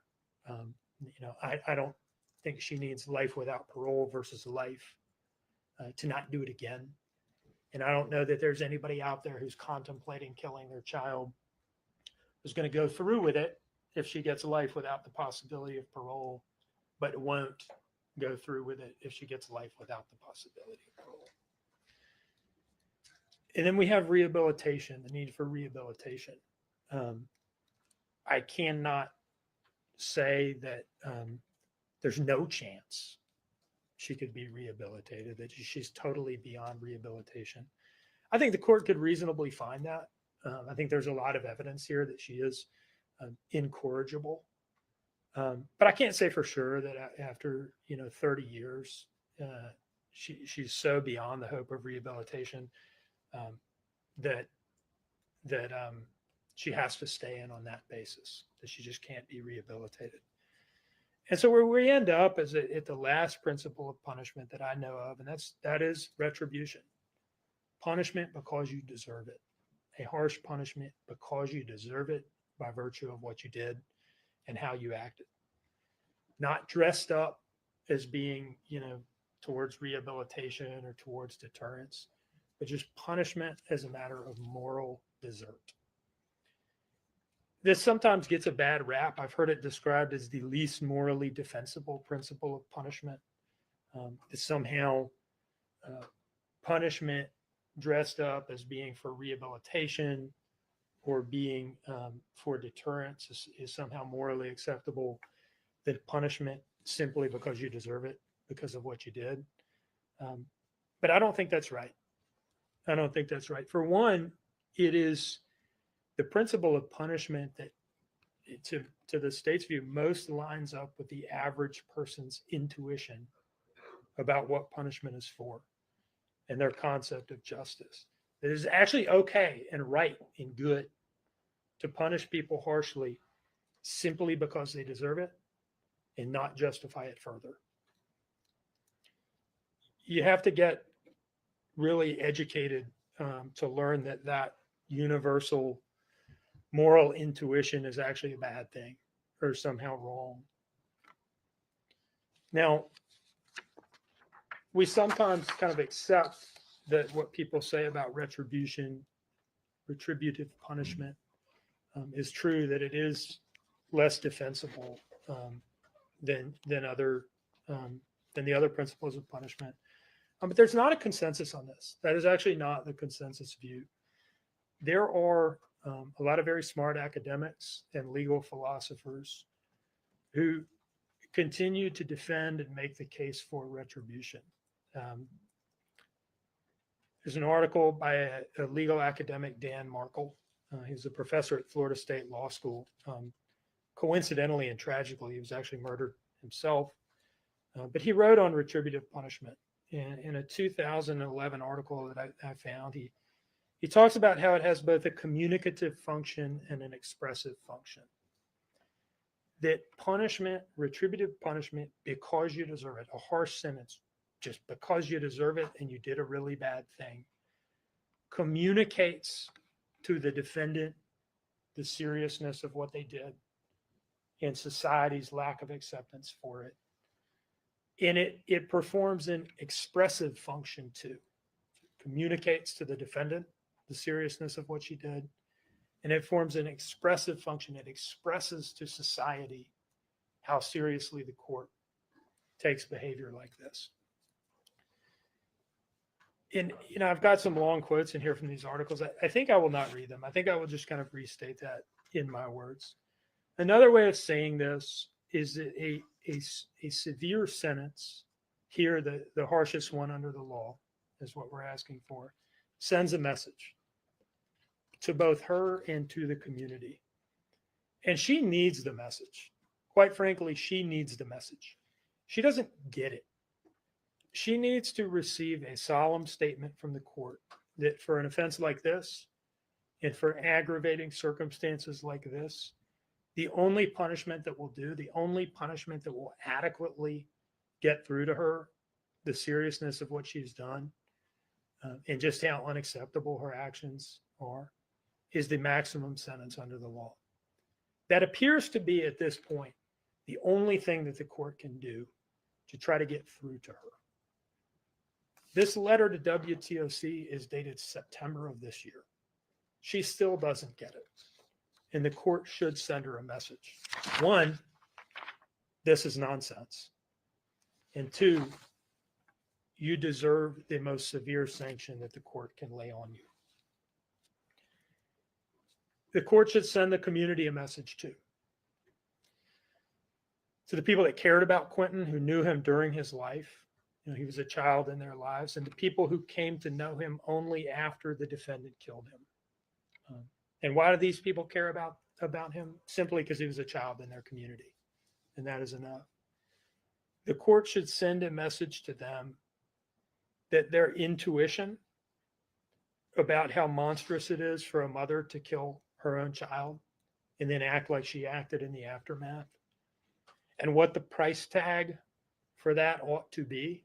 I don't think she needs life without parole versus life to not do it again. And I don't know that there's anybody out there who's contemplating killing their child who's going to go through with it if she gets life without the possibility of parole, but won't go through with it if she gets life without the possibility of parole. And then we have rehabilitation, the need for rehabilitation. I cannot say that there's no chance she could be rehabilitated, that she's totally beyond rehabilitation. I think the court could reasonably find that. I think there's a lot of evidence here that she is incorrigible. But I can't say for sure that after 30 years, she's so beyond the hope of rehabilitation that she has to stay in on that basis, that she just can't be rehabilitated. And so where we end up is at the last principle of punishment that I know of, and that is retribution. Punishment because you deserve it. A harsh punishment because you deserve it by virtue of what you did and how you acted. Not dressed up as being, towards rehabilitation or towards deterrence, but just punishment as a matter of moral desert. This sometimes gets a bad rap. I've heard it described as the least morally defensible principle of punishment. It's somehow punishment dressed up as being for rehabilitation or being for deterrence is somehow morally acceptable, that punishment simply because you deserve it, because of what you did. But I don't think that's right. I don't think that's right. For one, it is the principle of punishment that, to the state's view, most lines up with the average person's intuition about what punishment is for and their concept of justice. It is actually okay and right and good to punish people harshly simply because they deserve it and not justify it further. You have to get really educated to learn that universal moral intuition is actually a bad thing or somehow wrong. Now, we sometimes kind of accept that what people say about retributive punishment is true, that it is less defensible than the other principles of punishment. But there's not a consensus on this. That is actually not the consensus view. There are a lot of very smart academics and legal philosophers who continue to defend and make the case for retribution. There's an article by a legal academic, Dan Markle. He's a professor at Florida State Law School. Coincidentally and tragically, he was actually murdered himself. But he wrote on retributive punishment. In a 2011 article that I found, he talks about how it has both a communicative function and an expressive function. That punishment, retributive punishment, because you deserve it, a harsh sentence, just because you deserve it and you did a really bad thing, communicates to the defendant the seriousness of what they did and society's lack of acceptance for it. And it performs an expressive function too. It communicates to the defendant the seriousness of what she did, and it forms an expressive function. It expresses to society how seriously the court takes behavior like this. And I've got some long quotes in here from these articles. I think I will not read them. I think I will just kind of restate that in my words. Another way of saying this is that a severe sentence, here the harshest one under the law is what we're asking for, sends a message to both her and to the community. And she needs the message. Quite frankly, she needs the message. She doesn't get it. She needs to receive a solemn statement from the court that for an offense like this, And for aggravating circumstances like this, the only punishment that will do, the only punishment that will adequately get through to her the seriousness of what she's done and just how unacceptable her actions are, is the maximum sentence under the law. That appears to be, at this point, the only thing that the court can do to try to get through to her. This letter to WTOC is dated September of this year. She still doesn't get it. And the court should send her a message. One, this is nonsense. And two, you deserve the most severe sanction that the court can lay on you. The court should send the community a message too. To the people that cared about Quentin, who knew him during his life, he was a child in their lives, and the people who came to know him only after the defendant killed him. And why do these people care about him? Simply because he was a child in their community, and that is enough. The court should send a message to them that their intuition about how monstrous it is for a mother to kill her own child and then act like she acted in the aftermath, and what the price tag for that ought to be,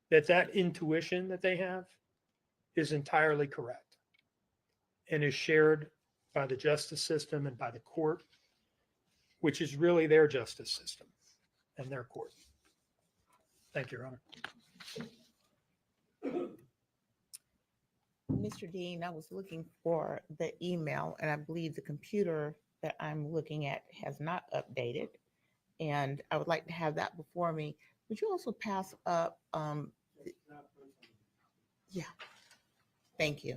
that intuition that they have is entirely correct and is shared by the justice system and by the court, which is really their justice system and their court. Thank you, Your Honor. Mr. Dean, I was looking for the email, and I believe the computer that I'm looking at has not updated, and I would like to have that before me. Would you also pass up? Yeah, thank you.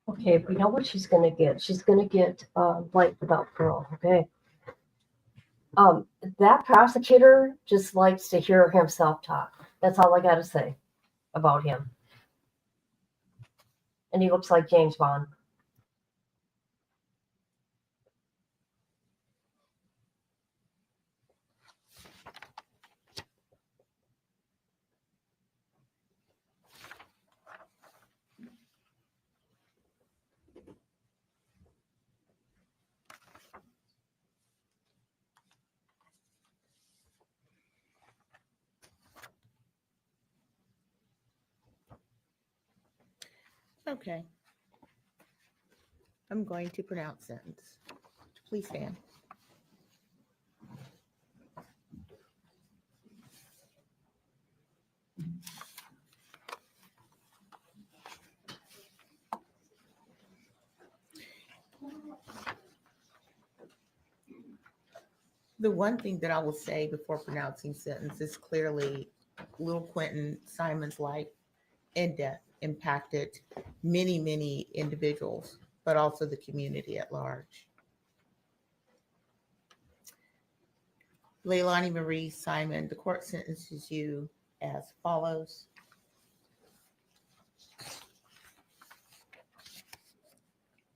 Okay, we know what she's gonna get. She's gonna get life without parole, okay? That prosecutor just likes to hear himself talk. That's all I gotta say about him. And he looks like James Bond. Okay. I'm going to pronounce sentence. Please stand. The one thing that I will say before pronouncing sentence is clearly little Quentin Simon's life and death impacted many, many individuals, but also the community at large. Leilani Marie Simon, the court sentences you as follows.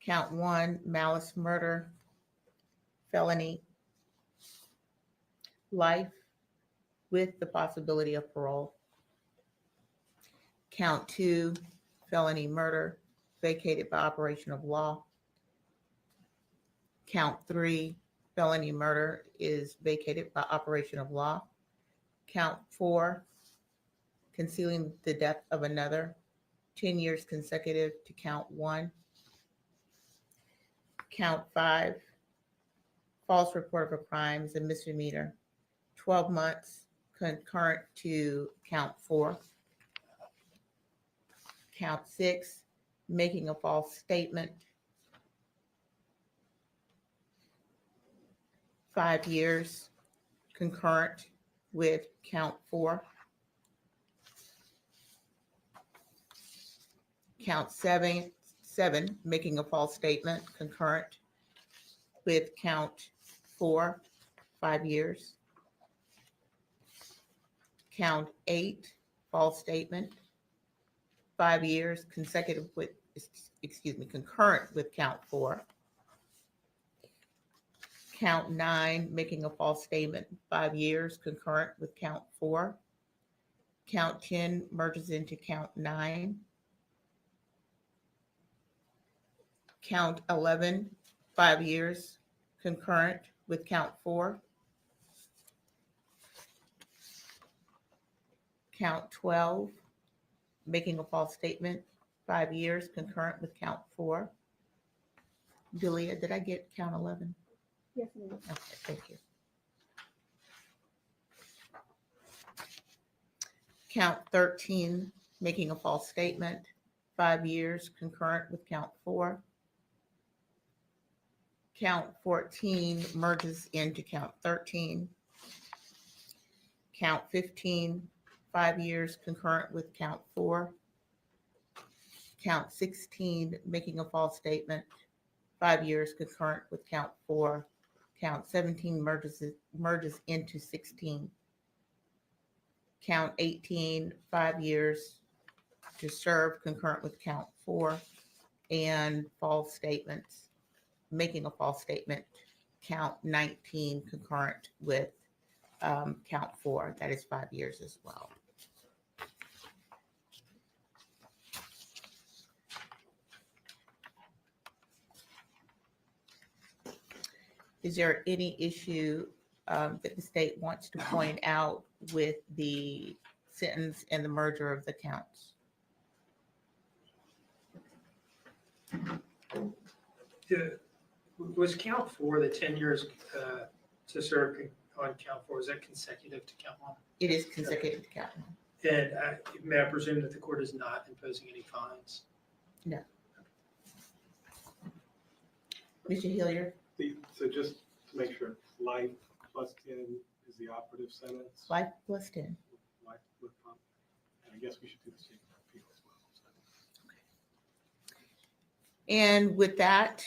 Count 1, malice murder, felony, life with the possibility of parole. Count 2, felony murder, vacated by operation of law. Count 3, felony murder is vacated by operation of law. Count 4, concealing the death of another, 10 years consecutive to count 1. Count 5, false report of a crime is a misdemeanor, 12 months concurrent to count 4. Count 6, making a false statement, 5 years concurrent with count 4. Count 7, making a false statement concurrent with count 4, 5 years. Count 8, false statement, 5 years consecutive with concurrent with count 4. Count 9, making a false statement, 5 years, concurrent with count 4. Count 10 merges into count 9. Count 11, 5 years, concurrent with count 4. Count 12, making a false statement, 5 years, concurrent with count 4. Julia, did I get count 11? Yes, ma'am. Okay, thank you. Count 13, making a false statement, 5 years, concurrent with count 4. Count 14 merges into count 13. Count 15, 5 years, concurrent with count 4. Count 16, making a false statement, 5 years, concurrent with count 4. Count 17 merges into 16. Count 18, 5 years to serve, concurrent with count 4. And false statements, making a false statement, count 19, concurrent with count 4. That is 5 years as well. Is there any issue that the state wants to point out with the sentence and the merger of the counts? Was count 4, the 10 years to serve on count 4, is that consecutive to count 1? It is consecutive to count 1. And may I presume that the court is not imposing any fines? No. Mr. Hilliard? So just to make sure, life plus 10 is the operative sentence? Life plus 10. Life with, and I guess we should do the same for appeal as well. So. And with that,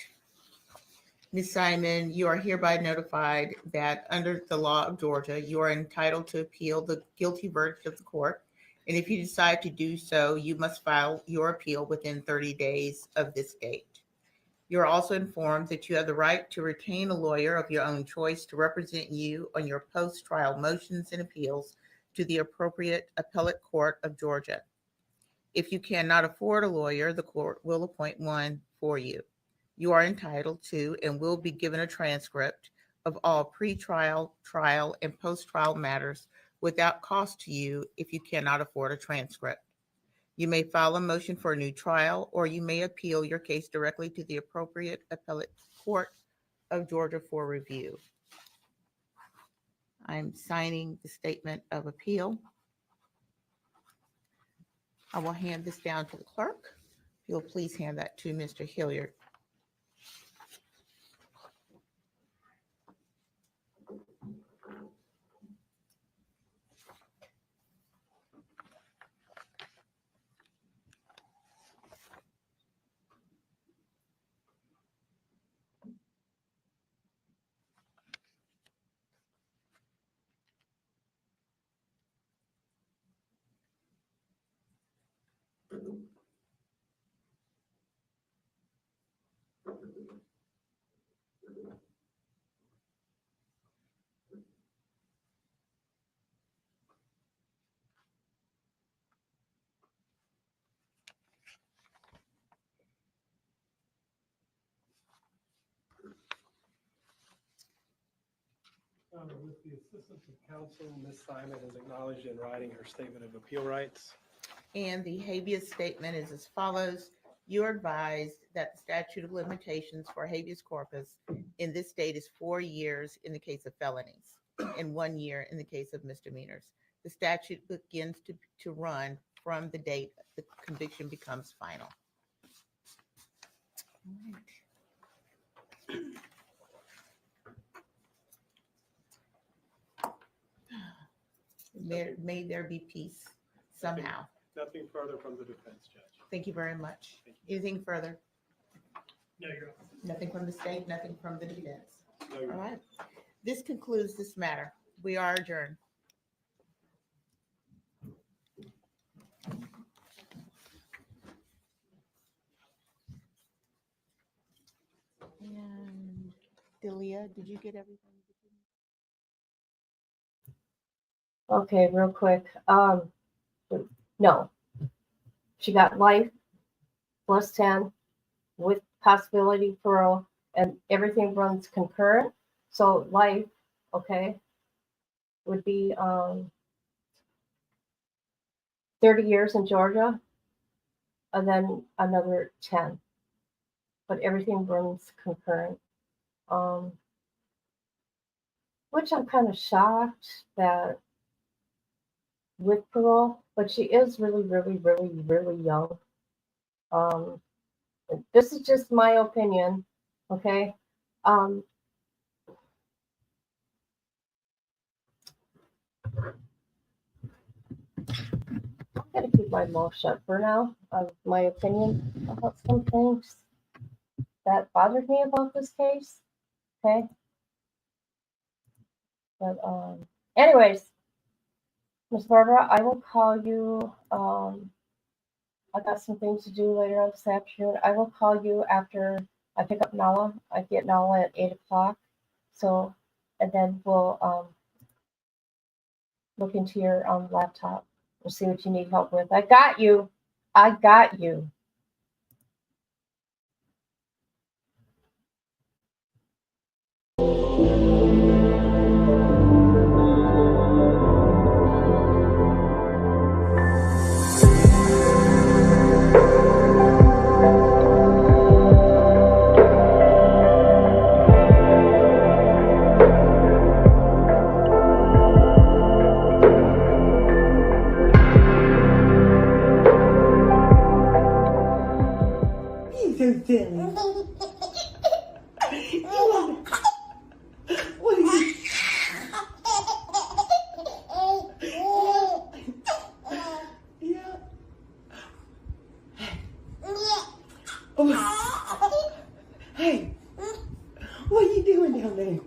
Ms. Simon, you are hereby notified that under the law of Georgia, you are entitled to appeal the guilty verdict of the court. And if you decide to do so, you must file your appeal within 30 days of this date. You're also informed that you have the right to retain a lawyer of your own choice to represent you on your post-trial motions and appeals to the appropriate appellate court of Georgia. If you cannot afford a lawyer, the court will appoint one for you. You are entitled to and will be given a transcript of all pre-trial, trial, and post-trial matters without cost to you if you cannot afford a transcript. You may file a motion for a new trial, or you may appeal your case directly to the appropriate appellate court of Georgia for review. I'm signing the statement of appeal. I will hand this down to the clerk. If you'll please hand that to Mr. Hilliard. With the assistance of counsel, Ms. Simon has acknowledged in writing her statement of appeal rights. And the habeas statement is as follows. You are advised that the statute of limitations for habeas corpus in this state is 4 years in the case of felonies and 1 year in the case of misdemeanors. The statute begins to run from the date the conviction becomes final. All right. May there be peace somehow. Nothing further from the defense, Judge. Thank you very much. Anything further? No, you're welcome. Nothing from the state, nothing from the defense. No, you're All right. This concludes this matter. We are adjourned. Leah, did you get everything? Okay, real quick. No. She got life plus 10 with possibility parole, and everything runs concurrent. So life, okay, would be 30 years in Georgia, and then another 10. But everything runs concurrent. Which I'm kind of shocked that with parole, but she is really, really, really, really young. This is just my opinion, okay? I'm gonna keep my mouth shut for now of my opinion about some things that bothered me about this case, okay? But anyways, Miss Barbara, I will call you. I got some things to do later on this afternoon. I will call you after I pick up Nala. I get Nala at 8 o'clock. So, and then we'll look into your laptop. We'll see what you need help with. I got you. I got you. You're so silly. What are you? Yeah. Oh. Hey, what are you doing down there?